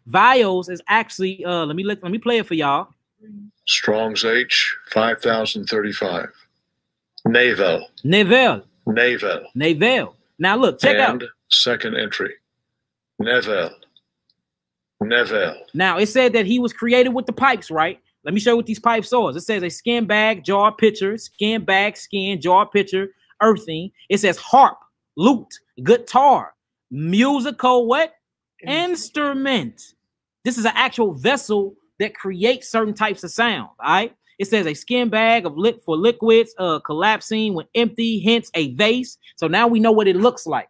vials is actually. Let me play it for y'all. Strong's H 5035. Navel. Now look, check out. Second entry. Nevel. Now it said that he was created with the pipes, right? Let me show you what these pipes are. It says a skin bag, jar, pitcher, skin bag, skin, jar, pitcher, earthing. It says harp, lute, guitar, musical what? Instrument. This is an actual vessel that creates certain types of sound. All right. It says a skin bag of for liquids, collapsing when empty, hence a vase. So now we know what it looks like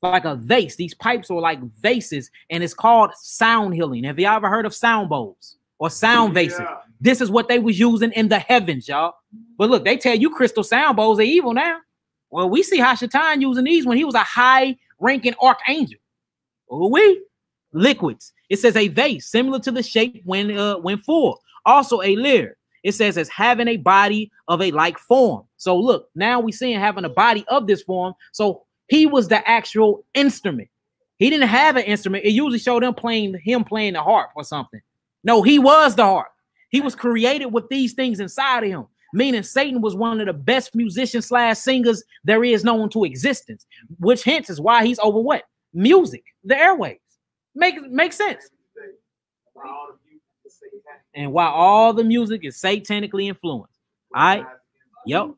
a vase. These pipes are like vases, and it's called sound healing. Have you ever heard of sound bowls or sound vases? Yeah. This is what they was using in the heavens, y'all. But look, they tell you crystal sound bowls are evil now. Well, we see Hashatan using these when he was a high-ranking archangel. Liquids. It says a vase, similar to the shape when full. Also a lyre. It says as having a body of a like form. So look, now we see him having a body of this form. So he was the actual instrument. He didn't have an instrument. It usually showed him playing the harp or something. No, he was the harp. He was created with these things inside of him, meaning Satan was one of the best musicians / singers there is known to existence, which hence is why he's over what? Music, the airwaves. Make sense. And why all the music is satanically influenced. All right. Yep.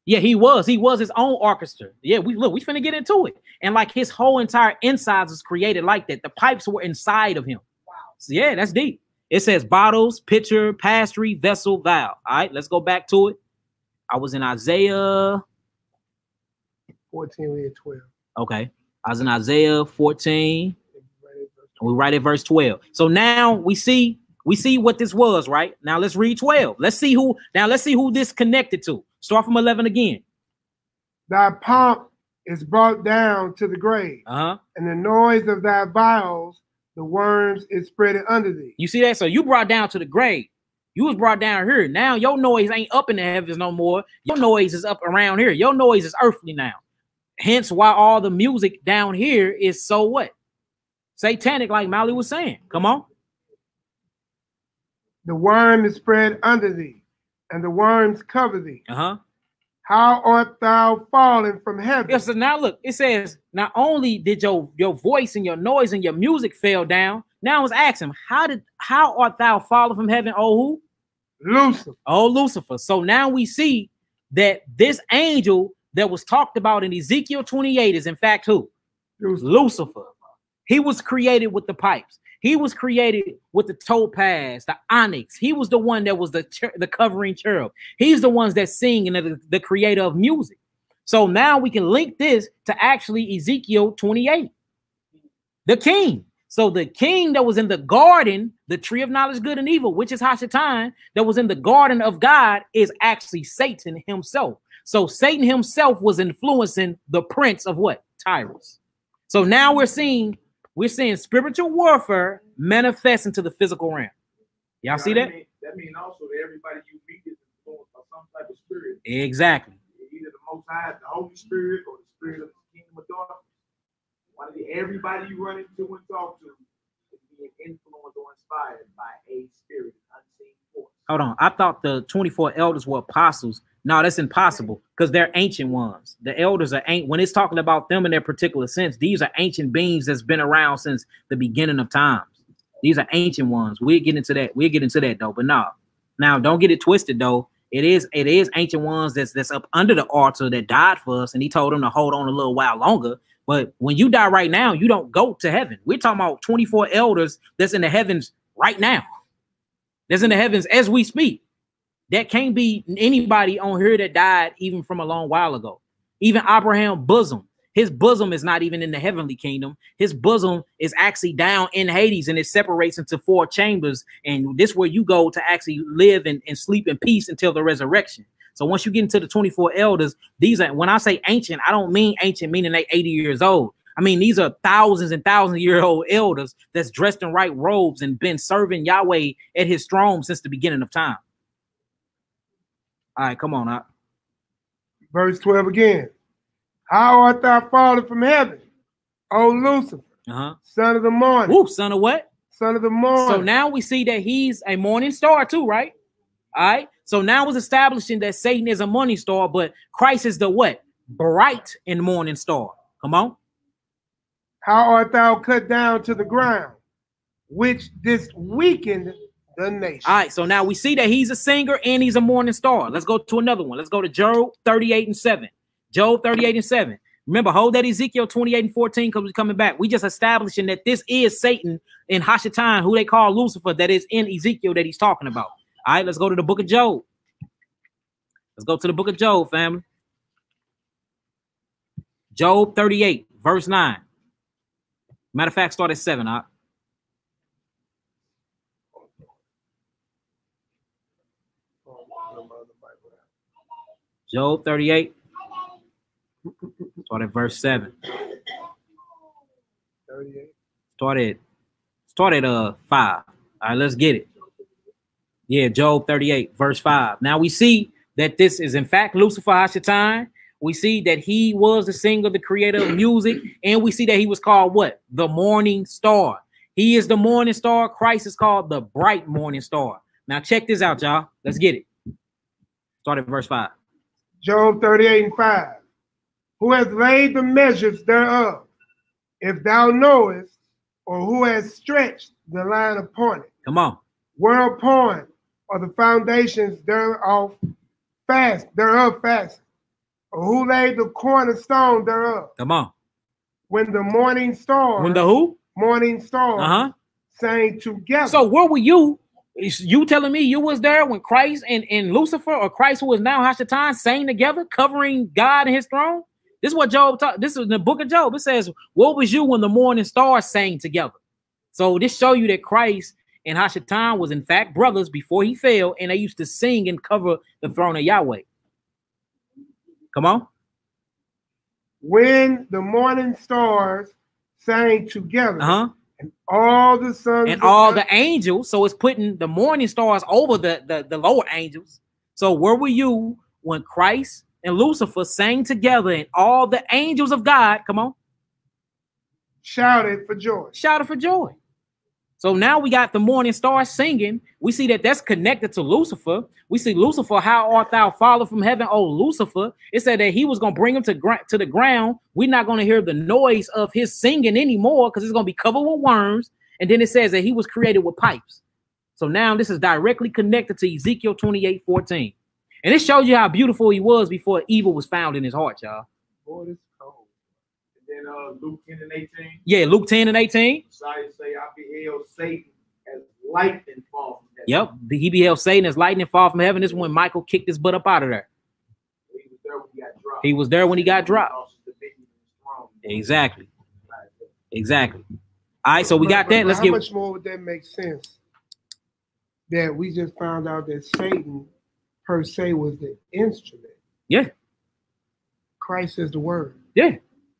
Yeah, he was his own orchestra. Yeah, we finna get into it. And like his whole entire insides was created like that. The pipes were inside of him. Wow. So yeah, that's deep. It says bottles, pitcher, pastry, vessel, valve. All right, let's go back to it. I was in Isaiah 14, we had 12. Okay. I was in Isaiah 14. We right at verse 12. So now we see what this was, right? Now let's read 12. Let's see who this connected to. Start from 11 again. Thy pomp is brought down to the grave, and the noise of thy vials, the worms is spread under thee. You see that? So you brought down to the grave. You was brought down here. Now your noise ain't up in the heavens no more. Your noise is up around here. Your noise is earthly now. Hence why all the music down here is so what? Satanic, like Mally was saying. Come on. The worm is spread under thee, and the worms cover thee. How art thou fallen from heaven? Yes, so now look, it says, not only did your voice and your noise and your music fell down, now it's asking, how art thou fallen from heaven, oh who? Lucifer. Oh, Lucifer. So now we see that this angel that was talked about in Ezekiel 28 is in fact who? Lucifer. He was created with the pipes. He was created with the topaz, the onyx. He was the one that was the covering cherub. He's the ones that sing and the creator of music. So now we can link this to actually Ezekiel 28, the king. So the king that was in the garden, the tree of knowledge, good and evil, which is Hashatan, that was in the garden of God, is actually Satan himself. So Satan himself was influencing the prince of what? Tyrus. So now we're seeing spiritual warfare manifest into the physical realm. Y'all see that? That means also that everybody you meet is influenced by some type of spirit. Exactly. Either the Most High, the Holy Spirit, or the spirit of the kingdom of darkness. Everybody you run into and talk to is being influenced or inspired by a spirit, unseen force. Hold on. I thought the 24 elders were apostles. No, that's impossible because they're ancient ones. The elders are when it's talking about them in their particular sense, these are ancient beings that's been around since the beginning of times. These are ancient ones. We'll get into that. We'll get into that though. But no, now don't get it twisted though. It is ancient ones that's up under the altar that died for us, and he told them to hold on a little while longer. But when you die right now, you don't go to heaven. We're talking about 24 elders that's in the heavens right now. That's in the heavens as we speak. That can't be anybody on here that died even from a long while ago. Even Abraham's bosom, his bosom is not even in the heavenly kingdom. His bosom is actually down in Hades, and it separates into 4 chambers. And this is where you go to actually live and sleep in peace until the resurrection. So once you get into the 24 elders, these are, when I say ancient, I don't mean ancient meaning they 80 years old. I mean, these are thousands and thousands-year-old elders that's dressed in white robes and been serving Yahweh at his throne since the beginning of time. All right, come on out. Verse 12 again. How art thou fallen from heaven, O Lucifer, son of the morning? Ooh, son of what? Son of the morning. So now we see that he's a morning star too, right? All right. So now it's establishing that Satan is a morning star, but Christ is the what? Bright and morning star. Come on. How art thou cut down to the ground, which this weakened the nation? All right, so now we see that he's a singer and he's a morning star. Let's go to another one. Let's go to Job 38:7. Job 38:7. Remember, hold that Ezekiel 28:14 because we're coming back. We just establishing that this is Satan in Hashatan, who they call Lucifer, that is in Ezekiel that he's talking about. All right, let's go to the book of Job. Let's go to the book of Job, family. Job 38, verse 9. Matter of fact, start at 7. Job 38. Start at verse 7. 38. Start at 5. All right, let's get it. Yeah, Job 38, verse 5. Now we see that this is in fact Lucifer Hashatan. We see that he was the singer, the creator of music, and we see that he was called what? The morning star. He is the morning star. Christ is called the bright morning star. Now check this out, y'all. Let's get it. Start at verse 5. Job 38:5. Who has laid the measures thereof, if thou knowest, or who has stretched the line upon it? Come on. Whereupon are the foundations thereof fast? Who laid the cornerstone thereof? Come on. When the morning stars. When the who? Morning stars. Sang together. So where were you? Is you telling me you was there when Christ and Lucifer, or Christ who is now Hashatan, sang together, covering God and his throne? This is what Job taught. This is in the book of Job. It says, "What was you when the morning stars sang together?" So this show you that Christ and Hashatan was in fact brothers before he fell, and they used to sing and cover the throne of Yahweh. Come on. When the morning stars sang together. And all the sons and all the angels, so it's putting the morning stars over the lower angels. So where were you when Christ and Lucifer sang together and all the angels of God, come on, shouted for joy? Shouted for joy. So now we got the morning stars singing. We see that that's connected to Lucifer. We see Lucifer, how art thou fallen from heaven, O Lucifer? It said that he was going to bring him to the ground. We're not going to hear the noise of his singing anymore because it's going to be covered with worms. And then it says that he was created with pipes. So now this is directly connected to Ezekiel 28:14. And it shows you how beautiful he was before evil was found in his heart, y'all. Boy, this is cold. And then Luke 10:18. Yeah, Luke 10:18. Messiah say, I beheld Satan as lightning fall from heaven. Yep, he beheld Satan as lightning fall from heaven. This is when Michael kicked his butt up out of there. He was there when he got dropped. He was there when he got dropped. Exactly. Exactly. All right, so we got that. Let's how much more would that make sense? That we just found out that Satan per se was the instrument. Yeah. Christ is the word. Yeah.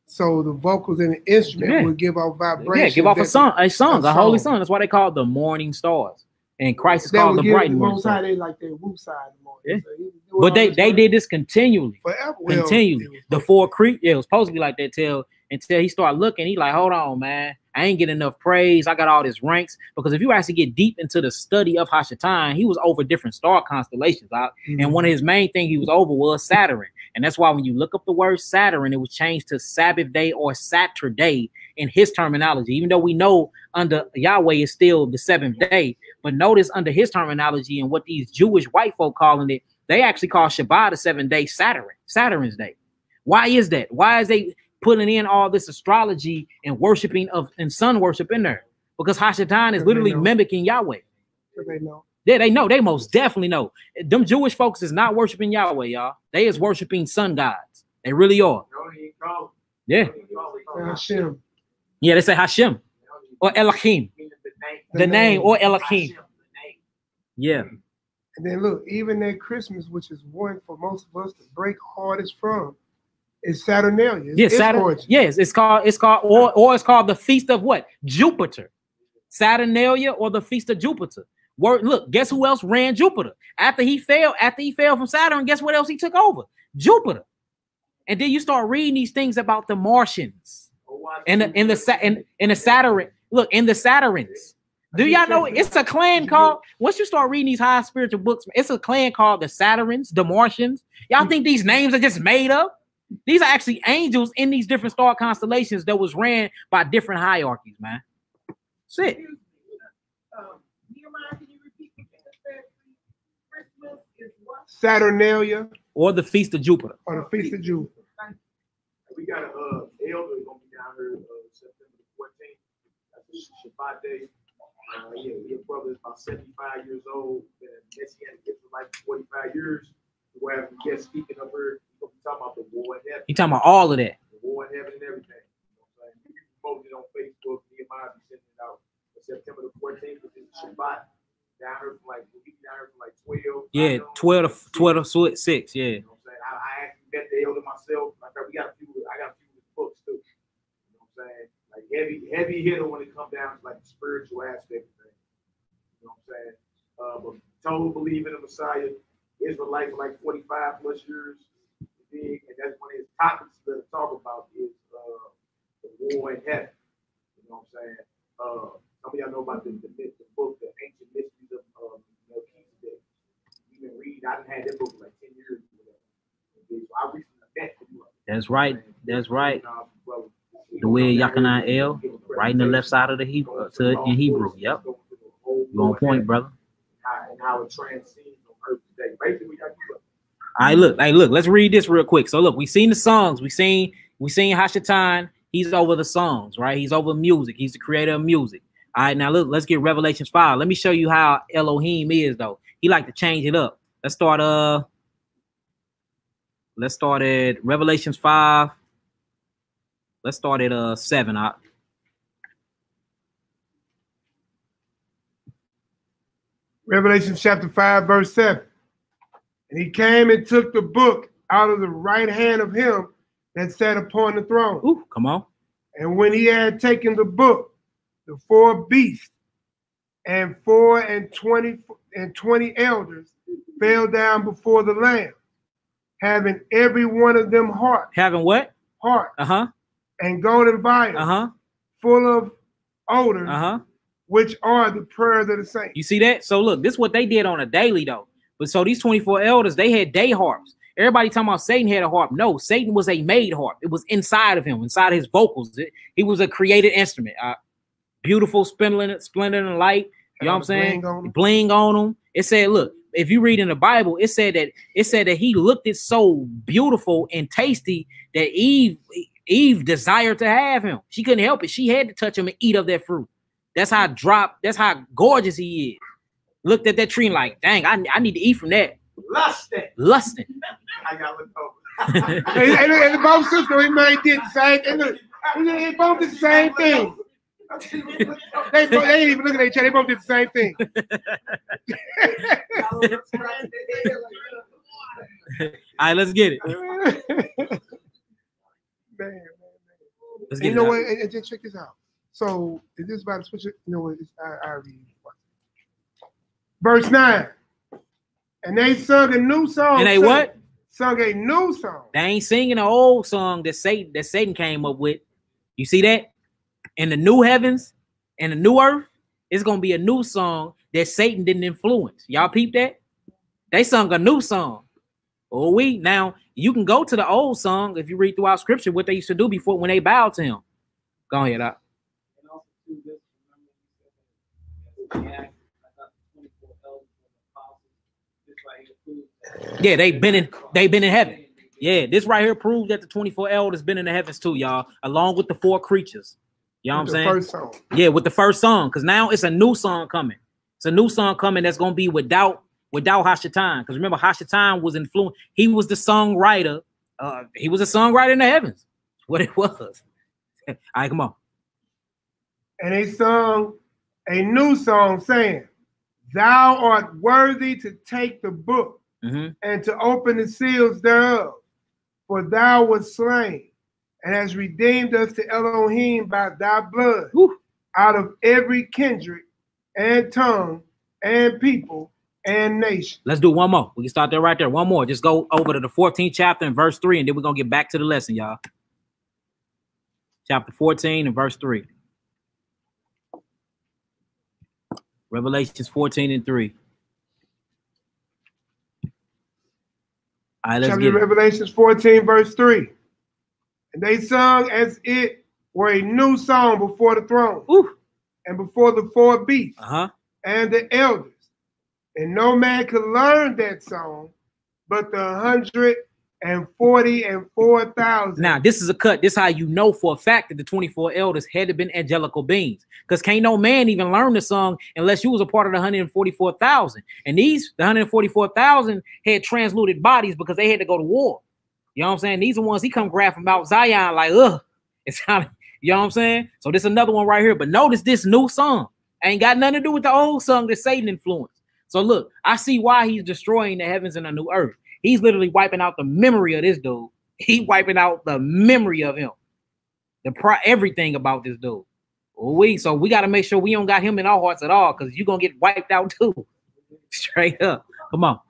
So the vocals in the instrument would give off vibration. Yeah, give off a song, a holy song. That's why they call it the morning stars. And Christ is called the bright morning star. They like their woo side in the morning. Yeah. So but they did this continually. Forever. Continually. The four creep, it was supposed to be like that until he started looking. He like, hold on, man. I ain't getting enough praise. I got all these ranks. Because if you actually get deep into the study of Hashatan, he was over different star constellations. And one of his main things he was over was Saturn. And that's why when you look up the word Saturn, it was changed to Sabbath day or Saturday in his terminology. Even though we know under Yahweh is still the seventh day. But notice under his terminology and what these Jewish white folk calling it, they actually call Shabbat a 7-day Saturn's day. Why is that? Why is they putting in all this astrology and worshiping and sun worship in there? Because Hashatan is literally mimicking Yahweh. They know. Yeah, they know. They most definitely know. Them Jewish folks is not worshiping Yahweh, y'all. They is worshiping sun gods. They really are. Yeah. Hashem. Yeah, they say Hashem or Elohim. The name or Elohim. Yeah. And then look, even that Christmas, which is one for most of us to break hardest from, is Saturnalia. Yes, Saturn. Yes, it's called or it's called the Feast of what? Jupiter. Saturnalia or the Feast of Jupiter. Look, guess who else ran Jupiter? After he fell from Saturn, guess what else he took over? Jupiter. And then you start reading these things about the Martians and the Saturn. Look, in the Saturns. Do y'all know it's a clan called, once you start reading these high spiritual books, it's a clan called the Saturns, the Martians. Y'all think these names are just made up? These are actually angels in these different star constellations that was ran by different hierarchies, man. That's it. Saturnalia or the Feast of Jupiter. Or the Feast of Jupiter. We got an elder gonna be down here September the 14th. That's a Shabbat day. Your brother is about 75 years old. Messianic Israelite 45 years. We'll have guest speaking up here. We'll be talking about the war in heaven. He talking about all of that. The war in heaven and everything. You know what I'm saying? You can promote it on Facebook. Nehemiah be sending it out. September the 14th, which is Shabbat. Down here from like 12. Yeah, 12 to 6. Yeah. You know what I'm saying? I actually met the elder myself. I got a few of his books too. You know what I'm saying? Like heavy hitter when it comes down to like the spiritual aspect of things. You know what I'm saying? But total believe in the Messiah. Israelite for like 45 plus years. Big, and that's one of his topics to talk about is the war in heaven. You know what I'm saying? Some of y'all know about the book, The Ancient Mysteries of Melchizedek. You've been reading. I done had that book for like 10 years. So I recently met you. That's right. That's right. The way Yakanai El, right in the left side of the Hebrew, in Hebrew. Yep. You on point, brother. And how it transcends on earth today. Basically, we got to right, look, let's read this real quick. So look, we seen the songs, we seen Hashatan, he's over the songs, right? He's over music, he's the creator of music. All right, now look, let's get Revelations 5. Let me show you how Elohim is though. He like to change it up. Let's start at Revelations 5. Let's start at 7. Revelation chapter 5, verse 7. And he came and took the book out of the right hand of him that sat upon the throne. Ooh, come on. And when he had taken the book, the 4 beasts and 24 elders fell down before the Lamb, having every one of them heart. Having what? Heart. And golden vials. Full of odors. Which are the prayers of the saints. You see that? So look, this is what they did on a daily though. But so these 24 elders, they had day harps. Everybody talking about Satan had a harp. No, Satan was a made harp. It was inside of him, inside his vocals. He was a created instrument. Beautiful, splendid and light. You know what I'm saying? Bling on him. It said, look, if you read in the Bible, it said that he looked it so beautiful and tasty that Eve desired to have him. She couldn't help it. She had to touch him and eat of that fruit. That's how gorgeous he is. Looked at that tree and like, dang, I need to eat from that. Lusting. I got looked over. and the both sisters, they did the same thing. They both did the same thing. They ain't even looking at each other. They both did the same thing. All right, let's get it. Man. Let's get you know what? And just check this out. So is this about to switch it? You know what? I read. Verse 9. And they sung a new song. And they what? Sung a new song. They ain't singing an old song that Satan came up with. You see that? In the new heavens and the new earth, it's gonna be a new song that Satan didn't influence. Y'all peep that? They sung a new song. Oh, now you can go to the old song if you read throughout scripture what they used to do before when they bowed to him. Go ahead, Doc. Yeah, they've been in heaven. Yeah, this right here proves that the 24 elders been in the heavens too, y'all, along with the 4 creatures. You know what I'm saying? First song. Yeah, with the first song, because now it's a new song coming. It's a new song coming that's gonna be without Hashatan. Because remember, Hashatan was influenced. He was the songwriter. He was a songwriter in the heavens. What it was. All right, come on. And they sung a new song saying, "Thou art worthy to take the book and to open the seals thereof, for thou wast slain and hast redeemed us to Elohim by thy blood out of every kindred and tongue and people and nation." Let's do one more. We can start there right there. One more. Just go over to the 14th chapter and verse 3, and then we're going to get back to the lesson, y'all. Chapter 14 and verse 3. Revelations 14 and 3. All right, let's get Revelations 14, verse 3. And they sung as it were a new song before the throne and before the 4 beasts and the elders. And no man could learn that song but the 144,000. Now, this is a cut. This is how you know for a fact that the 24 elders had to been angelical beings. Because can't no man even learn the song unless you was a part of the 144,000. And the 144,000 had transluted bodies because they had to go to war. You know what I'm saying? These are ones he come grab from Mount Zion like, it's kind of, you know what I'm saying? So this is another one right here. But notice this new song ain't got nothing to do with the old song that Satan influenced. So look, I see why he's destroying the heavens and the new earth. He's literally wiping out the memory of this dude. He wiping out the memory of him. Everything about this dude. So we got to make sure we don't got him in our hearts at all, because you're going to get wiped out too. Straight up. Come on.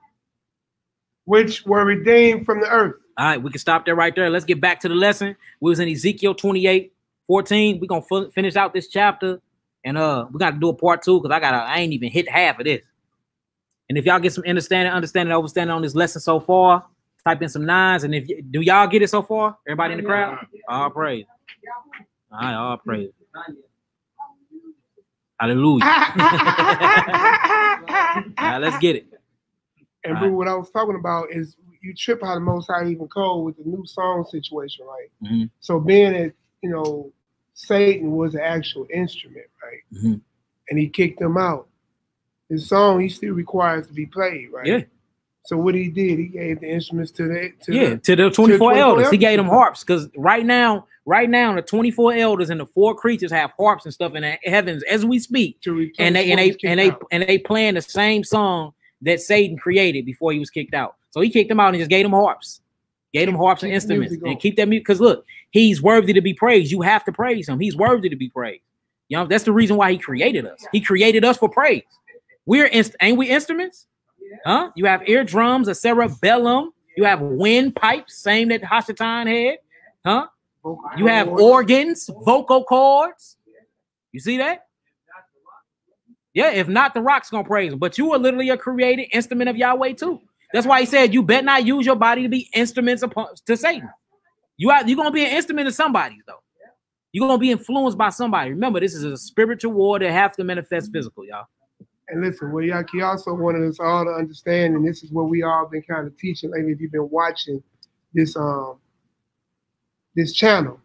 Which were redeemed from the earth. All right, we can stop there right there. Let's get back to the lesson. We was in Ezekiel 28:14. We're going to finish out this chapter. And we got to do a part 2 because I ain't even hit half of this. And if y'all get some understanding, on this lesson so far, type in some 9s. And do y'all get it so far? Everybody in the crowd? All praise. All right, all praise. Hallelujah. All right, let's get it. And bro, what I was talking about is, you trip how the Most High even code with the new song situation, right? So being that, you know, Satan was an actual instrument, right? And he kicked them out. His song, he still requires to be played, right? Yeah. So what he did, he gave the instruments to the 24 elders. He gave them harps, because right now the 24 elders and the 4 creatures have harps and stuff in the heavens as we speak, and they playing the same song that Satan created before he was kicked out. So he kicked them out and just gave them harps, and instruments, and keep that music. Because look, he's worthy to be praised. You have to praise him. He's worthy to be praised. You know, that's the reason why he created us. He created us for praise. Ain't we instruments? Huh? You have eardrums, a cerebellum. You have windpipes, same that Hashatan had. Huh? You have organs, vocal cords. You see that? Yeah, if not, the rock's gonna praise him. But you are literally a created instrument of Yahweh too. That's why he said you better not use your body to be instruments to Satan. You're gonna be an instrument of somebody, though. You're gonna be influenced by somebody. Remember, this is a spiritual war that has to manifest physical, y'all. And listen, what Yaki also wanted us all to understand, and this is what we all been kind of teaching lately, if you've been watching this this channel,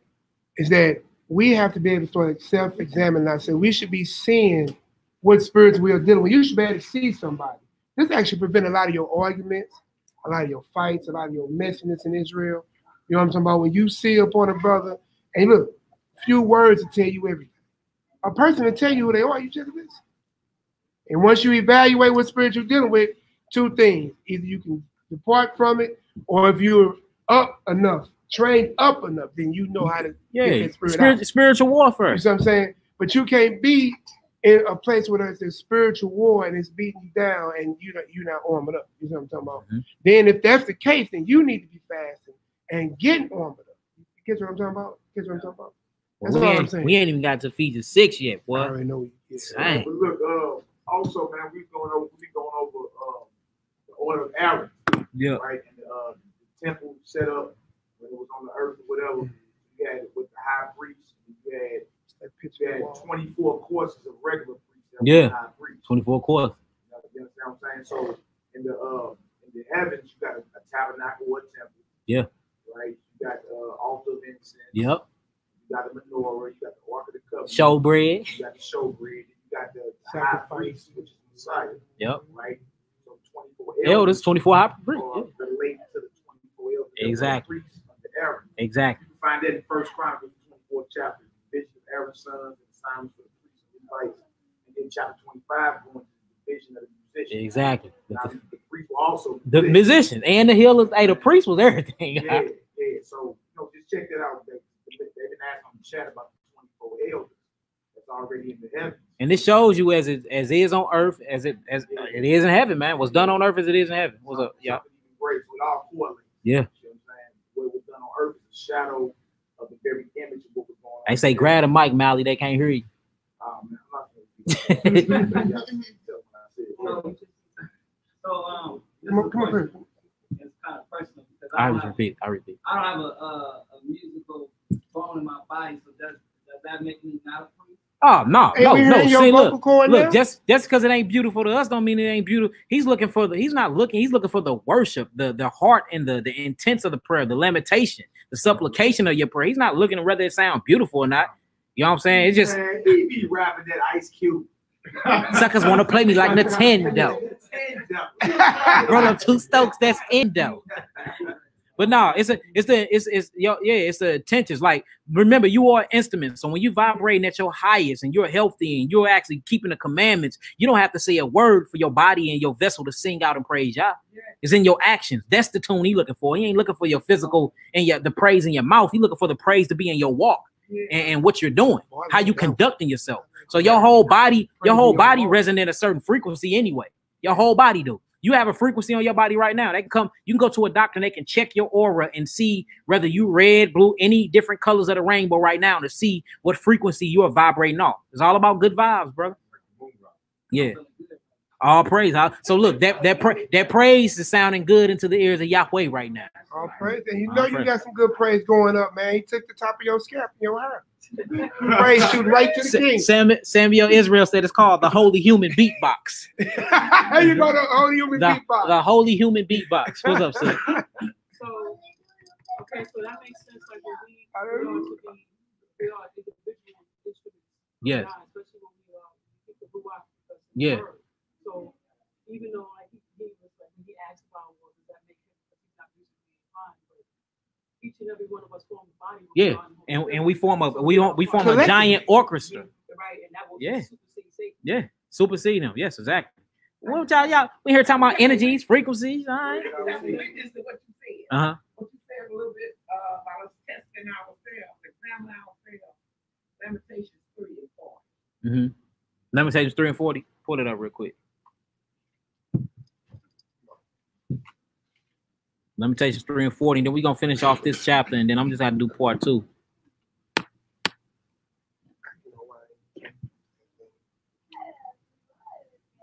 is that we have to be able to start self-examining ourselves. We should be seeing what spirits we are dealing with. You should be able to see somebody. This actually prevents a lot of your arguments, a lot of your fights, a lot of your messiness in Israel. You know what I'm talking about? When you see upon a brother, and look, few words will tell you everything. A person will tell you who they are, you just listen. And once you evaluate what spirit you're dealing with, 2 things. Either you can depart from it, or if you're up enough, trained up enough, then you know how to get that spirit out. Spiritual warfare. You see what I'm saying? But you can't be in a place where there's a spiritual war and it's beating you down and you're not armored up. You see what I'm talking about? Then if that's the case, then you need to be fasting and getting armored up. You get what I'm talking about? That's all I'm saying. We ain't even got to Ephesians 6 yet, boy. I already know. But look, also, man, we going over the order of Aaron. Yeah. Right, and the temple set up when it was on the earth or whatever. You had it with the high priest. You had 24 courses of regular priests. Yeah. 24 courses. You understand what I'm saying? So in the heavens, you got a tabernacle or a temple. Yeah. Right. You got the altar of incense. Yep. You got the menorah. You got the Ark of the Covenant. Showbread. You got the showbread. You got the high priest, which is Messiah. Yep. Right. So 24 elders, 24 high priests. Related to the 24 elders. Exactly. Under Aaron. Exactly. You can find that in 1 Chronicles 24th chapter. The vision of Aaron's sons and Simon for the priests and Levites. And then chapter 25 going to the vision of the musicians. Exactly. Now, the priests were also the musicians and the healers. Hey, the priest was everything. Yeah. So just check that out. They've been asking on the chat about the 24 elders that's already in the heavens. And this shows you as it is on earth, as it is in heaven, man. What's done on earth as it is in heaven. What's up? Yeah. Great. So it all correlates. Yeah. You know what I'm saying? What was done on earth is a shadow of the very image of what was going on. They say grab the mic, Mally. They can't hear you. Oh man, I'm not gonna So come on. It's kind of personal because I repeat. I don't have a musical bone in my body, so does that make me not a priest? Oh no. See, look, just because it ain't beautiful to us don't mean it ain't beautiful. He's looking for he's looking for the worship, the heart and the intents of the prayer, the lamentation, the supplication of your prayer. He's not looking at whether it sounds beautiful or not. You know what I'm saying? It's just he be rapping that Ice Cube. Suckers want to play me like Nintendo. Roll up 2 Stokes, that's Endo. But no, it's the intentions. Like, remember, you are an instrument. So when you vibrating at your highest and you're healthy and you're actually keeping the commandments, you don't have to say a word for your body and your vessel to sing out and praise Yah. It's in your actions. That's the tune he looking for. He ain't looking for your physical and the praise in your mouth. He looking for the praise to be in your walk and what you're doing, how you conducting yourself. So your whole body resonate a certain frequency anyway. Your whole body do. You have a frequency on your body right now. You can go to a doctor and they can check your aura and see whether you red, blue, any different colors of the rainbow right now to see what frequency you are vibrating off. It's all about good vibes, brother. Yeah. All praise. So look, that praise is sounding good into the ears of Yahweh right now. All praise. And you know you got some good praise going up, man. He took the top of your scalp in your hair. Praise you right to the king. Samuel Israel said it's called the Holy Human Beatbox. How you go to Holy Human Beatbox? The Holy Human Beatbox. What's up, sir? So, okay, so that makes sense. Like when we are individual instruments. Yes. Especially when we get the ruach. Yeah. So even though like he was like when he asked about what does that make him, because he's not using the mind, but each and every one of us form the body. Yeah, and we form a giant orchestra. Right, and that will supersede Satan. Yeah, supersede him. Yes, exactly. What y'all we here talking about energies, frequencies. All right. What you said. Uh-huh. What you said a little bit about us testing ourselves, examining ourselves. Lamentations 3 and 4. Mm-hmm. Lamentations 3 and 40. Pull it up real quick. Lamentations 3 and 40. Then we're gonna finish off this chapter, and then I'm just gonna do part 2.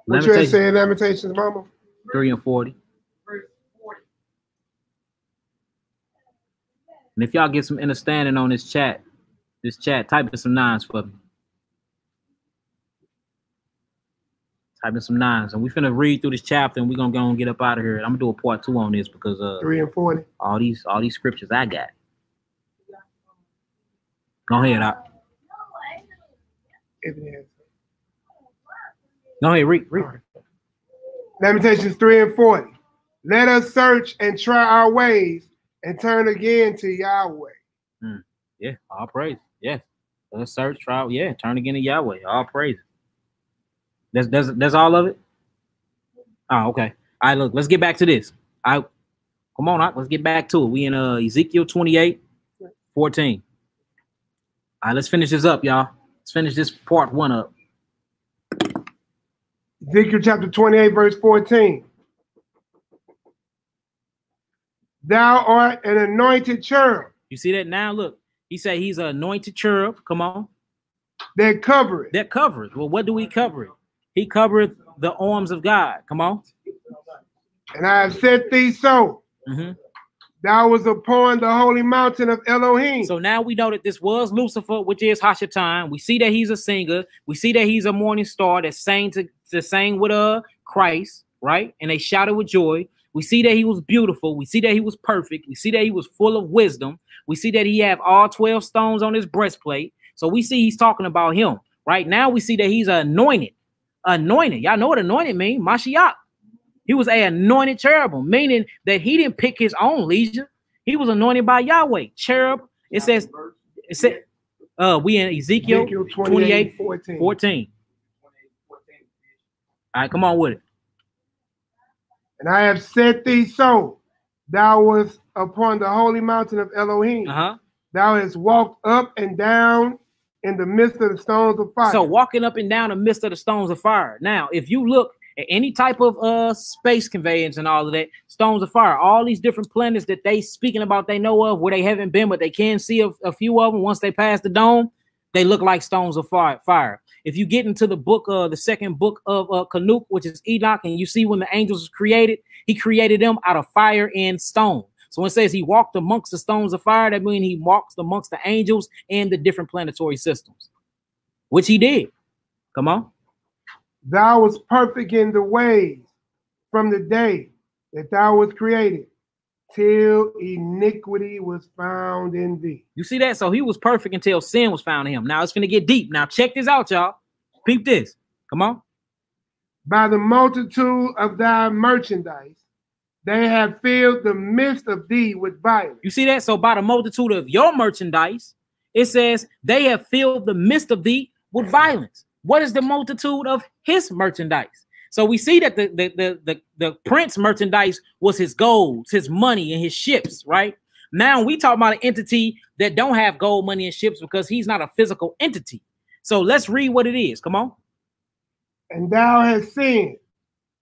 What you saying, Lamentations, Mama? 3 and 40. And if y'all get some understanding on this chat, type in some 9s for me. Type in some 9s, and we're finna read through this chapter, and we're gonna go and get up out of here. I'm gonna do a part 2 on this because 3 and 40. All these scriptures I got. Go ahead, Doc. Go ahead, read. Lamentations 3 and 40. Let us search and try our ways and turn again to Yahweh. Yeah, all praise. Yeah, let us search, try. Yeah, turn again to Yahweh. All praise. That's all of it. Oh, okay. All right, look, let's get back to this. Come on, let's get back to it. We in Ezekiel 28, 14. All right, let's finish this up, y'all. Let's finish this part 1 up. Ezekiel chapter 28, verse 14. Thou art an anointed cherub. You see that now? Look, he said he's an anointed cherub. Come on. That covereth. That covers. Well, what do we cover? He covereth the arms of God. Come on. And I have set thee so. Mm-hmm. Thou was upon the holy mountain of Elohim. So now we know that this was Lucifer, which is Hashatan. We see that he's a singer. We see that he's a morning star that sang with Christ, right? And they shouted with joy. We see that he was beautiful. We see that he was perfect. We see that he was full of wisdom. We see that he had all 12 stones on his breastplate. So we see he's talking about him. Right now we see that he's anointed. Anointed. Y'all know what anointed means? Mashiach. He was an anointed cherubim, meaning that he didn't pick his own leisure. He was anointed by Yahweh. Cherub. It said we in Ezekiel 28, 14. All right, come on with it. And I have set thee so. Thou was upon the holy mountain of Elohim. Thou hast walked up and down in the midst of the stones of fire. So walking up and down the midst of the stones of fire. Now, if you look at any type of space conveyance and all of that, stones of fire, all these different planets that they speaking about, they know of, where they haven't been, but they can see a few of them. Once they pass the dome, they look like stones of fire. If you get into the book, the second book of Canuk, which is Enoch, and you see when the angels was created, he created them out of fire and stone. So when it says he walked amongst the stones of fire, that means he walked amongst the angels and the different planetary systems, which he did. Come on. Thou was perfect in the ways from the day that thou was created till iniquity was found in thee. You see that? So he was perfect until sin was found in him. Now it's going to get deep. Now check this out, y'all. Peep this. Come on. By the multitude of thy merchandise, they have filled the midst of thee with violence. You see that? So by the multitude of your merchandise, it says they have filled the midst of thee with violence. What is the multitude of his merchandise? So we see that the prince merchandise was his gold, his money, and his ships, right? Now we talk about an entity that don't have gold, money, and ships because he's not a physical entity. So let's read what it is. Come on. And thou hast sinned.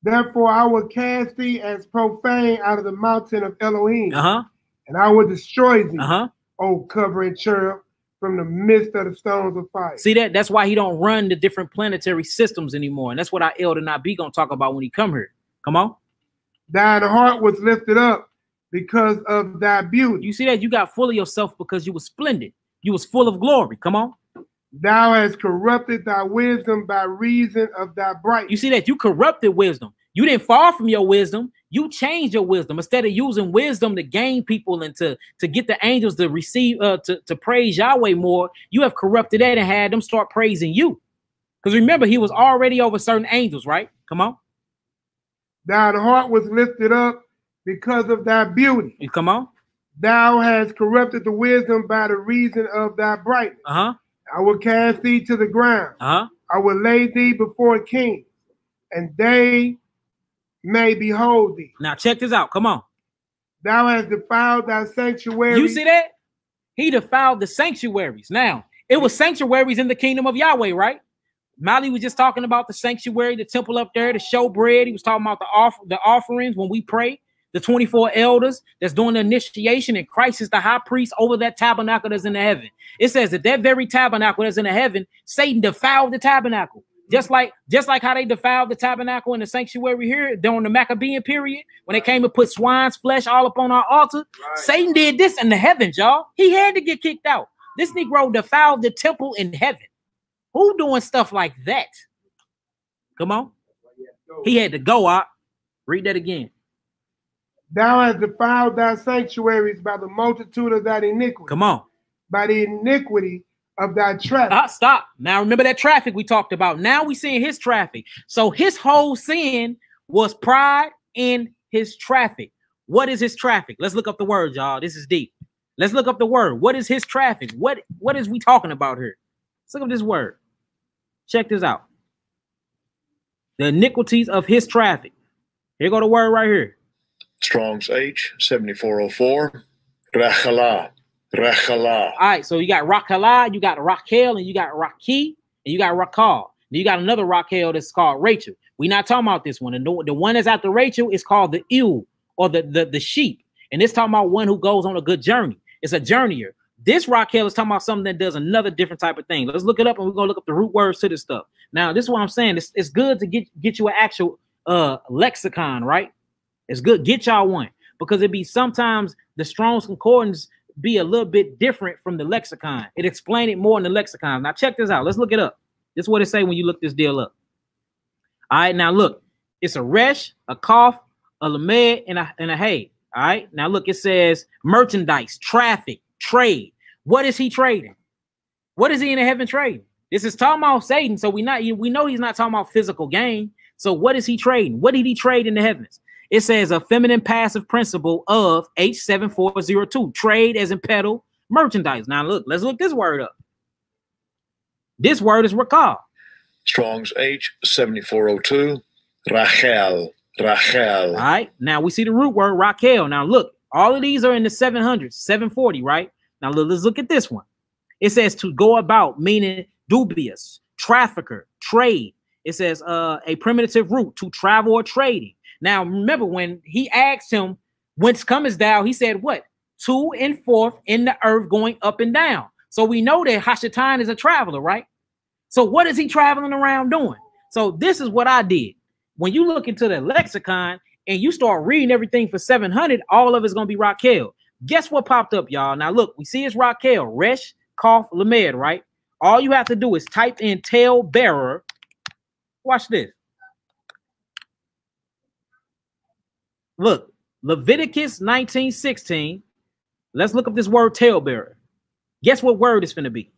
Therefore I will cast thee as profane out of the mountain of Elohim. And I will destroy thee, O covering cherub, from the midst of the stones of fire. See that? That's why he don't run the different planetary systems anymore. And that's what our elder Nabi gonna talk about when he come here. Come on. Thine heart was lifted up because of thy beauty. You see that? You got full of yourself because you were splendid. You was full of glory. Come on. Thou hast corrupted thy wisdom by reason of thy brightness. You see that? You corrupted wisdom. You didn't fall from your wisdom. You changed your wisdom. Instead of using wisdom to gain people and to get the angels to receive, to praise Yahweh more, you have corrupted that and had them start praising you. Because remember, he was already over certain angels, right? Come on. Thine heart was lifted up because of thy beauty. Come on. Thou hast corrupted the wisdom by the reason of thy brightness. I will cast thee to the ground. I will lay thee before kings, and they may behold thee. Now check this out. Come on. Thou hast defiled thy sanctuary. You see that? He defiled the sanctuaries. Now, it was sanctuaries in the kingdom of Yahweh, right? Mali was just talking about the sanctuary, the temple up there, the showbread. He was talking about the offerings when we pray. The 24 elders that's doing the initiation, and Christ is the high priest over that tabernacle that's in the heaven. It says that very tabernacle that's in the heaven, Satan defiled the tabernacle. Just like how they defiled the tabernacle in the sanctuary here during the Maccabean period, when they came and put swine's flesh all up on our altar. Right. Satan did this in the heavens, y'all. He had to get kicked out. This Negro defiled the temple in heaven. Who doing stuff like that? Come on. He had to go out. Read that again. Thou hast defiled thy sanctuaries by the multitude of thy iniquity. Come on. By the iniquity of thy traffic. Stop. Now remember that traffic we talked about. Now we seeing his traffic. So his whole sin was pride in his traffic. What is his traffic? Let's look up the word, y'all. This is deep. Let's look up the word. What is his traffic? What is we talking about here? Let's look up this word. Check this out. The iniquities of his traffic. Here go the word right here. Strong's H 7404. Rachala. Rachala. All right, so you got Rachala, you got Raquel, and you got Raki, and you got Rakal. Then you got another Raquel that's called Rachel. We're not talking about this one. And the one that's after Rachel is called the ewe, or the sheep. And it's talking about one who goes on a good journey. It's a journeyer. This Raquel is talking about something that does another different type of thing. Let's look it up, and we're gonna look up the root words to this stuff. Now, this is what I'm saying. It's good to get you an actual lexicon, right? It's good. Get y'all one, because it be sometimes the Strong's Concordance be a little bit different from the lexicon. It explain it more in the lexicon. Now check this out. Let's look it up. This is what it say when you look this deal up. All right, now look. It's a resh, a kof, a lamed, and a hay. All right, now look. It says merchandise, traffic, trade. What is he trading? What is he in the heaven trading? This is talking about Satan, so we know he's not talking about physical gain. So what is he trading? What did he trade in the heavens? It says a feminine passive principle of H7402. Trade as in peddle merchandise. Now look, let's look this word up. This word is Rakal. Strong's H7402. Rachel. Rachel. All right. Now we see the root word Raquel. Now look, all of these are in the 700s, 740, right? Now let's look at this one. It says to go about, meaning dubious, trafficker, trade. It says a primitive root, to travel or trading. Now, remember when he asked him, whence comest thou? He said, what? To and forth in the earth, going up and down. So we know that Hashatan is a traveler, right? So what is he traveling around doing? So this is what I did. When you look into the lexicon and you start reading everything for 700, all of it's going to be Raquel. Guess what popped up, y'all? Now, look, we see it's Raquel, Resh, Kof, Lamed, right? All you have to do is type in tail bearer. Watch this. Look, Leviticus 19:16. Let's look up this word tailbearer. Guess what word it's going to be?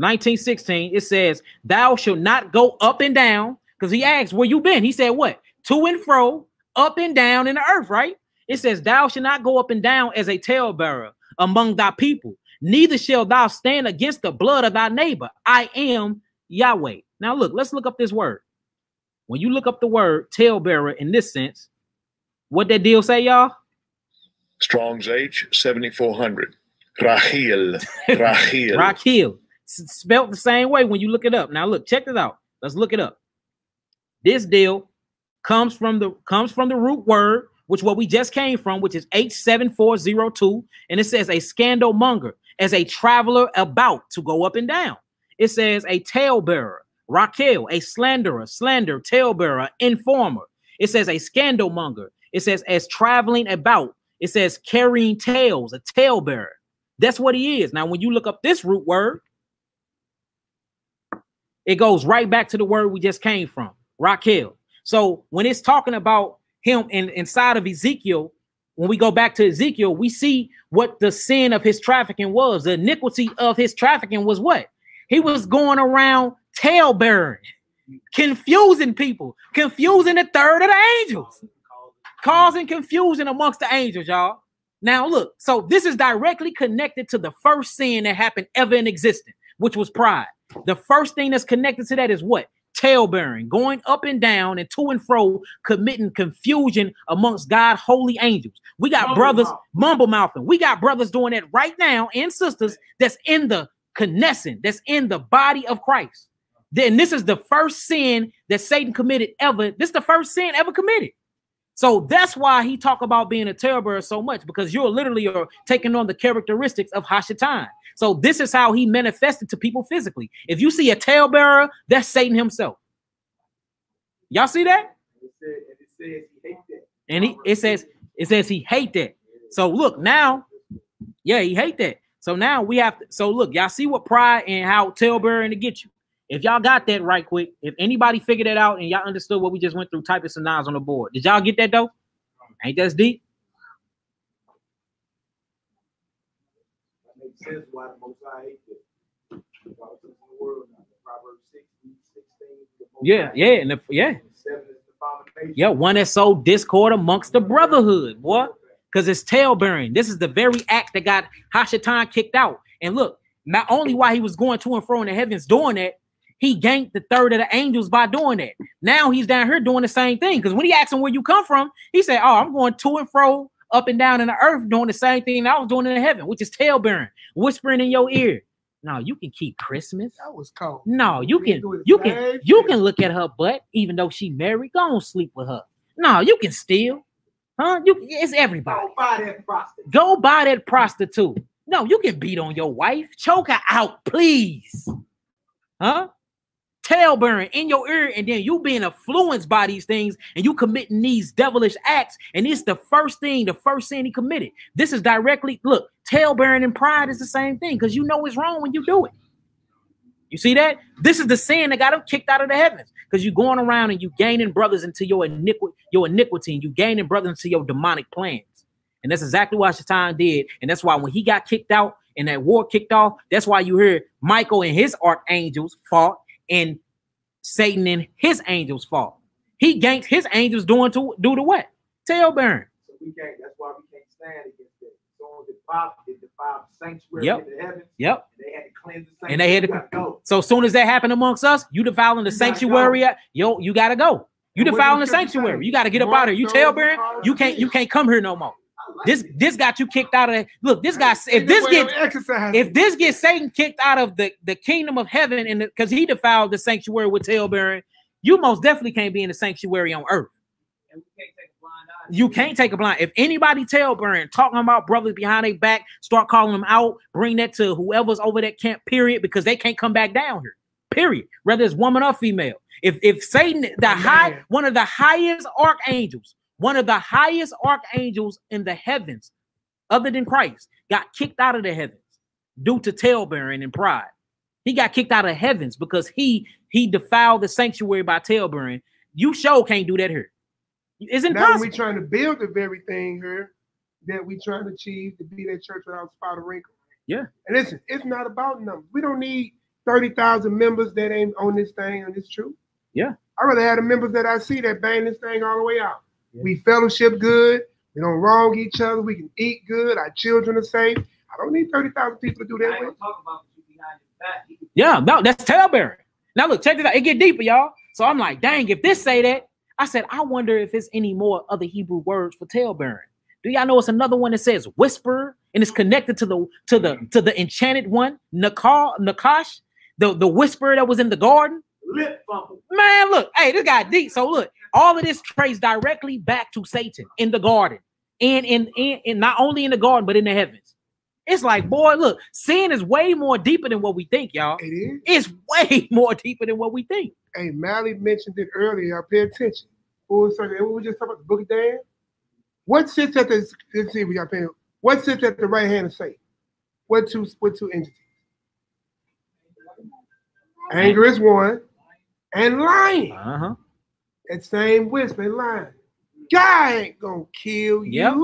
19:16. It says, thou shalt not go up and down. Because he asked, where you been? He said, what? To and fro, up and down in the earth, right? It says, thou shalt not go up and down as a talebearer among thy people. Neither shalt thou stand against the blood of thy neighbor. I am Yahweh. Now look, let's look up this word. When you look up the word talebearer in this sense, what that deal say, y'all? Strong's H 7400. Rachel. Rachel. Rachel. Spelled the same way when you look it up. Now look, check this out. Let's look it up. This deal comes from the root word, which what we just came from, which is H7402, and it says a scandal monger, as a traveler about to go up and down. It says a talebearer, Raquel, a slanderer, slander, talebearer, informer. It says a scandal monger. It says as traveling about. It says carrying tales, a talebearer. That's what he is. Now, when you look up this root word, It goes right back to the word we just came from, Raquel. So when it's talking about him inside of Ezekiel, when we go back to Ezekiel, we see what the sin of his trafficking was. The iniquity of his trafficking was what? He was going around tail bearing, confusing people, confusing the third of the angels, causing confusion amongst the angels, y'all. Now look, so this is directly connected to the first sin that happened ever in existence, which was pride. The first thing that's connected to that is what? Tail bearing, going up and down and to and fro, committing confusion amongst God's holy angels. We got brothers mumble mouthing. We got brothers doing that right now, and sisters that's in the Knesset, that's in the body of Christ. Then this is the first sin that Satan committed ever. This is the first sin ever committed. So that's why he talk about being a tail bearer so much, because you're literally taking on the characteristics of Hashatan. So this is how he manifested to people physically. If you see a tail bearer, that's Satan himself. Y'all see that? And it says he hate that. So look now, yeah, he hate that. So now we have to. So look, y'all see what pride and how tail bearing to get you. If y'all got that right quick, if anybody figured that out and y'all understood what we just went through, type some nines on the board. Did y'all get that though? Ain't that deep? That makes sense why the Most High hates it. Yeah, one that sowed discord amongst the brotherhood, boy, because it's tail bearing. This is the very act that got Hashatan kicked out. And look, not only why he was going to and fro in the heavens doing that, he gained the third of the angels by doing that. Now he's down here doing the same thing. Because when he asked him where you come from, he said, oh, I'm going to and fro up and down in the earth doing the same thing I was doing in the heaven, which is tail bearing, whispering in your ear. No, you can keep Christmas. That was cold. No, you can look at her butt, even though she married. Go on, sleep with her. No, you can steal. Huh? It's everybody. Go buy that prostitute. Go buy that prostitute. No, you can beat on your wife. Choke her out, please. Huh? Tail bearing in your ear, and then you being influenced by these things, and you committing these devilish acts, and it's the first sin he committed. This is directly, look, tail bearing and pride is the same thing, because you know it's wrong when you do it. You see that? This is the sin that got him kicked out of the heavens, because you're going around and you gaining brothers into your iniquity, and you gaining brothers into your demonic plans. And that's exactly what Shaitan did, and that's why when he got kicked out and that war kicked off, that's why you hear Michael and his archangels fought, and Satan and his angels fought. He ganked his angels do the what? Tail bearing. So that's why we can't stand against it. So it defiled the sanctuary in the heavens. Yep. And they had to cleanse the sanctuary. And they had to go. So as soon as that happened amongst us, you defiling the sanctuary. You gotta go. You defiling the sanctuary. You got to get up out of here. You tail bearing. You can't come here no more. This got you kicked out of it. Look, this guy, if this gets Satan kicked out of the kingdom of heaven, and because he defiled the sanctuary with tail bearing, you most definitely can't be in the sanctuary on earth. And we can't take a blind eye. You can't take a blind. If anybody tail bearing, talking about brothers behind their back, start calling them out, bring that to whoever's over that camp, period, because they can't come back down here. Period. Whether it's woman or female. If Satan, one of the highest archangels in the heavens, other than Christ, got kicked out of the heavens due to tail bearing and pride. He got kicked out of heavens because he defiled the sanctuary by tail bearing. You sure can't do that here. It's impossible. Now we're trying to build the very thing here that we trying to achieve, to be that church without spot or wrinkle. Yeah. And listen, it's not about numbers. We don't need 30,000 members that ain't on this thing, and it's true. Yeah. I'd rather have the members that I see that bang this thing all the way out. Yeah. We fellowship good. We don't wrong each other. We can eat good. Our children are safe. I don't need 30,000 people to do that with. Yeah, no, that's tail bearing. Now look, check this out. It get deeper, y'all. So I'm like, dang, if this say that, I said, I wonder if there's any more other Hebrew words for tail bearing. Do y'all know it's another one that says whisper, and it's connected to the enchanted one, Nakash, the whisperer that was in the garden? Lip bumper. Man, look, hey, this guy deep. So look, all of this traces directly back to Satan in the garden, and not only in the garden, but in the heavens. It's like, boy, look, sin is way more deeper than what we think, y'all. It is. It's way more deeper than what we think. Hey, Mally mentioned it earlier. I pay attention. Full circle. We were just talking about the book of Daniel. What sits at the? Let's see, we got paying. What sits at the right hand of Satan? What two entities? Anger is one. And lying. Uh-huh. That same whisper, lying. God ain't gonna kill you. Yep.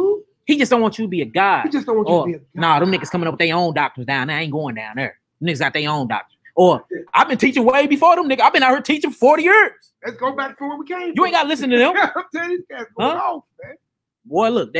He just don't want you to be a god. He just don't want you to be a god. Nah, them niggas coming up with their own doctors down there. I ain't going down there. Them niggas got their own doctors. Or I've been teaching way before them niggas. I've been out here teaching 40 years. Let's go back to where we came from. You ain't gotta listen to them. I'm telling you, these guys going off, man. Boy, look,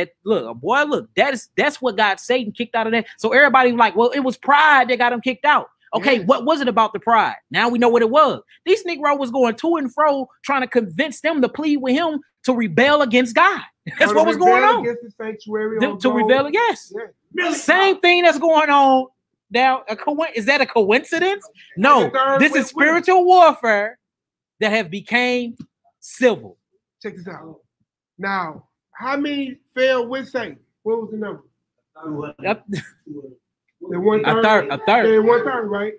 that's what got Satan kicked out of that. So everybody like, well, it was pride that got him kicked out. Okay, yes. What was it about the pride? Now we know what it was. These Negro was going to and fro trying to convince them to plead with him to rebel against God. That's what was going on. Against the sanctuary to rebel, yes. Yeah. Same thing that's going on now. Is that a coincidence? No, this is spiritual warfare that have became civil. Check this out. Now, how many fell with Satan? What was the number? A third. Yeah, 1/3, right?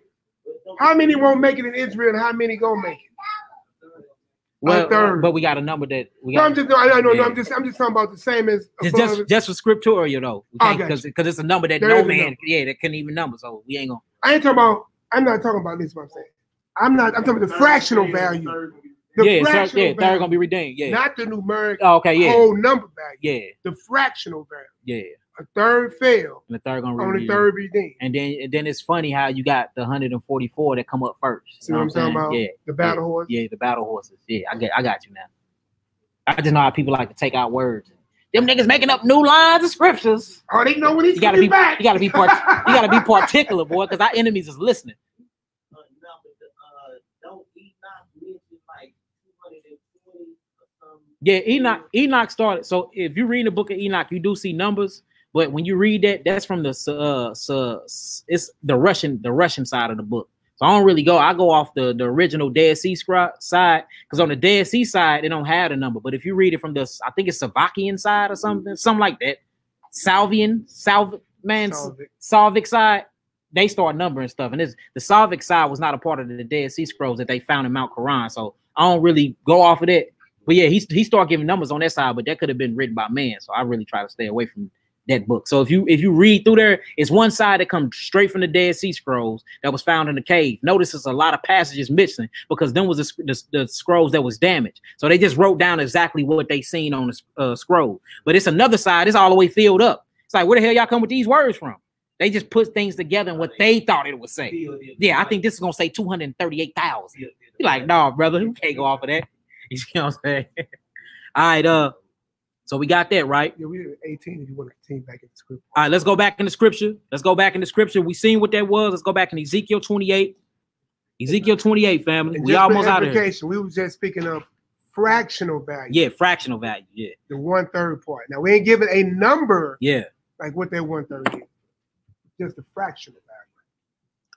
How many won't make it in Israel, and how many gonna make it? Well, 1/3. But we got a number that we got. No, I'm just talking about the same as. It's just for scriptural, though. Because it's a number that no man, that couldn't even number. So we ain't gonna. I'm not talking about this. What I'm saying. I'm talking about the fractional value. Third gonna be redeemed. Yeah, not the numeric. Whole number value. Yeah, the fractional value. Yeah. A third fell. And the third gonna on the third redeemed. And then it's funny how you got the 144 that come up first. See what I'm talking about? Yeah. The battle horse. Yeah, the battle horses. Yeah, I got you now. I just know how people like to take out words. Them niggas making up new lines of scriptures. Oh, they know when he's coming back. You gotta be particular, boy, because our enemies is listening. Don't Enoch mention like 220 or something? Yeah, Enoch started. So if you read the book of Enoch, you do see numbers. But when you read that, that's from the it's the Russian side of the book. So I don't really go. I go off the original Dead Sea side, because on the Dead Sea side they don't have the number. But if you read it from I think it's Slovakian side or something like that, Salvic side, they start numbering stuff. And the Salvic side was not a part of the Dead Sea Scrolls that they found in Mount Quran. So I don't really go off of that. But yeah, he started giving numbers on that side, but that could have been written by man. So I really try to stay away from that book. So if you read through there, it's one side that comes straight from the Dead Sea Scrolls that was found in the cave. Notice there's a lot of passages missing because them was the scrolls that was damaged. So they just wrote down exactly what they seen on the scroll. But it's another side. It's all the way filled up. It's like, where the hell y'all come with these words from? They just put things together and what they thought it would say. Yeah, I think this is gonna say 238,000. You're like, no, brother, you can't go off of that. You see what I'm saying? All right, so we got that, right? Yeah, we have 18 if you want to continue back in the scripture. All right, let's go back in the scripture. We seen what that was. Let's go back in Ezekiel 28. Ezekiel 28, family. We almost out of here. We was just speaking of fractional value. Yeah, fractional value. Yeah. The 1/3 part. Now we ain't giving a number. Yeah. Like what that 1/3 is. Just the fractional value.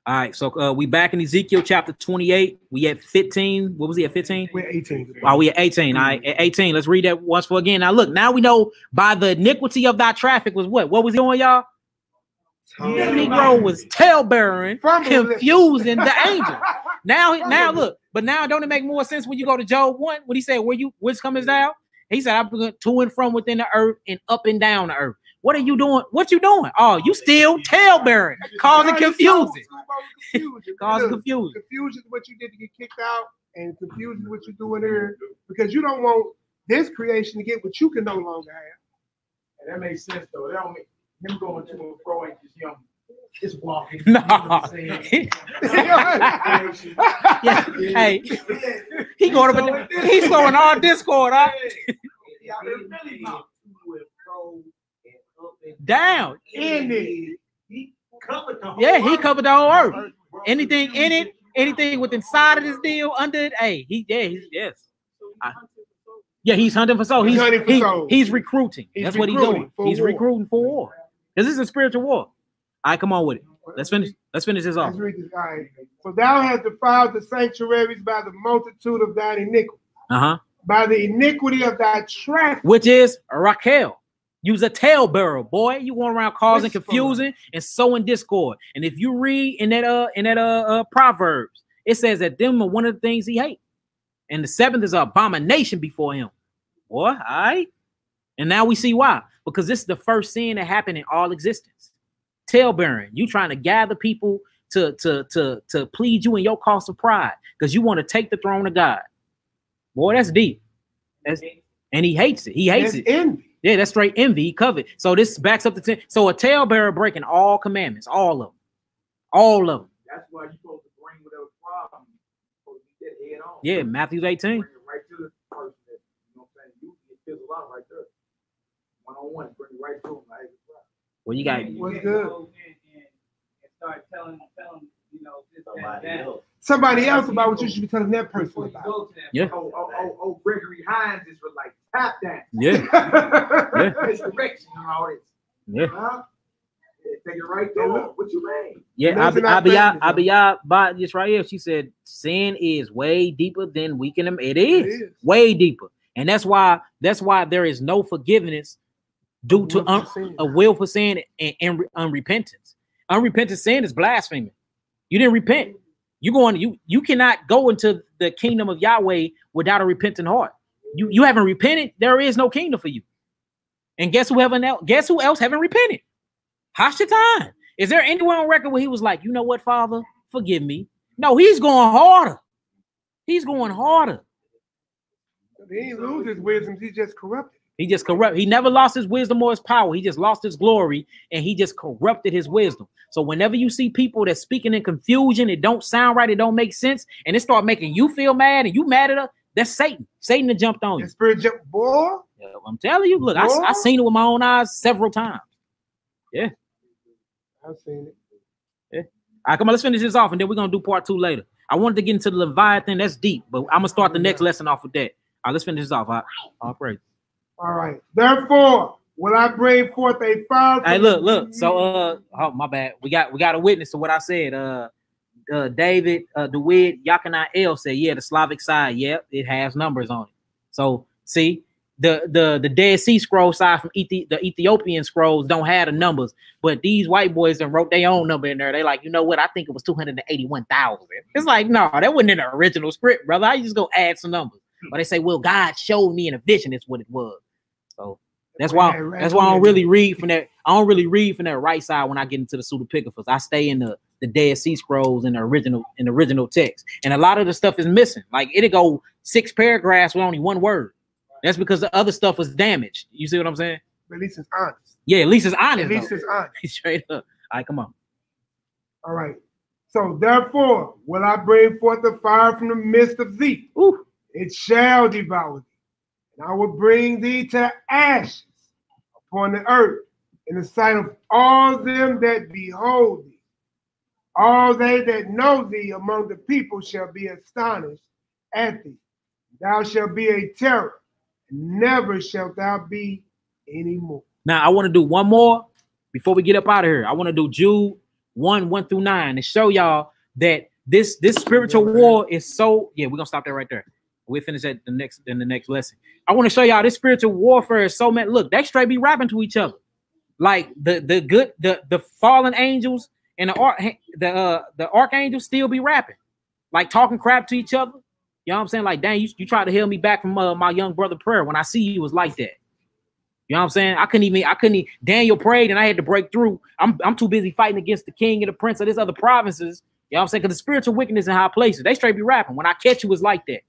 All right, so we back in Ezekiel chapter 28. We at 15. What was he at 15? We're 18. Oh, we at 18. All right, at 18. Let's read that once for again. Now look, now we know by the iniquity of thy traffic was what? What was he doing, y'all? The Negro was tale-bearing, confusing the angel. Now look, but now don't it make more sense when you go to Job 1 when he said, which comest thou? He said, I'm going to and from within the earth and up and down the earth. What are you doing? What you doing? Oh, you still tale-bearing, causing confusion. Causing confusion. Confusion is what you did to get kicked out, and confusion is what you're doing there because you don't want this creation to get what you can no longer have. And that makes sense though. That don't make him going to and fro ain't just him. It's walking. No. Yeah. Hey, he going up. He's slowing our Discord, huh? Down. In it. He covered the whole he covered the whole earth. Anything in it, anything within inside of this deal, under it. Hey, yes. He's hunting for soul. He's recruiting. That's what he's doing. He's recruiting for war. This is a spiritual war. All right, come on with it. Let's finish this off. Let's read this. All right. So thou hast defiled the sanctuaries by the multitude of thine iniquity. By the iniquity of thy traffic. Which is Raquel. Use a tale-bearer, boy. You going around causing confusion and sowing discord. And if you read in that Proverbs, it says that them are one of the things he hates. And the 7th is an abomination before him. Boy, all right. And now we see why. Because this is the first sin that happened in all existence. Tale-bearing. You trying to gather people to plead you in your cause of pride because you want to take the throne of God. Boy, that's deep. And he hates it. He hates it. Envy. Yeah, that's straight envy. He covered. So this backs up the 10. So a talebearer breaking all commandments, all of them. All of them. That's why you're supposed to bring whatever problem. You're supposed to get head on. Yeah, Matthew 18. Bring it right to the person that, you know what I'm saying? You get fizzled out right there. One-on-one, bring it right to them. Like, well, you got what's good? And start telling, you know, this, that. Somebody else about what you should be telling that person about. Yeah. Oh, Gregory Hines is for like tap dance. Yeah. Yeah. It's direction and all this. Yeah. Huh? Take it right there. What you mean? Yeah, Abiyah bought this right here. She said sin is way deeper than we can. It is way deeper, and that's why there is no forgiveness due to a willful sin and unrepentance. Unrepentant sin is blasphemy. You didn't repent. You cannot go into the kingdom of Yahweh without a repentant heart. You haven't repented. There is no kingdom for you. And guess who else haven't repented? Hashatan. Is there anyone on record where he was like, you know what, Father, forgive me? No, he's going harder. He's going harder. He didn't lose his wisdom. He just corrupted. He just corrupt. He never lost his wisdom or his power. He just lost his glory, and he just corrupted his wisdom. So whenever you see people that's speaking in confusion, it don't sound right, it don't make sense, and it start making you feel mad, and you mad at her, that's Satan. Satan that jumped on you. The spirit jumped, boy. Yeah, I'm telling you. Look, I seen it with my own eyes several times. Yeah. I've seen it. Yeah. All right, come on, let's finish this off, and then we're gonna do part 2 later. I wanted to get into the Leviathan. That's deep, but I'm gonna start the next lesson off with that. All right, let's finish this off. All praise. All right. Therefore, will I bring forth a fire? Hey, look. So, oh my bad. We got a witness to what I said. David DeWitt Yakana L said, yeah, the Slavic side, yeah, it has numbers on it. So, see. The Dead Sea Scroll side from the Ethiopian scrolls don't have the numbers, but these white boys that wrote their own number in there. They like, you know what? I think it was 281,000. It's like, no, that wasn't in the original script, brother. I just go add some numbers. But they say, well, God showed me in a vision. It's what it was. So that's why I don't really read from that. I don't really read from that right side when I get into the pseudepigraphers. I stay in the Dead Sea Scrolls in the original text, and a lot of the stuff is missing. Like it'll go 6 paragraphs with only 1 word. That's because the other stuff was damaged. You see what I'm saying? But at least it's honest. Yeah, at least it's honest. At least it's honest. Straight up. All right, come on. All right. So therefore, will I bring forth the fire from the midst of thee? Ooh. It shall devour thee. And I will bring thee to ashes upon the earth in the sight of all them that behold thee. All they that know thee among the people shall be astonished at thee. Thou shalt be a terror. Never shalt thou be anymore. Now I want to do one more before we get up out of here. I want to do Jude 1:1-9 to show y'all that this spiritual war is so. Yeah, we're gonna stop there right there. We'll finish at the next lesson. I want to show y'all this spiritual warfare is so mad. Look, they straight be rapping to each other, like the fallen angels and the archangels still be rapping, like talking crap to each other. You know what I'm saying? Like, dang, you tried to heal me back from my young brother prayer. When I see you, it was like that. You know what I'm saying? I couldn't even. Daniel prayed and I had to break through. I'm too busy fighting against the king and the prince of these other provinces. You know what I'm saying? Because the spiritual wickedness in high places, they straight be rapping. When I catch you, it's like that.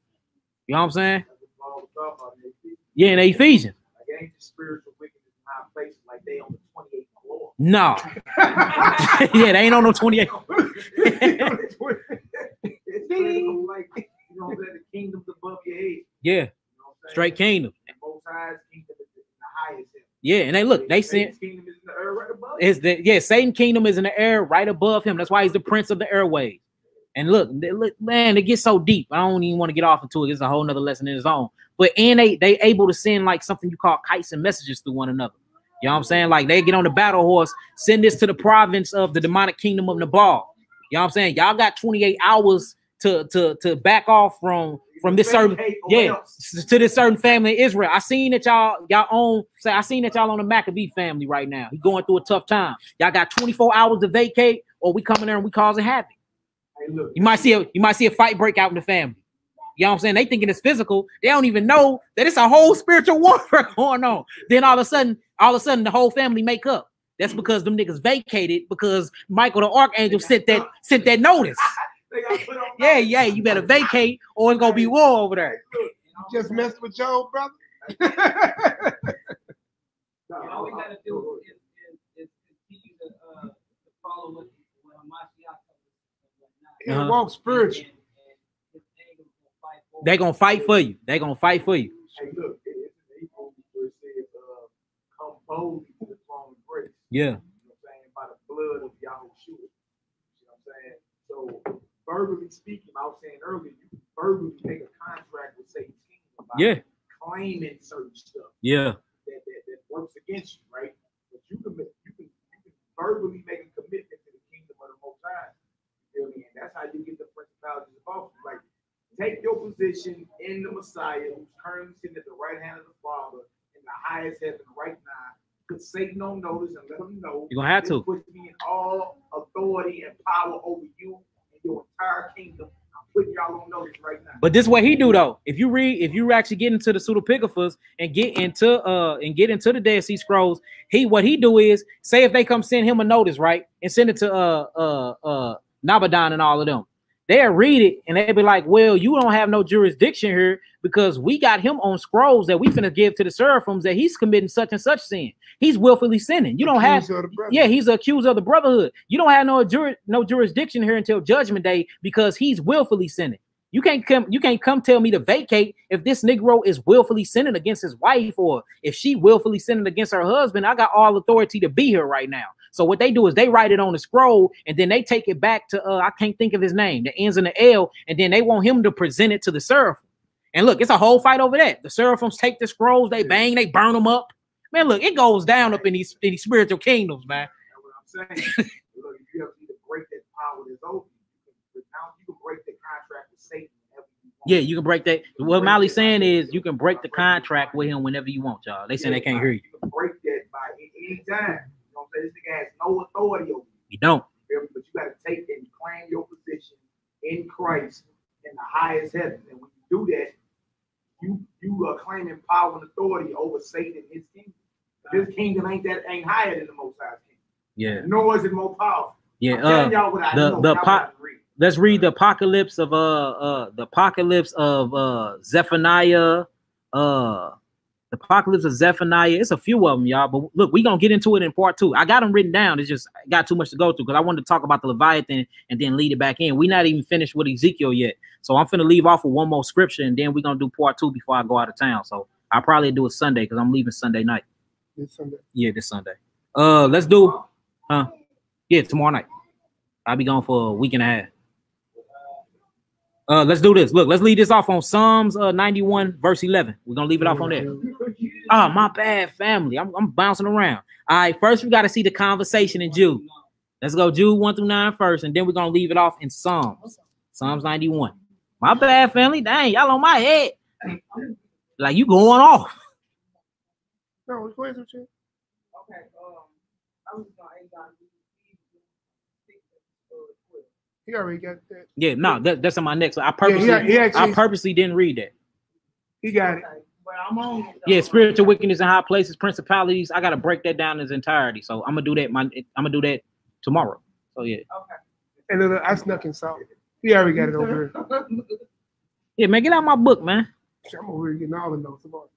You know what I'm saying? Yeah, in Ephesians. Like, ain't the spiritual wickedness in high places like they on the 28th floor. No. Yeah, they ain't on no 28th. Like, you know, the kingdom's above your head. Yeah, you know straight kingdom. And both sides, kingdom is the highest. Yeah, and they Satan's kingdom is in the air right above. Satan's kingdom is in the air right above him. That's why he's the prince of the airways. And look, man, it gets so deep. I don't even want to get off into it. It's a whole nother lesson in its own. But they able to send like something you call kites and messages through one another. You know what I'm saying? Like they get on the battle horse, send this to the province of the demonic kingdom of Nabal. You know what I'm saying? Y'all got 28 hours to back off from this certain to this certain family in Israel. I seen that y'all on the Maccabee family right now. He going through a tough time. Y'all got 24 hours to vacate, or we come in there and we causing havoc. Hey, look, you might see a fight break out in the family. You know what I'm saying? They thinking it's physical. They don't even know that it's a whole spiritual warfare going on. Then all of a sudden, the whole family make up. That's because them niggas vacated because Michael the Archangel sent that notice. Yeah, you better vacate or it's gonna be war over there. You just messed with Joe, brother. All we gotta do is continue to follow what and walk spiritual. They gonna fight for you. They gonna fight for you. Hey, look, it's an Hebrew where it says, come boldly to the throne of grace. Yeah. You know what I'm saying? By the blood of Yahushua. You know what I'm saying? So, verbally speaking, I was saying earlier, you can verbally make a contract with Satan's kingdom by claiming certain stuff. Yeah. That works against you, right? But you can verbally make a commitment to the kingdom of the Most High. You feel me? And that's how you get the principalities above you. Like, take your position in the Messiah, who's currently sitting at the right hand of the Father in the highest heaven right now. Put Satan on notice and let him know you're gonna have to. Puts me in all authority and power over you and your entire kingdom. I'm putting y'all on notice right now. But this is what he do though. If you actually get into the pseudepigraphers and get into the Dead Sea Scrolls, what he do is say if they come send him a notice, right, and send it to Nabadon and all of them. They'll read it and they'll be like, well, you don't have no jurisdiction here because we got him on scrolls that we finna give to the seraphims that he's committing such and such sin. He's willfully sinning. You don't have, he's accused of the brotherhood. You don't have no jurisdiction here until judgment day because he's willfully sinning. You can't come tell me to vacate if this Negro is willfully sinning against his wife or if she willfully sinning against her husband. I got all authority to be here right now. So what they do is they write it on the scroll and then they take it back to, I can't think of his name, that ends in the L, and then they want him to present it to the seraphim. And look, it's a whole fight over that. The seraphims take the scrolls, they bang, they burn them up. Man, look, it goes down up in these spiritual kingdoms, man. That's what I'm saying. Look, you have to break that power that's over you. You can break the contract with Satan whenever you want. Yeah, you can break that. What Mali's saying is you can break the contract with him whenever you want, y'all. They saying they can't hear you. You can break that by any time. You know what I'm saying? This nigga has no authority over you. You don't. But you got to take and claim your position in Christ in the highest heaven. And when you do that, you are claiming power and authority over Satan and his kingdom. His kingdom ain't higher than the Most High's kingdom. Yeah. Nor is it more powerful. Yeah. I'm telling y'all what I know. Let's read the apocalypse of Zephaniah. The apocalypse of Zephaniah. It's a few of them, y'all. But look, we're gonna get into it in part 2. I got them written down. It's just I got too much to go through because I wanted to talk about the Leviathan and then lead it back in. We're not even finished with Ezekiel yet. So I'm finna leave off with one more scripture and then we're gonna do part 2 before I go out of town. So I'll probably do it Sunday because I'm leaving Sunday night. This Sunday. Yeah, this Sunday. Let's do tomorrow night. I'll be gone for a week and a half. Let's do this. Look, let's leave this off on Psalms 91 verse 11. We're gonna leave it off on there. Oh, my bad, family. I'm bouncing around. All right, first we got to see the conversation in Jude. Let's go Jude 1 through 9 first, and then we're gonna leave it off in Psalms 91. My bad, family. Dang, y'all on my head. Like you going off. No, it's crazy. Okay, I was going he already got that. Yeah, no, that's on my next. I purposely didn't read that. He got it. Well, I'm on it. Yeah, spiritual wickedness in high places, principalities. I gotta break that down in its entirety. So I'm gonna do that. I'm gonna do that tomorrow. So yeah. Okay. And then I snuck in salt. He already got it over here. Yeah, man, get out my book, man. I'm over here getting all the notes about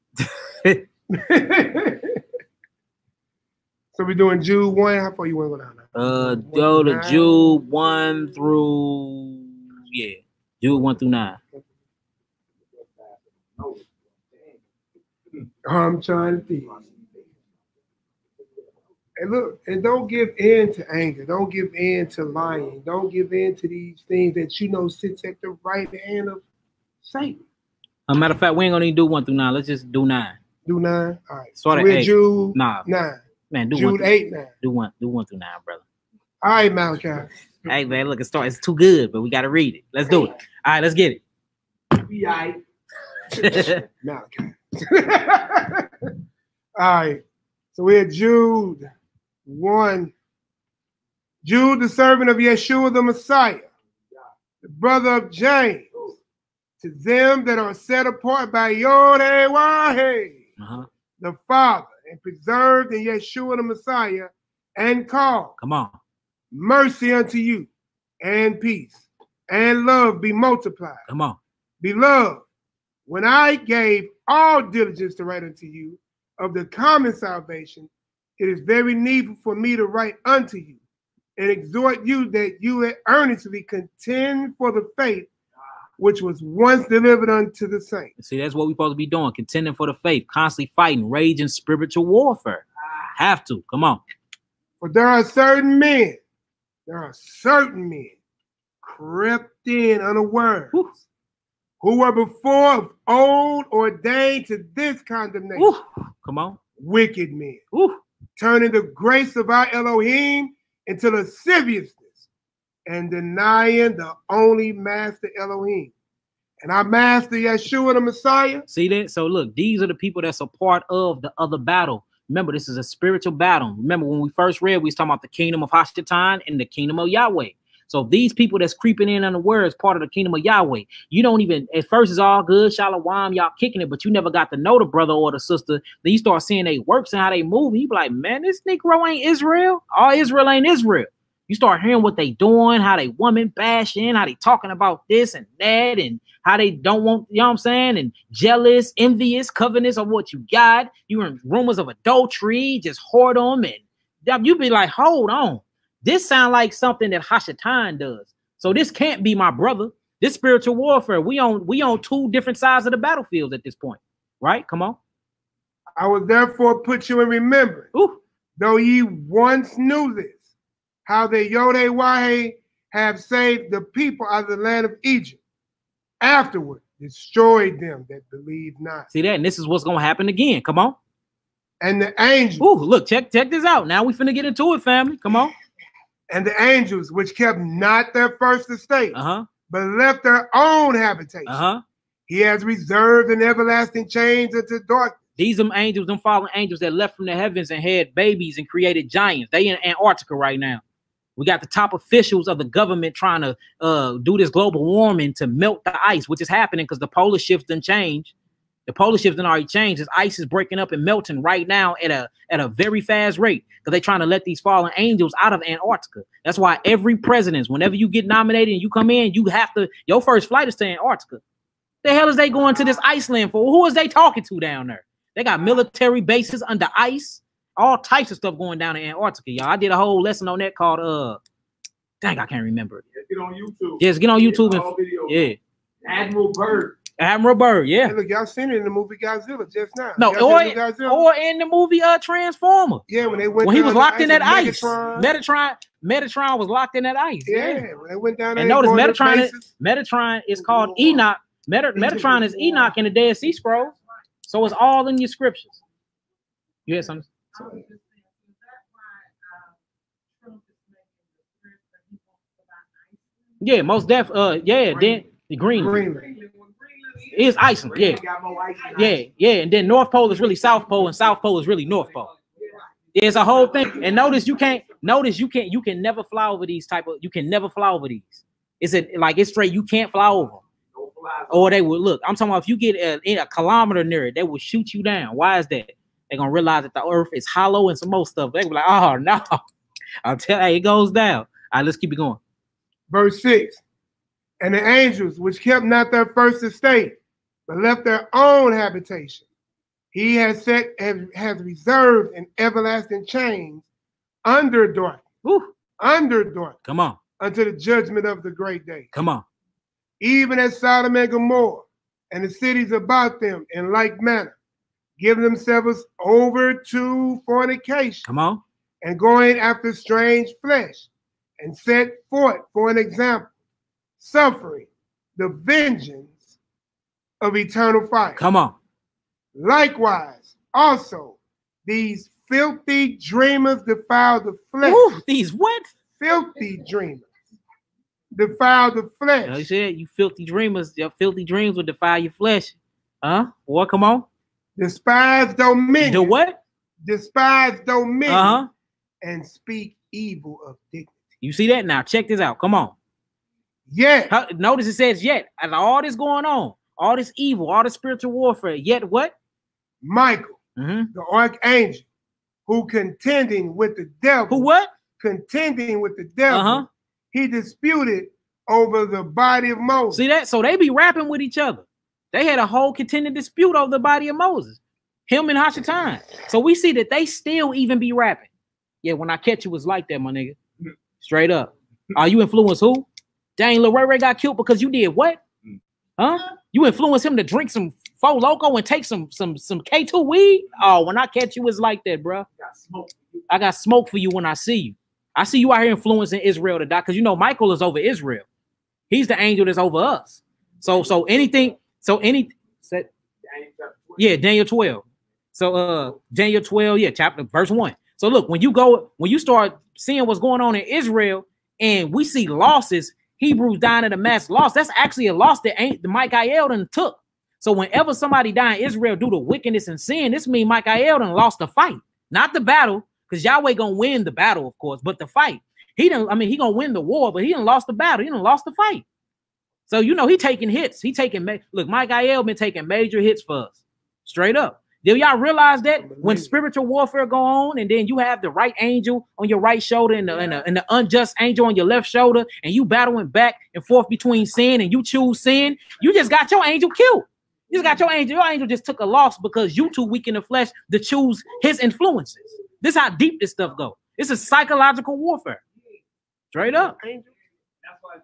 it. So we're doing Jude 1. How far you want to go down now? Go to Jude 1 through Jude 1 through 9. I'm trying to think. And look, and don't give in to anger. Don't give in to lying. Don't give in to these things that you know sits at the right hand of Satan. As a matter of fact, we ain't gonna even do 1 through 9. Let's just do 9. Do 9. All right. So we're Jude 9. Man, do Jude 8 9. Do 1 through 9, brother. All right, Malaki. Hey man, look, it's too good, but we gotta read it. Let's do it. All right, let's get it. Malaki. All right. So we're at Jude 1. Jude, the servant of Yeshua the Messiah, the brother of James, to them that are set apart by Yod-Heh-Wah-Heh, the Father, and preserved in Yeshua the Messiah and call. Come on. Mercy unto you, and peace, and love be multiplied. Come on. Beloved, when I gave all diligence to write unto you of the common salvation, it is very needful for me to write unto you and exhort you that you earnestly contend for the faith which was once delivered unto the saints. See, that's what we're supposed to be doing, contending for the faith, constantly fighting, raging spiritual warfare. Have to. Come on. For there are certain men crept in unawares, who were before of old ordained to this condemnation. Woo. Come on. Wicked men, Woo. turning the grace of our Elohim into lasciviousness and denying the only master Elohim. And our master Yeshua the Messiah. See that? So look, these are the people that's a part of the other battle. Remember, this is a spiritual battle. Remember, when we first read, we was talking about the kingdom of Hashatan and the kingdom of Yahweh. So these people that's creeping in unawares, part of the kingdom of Yahweh. You don't even, at first it's all good, shalom, y'all kicking it, but you never got to know the brother or the sister. Then you start seeing they works and how they move. And you be like, man, this Negro ain't Israel. All Israel ain't Israel. You start hearing what they doing, how they woman bashing, how they talking about this and that, and how they don't want, you know what I'm saying, and jealous, envious, covetous of what you got. You hearing rumors of adultery, just hoard them, and you be like, hold on. This sound like something that Hashatan does. So this can't be my brother. This spiritual warfare. We on two different sides of the battlefield at this point. Right? Come on. I will therefore put you in remembrance, though ye once knew this, how the Yod-Heh-Wah-Heh have saved the people out of the land of Egypt. Afterward, destroyed them that believe not. See that? And this is what's going to happen again. Come on. And the angels. Ooh, look, check this out. Now we finna get into it, family. Come on. And the angels, which kept not their first estate, but left their own habitation. He has reserved an everlasting chains unto darkness. These them angels, them fallen angels that left from the heavens and had babies and created giants. They in Antarctica right now. We got the top officials of the government trying to do this global warming to melt the ice, which is happening because the polar shifts done changed. The polar shifts done already changed. This ice is breaking up and melting right now at a very fast rate because they're trying to let these fallen angels out of Antarctica. That's why every president, whenever you get nominated and you come in, you have to, your first flight is to Antarctica. The hell is they going to this Iceland for? Who is they talking to down there? They got military bases under ice. All types of stuff going down in Antarctica, y'all. I did a whole lesson on that called dang, I can't remember. Get on YouTube. Yes, get on YouTube and yeah. Admiral Byrd. Admiral Byrd, yeah. Hey, look, y'all seen it in the movie Godzilla just now. No, or in the movie Transformer. Yeah, when they went when he was locked in that ice. Metatron. Metatron was locked in that ice. Yeah, when they went down there. And notice Metatron is called Enoch. Metatron is Enoch in the Dead Sea Scrolls. So it's all in your scriptures. You had something? Yeah, most def. Yeah, then the Greenland is Iceland. Yeah, yeah. And then North Pole is really South Pole, and South Pole is really North Pole. Yeah, it's a whole thing. And notice you can never fly over these You can never fly over these. It's straight. You can't fly over them. Or they would look. I'm talking about if you get a kilometer near it, they will shoot you down. Why is that? They're gonna realize that the earth is hollow and some more stuff. They be like, oh no. I'll tell you, it goes down. All right, let's keep it going. Verse 6. And the angels which kept not their first estate, but left their own habitation, he has reserved an everlasting chains under darkness. Under darkness. Come on. Unto the judgment of the great day. Come on. Even as Sodom and Gomorrah and the cities about them in like manner, give themselves over to fornication. Come on. And going after strange flesh, and set forth for an example, suffering the vengeance of eternal fire. Come on. Likewise, also, these filthy dreamers defile the flesh. Ooh, these what? Filthy dreamers defile the flesh. You said you filthy dreamers. Your filthy dreams will defile your flesh. What? Come on. Despise dominion. The what? Despise dominion. And speak evil of dignity. You see that? Now check this out. Come on. Yeah. Notice it says yet. And all this going on, all this evil, all this spiritual warfare. Yet what? Michael, the archangel, who contending with the devil. Who what? Contending with the devil. He disputed over the body of Moses. See that? So they be rapping with each other. They had a whole contending dispute over the body of Moses. Him and Hashatan. So we see that they still even be rapping. Yeah, when I catch you, it's like that, my nigga. Straight up. You influence who? Dang, Lil Ray got killed because you did what? Huh? You influence him to drink some Four Loko and take some K2 weed? Oh, when I catch you, it's like that, bro. I got smoke for you when I see you. I see you out here influencing Israel to die, because you know Michael is over Israel. He's the angel that's over us. Yeah, Daniel 12. So Daniel 12, yeah, chapter verse 1. So look, when you start seeing what's going on in Israel and we see losses, Hebrews dying in a mass loss, that's actually a loss that the Michael done took. So whenever somebody die in Israel due to wickedness and sin, this means Michael done lost the fight, not the battle, because Yahweh gonna win the battle, of course, but the fight. He gonna win the war, but he done lost the battle. He done lost the fight. So, you know, he taking hits. Look, Michael been taking major hits for us. Straight up. Do y'all realize that when spiritual warfare go on and then you have the right angel on your right shoulder and the unjust angel on your left shoulder and you battling back and forth between sin and you choose sin, you just got your angel killed. You just got your angel. Your angel just took a loss because you too weak in the flesh to choose his influences. This is how deep this stuff go. It's a psychological warfare. Straight up. That's why he's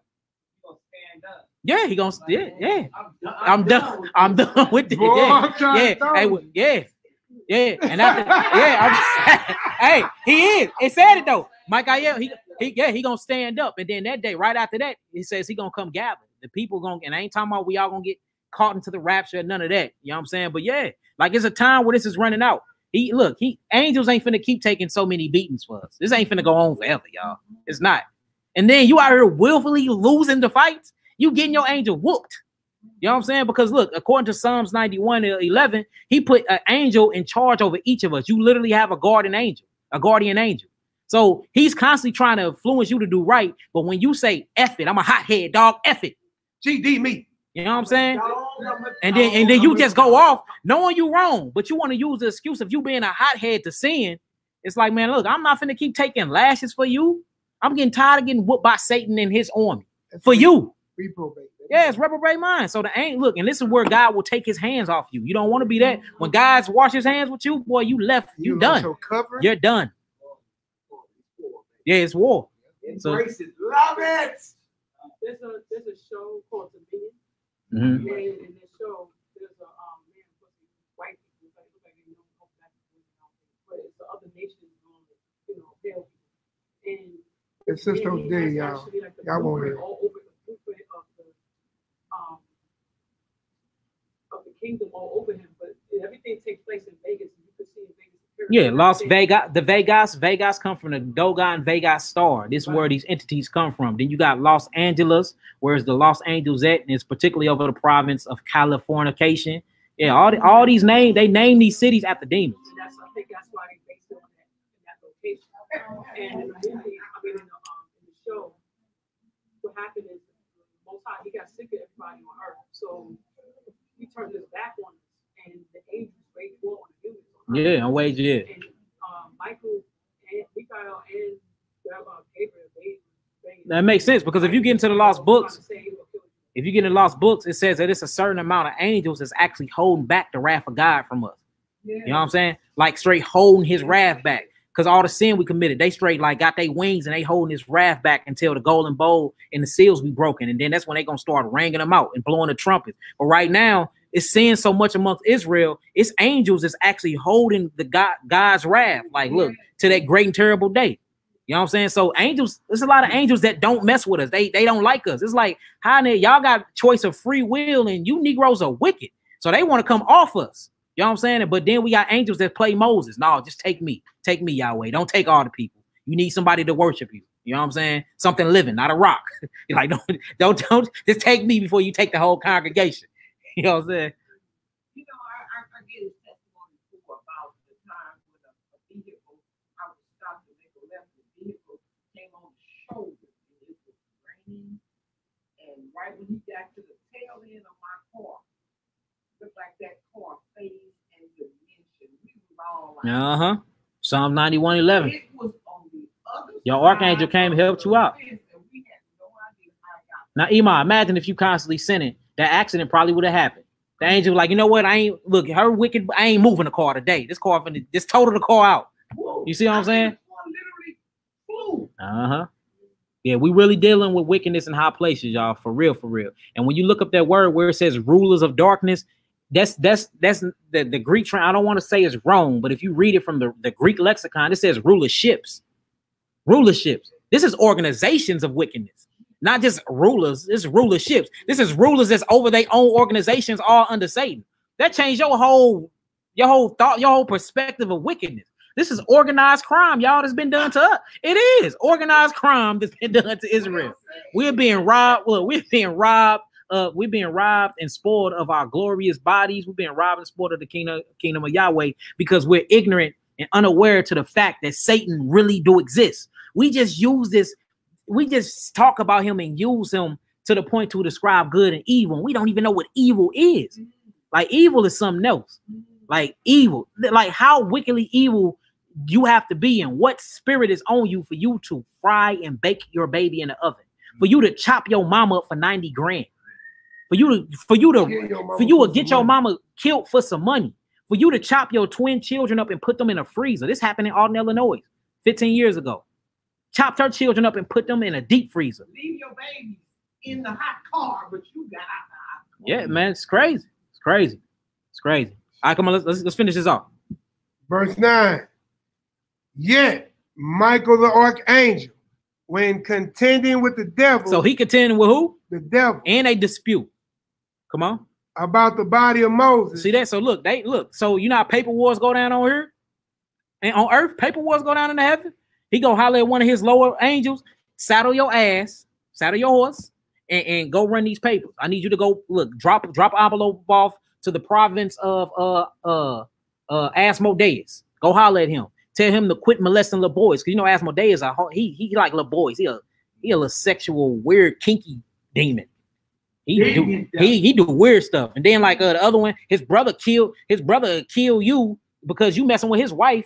gonna stand up. Yeah, he gonna yeah. I'm done with it. Yeah. And after, hey, he is. It said it though. Michael, he gonna stand up, and then that day, right after that, he says he gonna come gather. The people gonna, and I ain't talking about we all gonna get caught into the rapture, none of that. You know what I'm saying? But yeah, like it's a time where this is running out. Angels ain't finna keep taking so many beatings for us. This ain't finna go on forever, y'all. It's not. And then you out here willfully losing the fights. You getting your angel whooped. You know what I'm saying? Because look, according to Psalms 91:11, he put an angel in charge over each of us. You literally have a guardian angel. So he's constantly trying to influence you to do right. But when you say F it, I'm a hothead, dog, F it. GD me. You know what I'm saying? And then you just go off knowing you wrong, but you want to use the excuse of you being a hothead to sin. It's like, man, look, I'm not finna keep taking lashes for you. I'm getting tired of getting whooped by Satan and his army for you. Reprobate. Yeah, it's reprobate mind. So look, and this is where God will take his hands off you. You don't want to be that. When God's wash his hands with you, boy, you left. You done. You're done. Yeah, it's war. Embrace it. Love it. There's a show called Dominion. Mm-hmm. And in this show, there's a man pussy, white people, but it looks like they don't know that, but it's the other nations, pale people. And it's Sister Day, y'all. Y'all won't hear. All over the blueprint of the kingdom all over him, but everything takes place in Vegas, and you can see in Vegas. Yeah, Las Vegas. The Vegas come from the Dogon Vegas star. This is where these entities come from. Then you got Los Angeles, where's the Los Angeles at? And it's particularly over the province of Californication. Yeah, all these names, they name these cities after demons. I think that's why they based it on that location. And in the movie, in the show, what happened is Most High, he got sick of everybody on earth. So he turned his back on us, and the angels waged war on the humans. Yeah, on wage, yeah. And Michael and Mikael and Gabriel, that makes sense, because if you get into the lost books, it says that it's a certain amount of angels that's actually holding back the wrath of God from us. Yeah. You know what I'm saying? Like straight holding his wrath back. Because all the sin we committed, they straight like got their wings and they holding his wrath back until the golden bowl and the seals be broken. And then that's when they going to start ringing them out and blowing the trumpets. But right now, it's sin so much amongst Israel, it's angels that's actually holding the God's wrath. Like, look, to that great and terrible day. You know what I'm saying? So angels, there's a lot of angels that don't mess with us. They don't like us. It's like, y'all got choice of free will and you Negroes are wicked. So they want to come off us. You know what I'm saying? But then we got angels that play Moses. No, just take me. Take me, Yahweh. Don't take all the people. You need somebody to worship you. You know what I'm saying? Something living, not a rock. You're like, don't just take me before you take the whole congregation. You know what I'm saying? You know, I get his testimony too about the time when a vehicle, I was stopped to make a left, the vehicle came on the shoulder and it was raining. And right when he got to the tail end of my car, looked like that car phased and dimension. We was all like, Psalm 91:11. Your archangel came and helped you out. Now, Iman, imagine if you constantly sinning, that accident probably would have happened. The angel was like, you know what? I ain't moving the car today. This car just total the car out. You see what I'm saying? Yeah, we really dealing with wickedness in high places, y'all. For real, for real. And when you look up that word where it says rulers of darkness, that's the Greek. I don't want to say it's wrong, but if you read it from the Greek lexicon, it says rulerships. Rulerships. This is organizations of wickedness, not just rulers. It's rulerships. This is rulers that's over their own organizations, all under Satan. That changed your whole thought, your whole perspective of wickedness. This is organized crime, y'all, that's been done to us. It is organized crime that's been done to Israel. We're being robbed. Look, we're being robbed and spoiled of our glorious bodies. We're being robbed and spoiled of the kingdom of Yahweh because we're ignorant and unaware to the fact that Satan really do exist. We just use this. We just talk about him and use him to the point to describe good and evil. And we don't even know what evil is. Like evil is something else. Like evil, like how wickedly evil you have to be and what spirit is on you for you to fry and bake your baby in the oven, for you to chop your mama up for 90 grand, for you to get your mama killed for some money, for you to chop your twin children up and put them in a freezer. This happened in Alton, Illinois 15 years ago. Chopped her children up and put them in a deep freezer. Leave your babies in the hot car, but you got out the hot car. Yeah, man, it's crazy. It's crazy. It's crazy. All right, come on, let's finish this off. Verse 9. Yet Michael the archangel, when contending with the devil. So he contending with who? The devil. And a dispute. Come on. About the body of Moses. See that? So look, so you know how paper wars go down on here? And on earth, paper wars go down in the heaven. He go holler at one of his lower angels, saddle your ass, saddle your horse, and go run these papers. I need you to go look, drop an envelope off to the province of Asmodeus. Go holler at him. Tell him to quit molesting little boys. Because you know Asmodeus, he like little boys. He a little sexual, weird, kinky demon. He do weird stuff. And then like the other one, his brother kill you because you messing with his wife.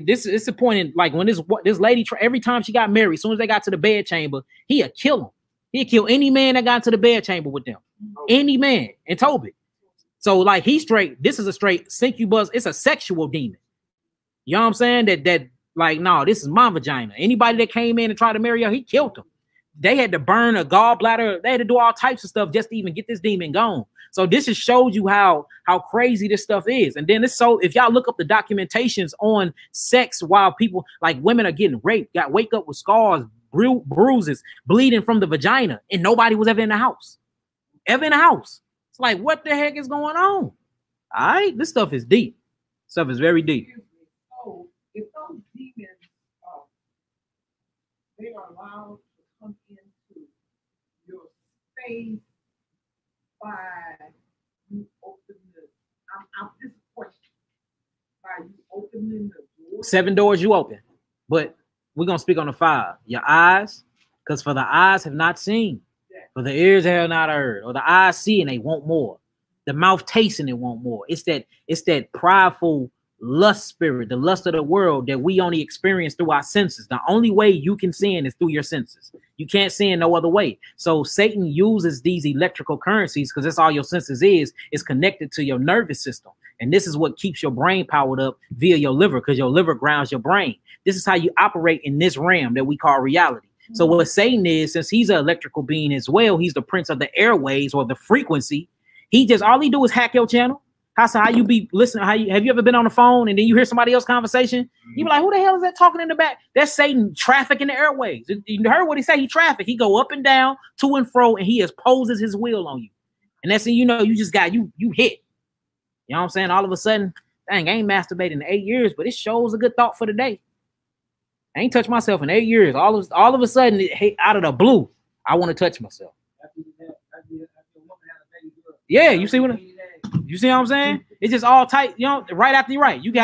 This is the point in like when this lady, every time she got married, as soon as they got to the bed chamber, he'd kill him. He'd kill any man that got into the bed chamber with them. Any man in Tobit. So like he's straight, this is a straight succubus, it's a sexual demon. You know what I'm saying? That like, no, this is my vagina. Anybody that came in and tried to marry her, he killed them. They had to burn a gallbladder. They had to do all types of stuff just to even get this demon gone. So this just shows you how crazy this stuff is. And then it's so, if y'all look up the documentations on sex while people, like women are getting raped, wake up with scars, bruises, bleeding from the vagina, and nobody was ever in the house. Ever in the house. It's like, what the heck is going on? All right, this stuff is deep. Stuff is very deep. So if those demons, they are allowed to come into your space by you opening I'm this question. By you opening the door. 7 doors you open. But we're gonna speak on the 5. Your eyes, because for the eyes have not seen, for the ears have not heard, or the eyes see and they want more. The mouth tasting and want more. It's that prideful lust spirit, the lust of the world that we only experience through our senses. The only way you can sin is through your senses. You can't sin no other way. So Satan uses these electrical currencies because that's all your senses is connected to your nervous system. And this is what keeps your brain powered up via your liver, because your liver grounds your brain. This is how you operate in this realm that we call reality. So what Satan is, since he's an electrical being as well, he's the prince of the airways or the frequency. All he do is hack your channel. How you be listening? Have you ever been on the phone and then you hear somebody else's conversation? You be like, who the hell is that talking in the back? That's Satan trafficking the airways. You heard what he said? He traffic. He go up and down, to and fro, and he imposes his will on you. And that's when you know you just got you hit. You know what I'm saying? All of a sudden, dang, I ain't masturbated in 8 years, but it shows a good thought for the day. I ain't touched myself in 8 years. All of a sudden, out of the blue, I want to touch myself. Yeah, you see what I'm saying? It's just all tight, you know, right after you're right. You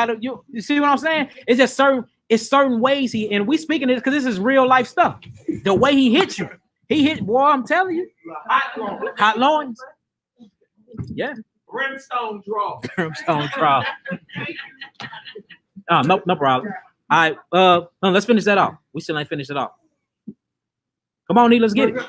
see what I'm saying? It's just certain ways and we speaking this because this is real life stuff. The way he hits you. He hit, boy, I'm telling you. Hot loins. Yeah. Brimstone draw. Brimstone draw. Oh, no problem. All right, no, let's finish that off. We still ain't finished it off. Come on, E, let's get it.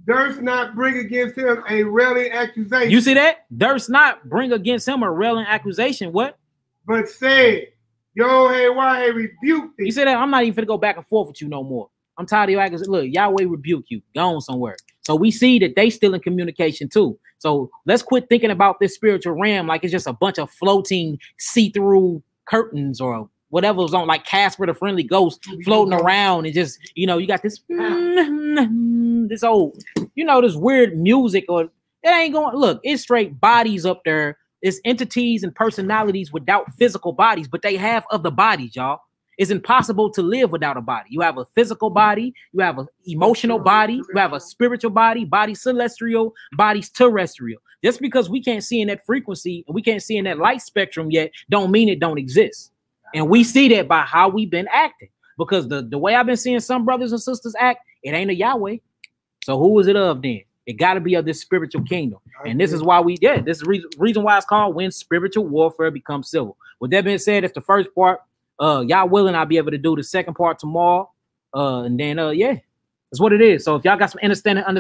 Durst not bring against him a railing accusation. You see that? Durst not bring against him a railing accusation. What? But said, yo, hey, why he rebuked thee. You see that? I'm not even finna go back and forth with you no more. I'm tired of your accusation. Look, Yahweh rebuke you. Go on somewhere. So we see that they still in communication too. So let's quit thinking about this spiritual realm like it's just a bunch of floating see-through curtains or whatever was on, like Casper the Friendly Ghost floating around, and just, you know, you got this this old, you know, this weird music, or it ain't going. Look, it's straight bodies up there. It's entities and personalities without physical bodies, but they have other bodies, y'all. It's impossible to live without a body. You have a physical body, you have an emotional body, you have a spiritual body, body celestial, bodies terrestrial. Just because we can't see in that frequency and we can't see in that light spectrum yet, don't mean it don't exist. And we see that by how we've been acting. Because the way I've been seeing some brothers and sisters act, it ain't a Yahweh. So who is it of then? It got to be of this spiritual kingdom. And this is why this is reason why it's called When Spiritual Warfare Becomes Civil. With that being said, that's the first part. Y'all willing, I'll be able to do the second part tomorrow. And then, yeah, that's what it is. So if y'all got some understanding, and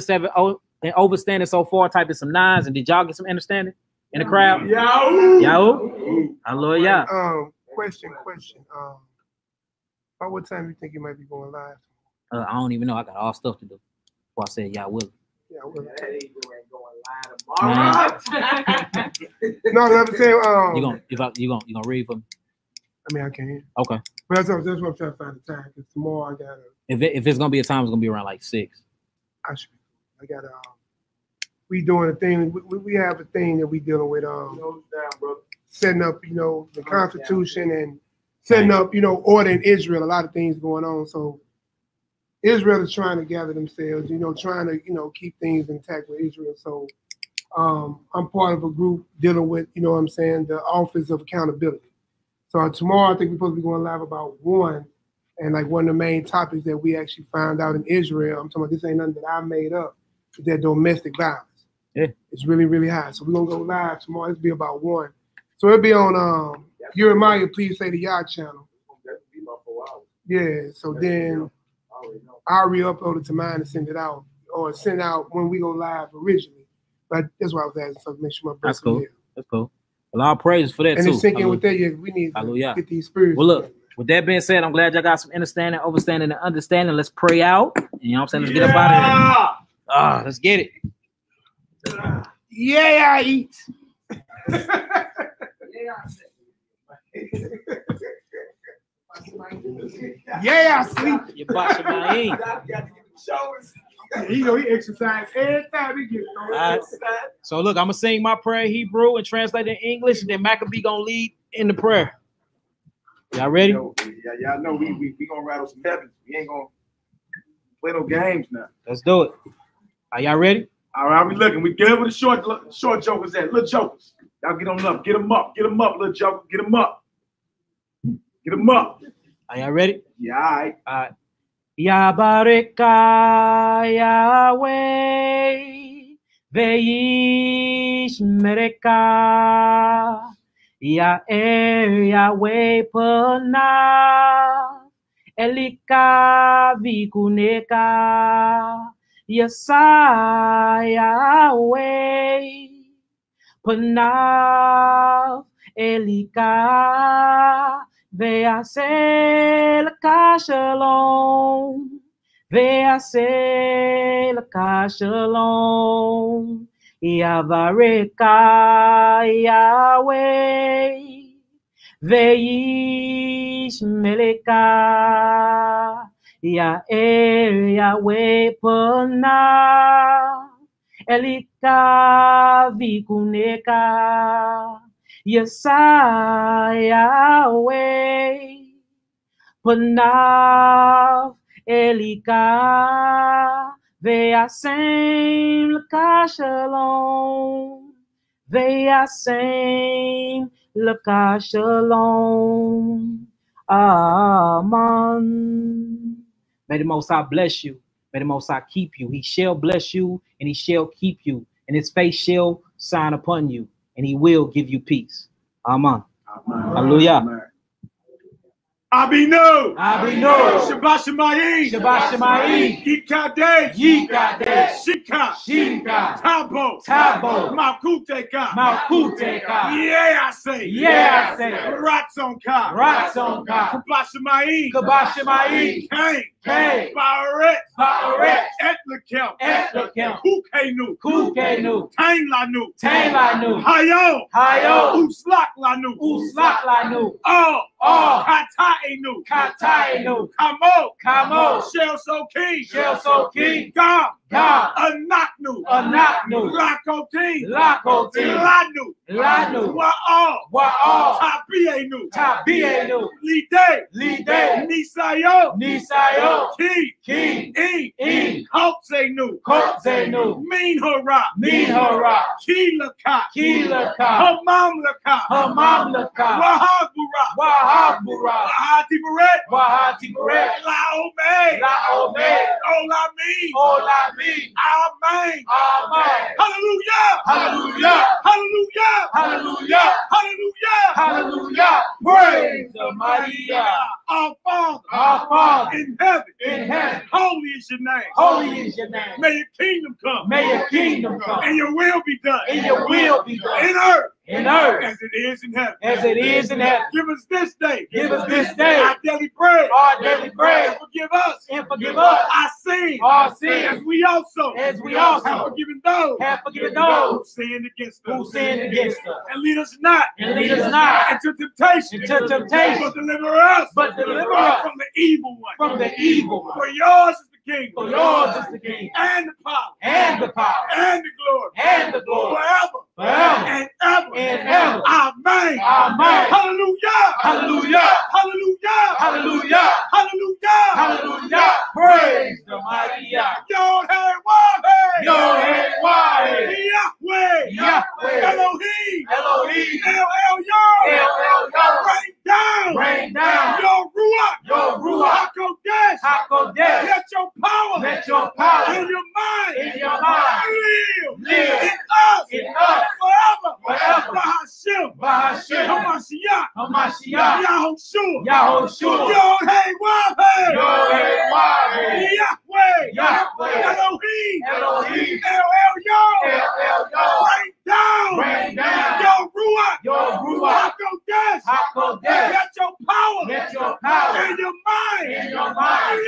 overstanding so far, type in some 9s. And did y'all get some understanding in the crowd? Yahoo! I love y'all. Question. By what time you think you might be going live? I don't even know. I got all stuff to do. Before I said y'all will. Yeah, I will. No, I'm saying you gonna read for me? I mean, I can. Okay. But that's what I'm trying to find the time. Because tomorrow I gotta. If it's gonna be a time, it's gonna be around like 6. I gotta. We doing a thing. We have a thing that we dealing with. Setting up, you know, the Constitution and setting up, you know, order in Israel. A lot of things going on. So Israel is trying to gather themselves, you know, trying to, you know, keep things intact with Israel. So I'm part of a group dealing with, you know what I'm saying, the Office of Accountability. So tomorrow I think we're supposed to be going live about 1. And like one of the main topics that we actually found out in Israel, I'm talking about this ain't nothing that I made up, is that domestic violence. Yeah. It's really, really high. So we're going to go live tomorrow. It'll be about 1. So it'll be on Jeremiah, Please Say the Yah channel. Yeah, so then I'll re-upload it to mine and send it out. Or send it out when we go live originally. But that's why I was asking, so make sure my brother. That's cool. That's cool. Well, all praise for that and too. And it's syncing with that, yeah, we need to get these spirits. Well, look, with that being said, I'm glad y'all got some understanding, overstanding, and understanding. Let's pray out. You know what I'm saying? Let's get up out of here. Let's get it. Yeah, I eat. Yeah, I sleep. You botching my eat. You know, he exercise every time he gets on. So look, I'm gonna sing my prayer in Hebrew and translate it in English, and then Maccabee gonna lead in the prayer. Y'all ready? Yeah, y'all know we gonna rattle some heavens. We ain't gonna play no games now. Let's do it. Are y'all ready? All right, we looking. We good with the short jokers at little jokers. Y'all get on up. Get them up, little joker. Get them up. Get them up. Are y'all ready? Yeah, all right. All right. Yabareka Yahweh Veish Mereka Ya'er Yahweh Pana Elika Vikuneka Yasa Yahweh Pana Elika Ve'aseh laka shalom, ve'aseh laka shalom, Yavareka Yahweh, ve'ish meleka, Ya'er Yahweh pana, Elika vikuneka, Yasa Yahweh Panav Elika Ve'asem Laka Shalom Ve'asem Laka Shalom. Amen. May the Most High bless you. May the Most High keep you. He shall bless you and he shall keep you, and his face shall shine upon you, and he will give you peace. Amen. Hallelujah. Abinu. Abinu. Shabbat Shemayim. Shabbat Shemayim. Yikadesh. Yikadesh. Shika. Shika. Tabo. Tabo. Malkuteka. Malkuteka. Yeah, I say. Yeah, I say. Ratzonka. Ratzonka. Shabbat Shemayim. Shabbat Shemayim. Cain. Cain. Baret. Baret. Etlakel. Etlakel. Kukenu. Kukenu. Tainlanu. Tainlanu. Hayo. Hayo. Uslaklanu. Uslaklanu. Oh. Kataenu. Kataenu. Kamo. Kamo. Shel Sokin. Shel Sokin. Gam. Gam. Anaknu. Anaknu. Lakotin. Lakotin. Lanu. Lanu. Wa'al. Wa'al. Tabienu. Tabienu. Lide. Lide. Nisayo. Nisayo. Ki. Ki. In. Kopzenu. Kopzenu. Min hara. Min hara. Kilaka. Kilaka. Hamamlaka. Hamamlaka. Wahabura. Wahabura. Wahatiburet. Wahatiburet. Laome. Laome. Olami. Olami. Amen. Amen. Hallelujah. Hallelujah. Hallelujah. Hallelujah. Hallelujah. Hallelujah. Praise the mighty God. Our Father. Our Father. In heaven. In heaven. Holy is your name. Holy is your name. May your kingdom come. May your kingdom come. And your will be done. And your will be done. In earth. In earth. As it is in heaven. As it is in heaven. Give us this day. Give us this day. Our daily bread. Our daily bread. And forgive us. And forgive us. Our sins. Our sins. As we also. As we also. Have forgiven those. Have forgiven those. Who sinned against us. Who sinned against us. And lead us not. And lead us not. Into temptation. Into temptation. But deliver us. But deliver us. From the evil one. From the evil one. For yours is the kingdom. For yours is the kingdom. And the power. And the power. And the glory. And the glory. Forever. Forever. And ever. And ever. Amen. Amen. Hallelujah. Hallelujah. Hallelujah. Hallelujah. Hallelujah. Hallelujah. Praise the mighty God. Yod Hey Wahey. Yod Hey Wahey. Yahweh. Yahweh. Elohim. Elohim. El Yod. El Rain down. Rain down. Your Ruach. Your Ruach. HaKodesh. HaKodesh. Let your power. Let your power. In your mind. In your mind. Live. In us. In us. Forever. Forever. Bahashim. Bahashim. Hamashiach. Hamashiach. Yahushua. Yahushua. Yod Hey Wahey. Yod Hey Wahey. Yahweh. Yahweh. Elohim. Elohim. El Yod. El Yod. Rain down. Rain down. Your Ruach. Your Ruach. HaKodesh. HaKodesh. Let your power. Let your power. In your mind. In your mind.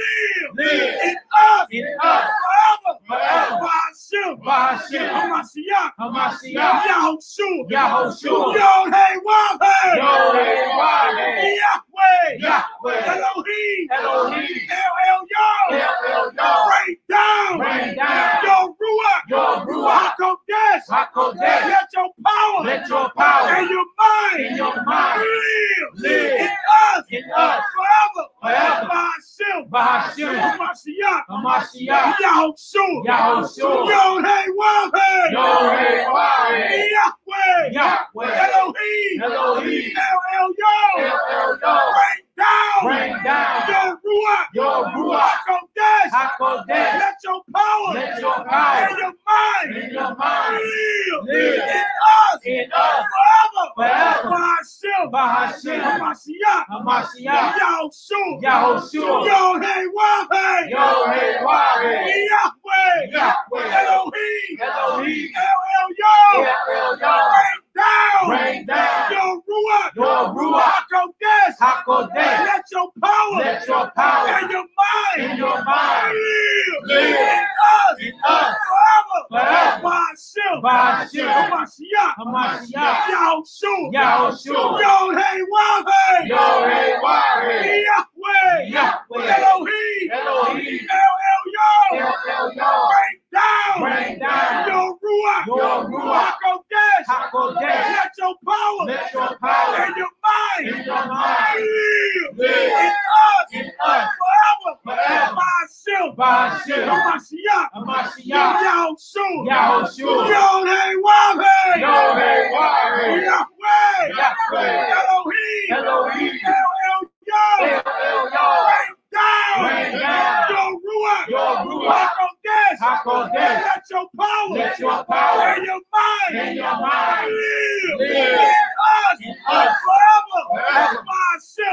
Live. In us. In us. Forever. Forever. Bahashim. Bahashim. Hamashiach. Hamashiach. Yahushua. Yahushua. Yod Hey Wahey. Yod Hey Wahey. Yahweh. Yahweh. Elohim. Elohim. El Yod. El Yod. Rain down. Rain down. Your Ruach. Your Ruach. HaKodesh. HaKodesh. Let your power. Let your power. In your mind. In your mind. Live. In us. In us. Forever. Forever. Bahashim. Bahashim. Hamashiach. Hamashiach. Yahushua. Yahushua. Yod Hey Wahey. Yod Hey Wahey. Yahweh. Yahweh. Elohim. Elohim. El Yod. El Yod. Rain down. Rain down. Your Ruach. Your Ruach. HaKodesh. HaKodesh. Let your power. Let your power. In your mind. In your mind. Live. In us. In us. Forever. Forever. Bahashim. Bahashim. Hamashiach. Hamashiach. Yahushua. Yahushua. Yod Hey Wahey. Yod Hey Wahey. Yahweh. Yahweh. Elohim. Elohim. El Yod. El Yod. Rain down. Rain down. Your Ruach. Your Ruach. HaKodesh. HaKodesh. Let your power. Let your power. In your mind. In your mind. Live. In us. In us. Forever. Forever. Bahashim. Bahashim. Hamashiach. Hamashiach. Yahushua. Yahushua. Yod Hey Wahey. Yod Hey Wahey. Yahweh. Yahweh. Elohim. Elohim. El Yod. El Yod. Rain down. Rain down. Your Ruach. Your Ruach. HaKodesh. HaKodesh. Let your power. Let your power. In your mind. In your mind. Live. In us. In us. Forever. Forever. Bahashim. Bahashim. Hamashiach. Hamashiach. Yahushua. Yahushua. Yod Hey Wahey. Yod Hey Wahey. Yahweh. Yahweh. Elohim. Elohim. El Yod. El Yod. Rain down. Rain down. Your Ruach. Your Ruach. HaKodesh. HaKodesh. Let your power. Let your power. In your mind. In your mind. Live. Live. In us. In us. Forever. Forever. Bahashim.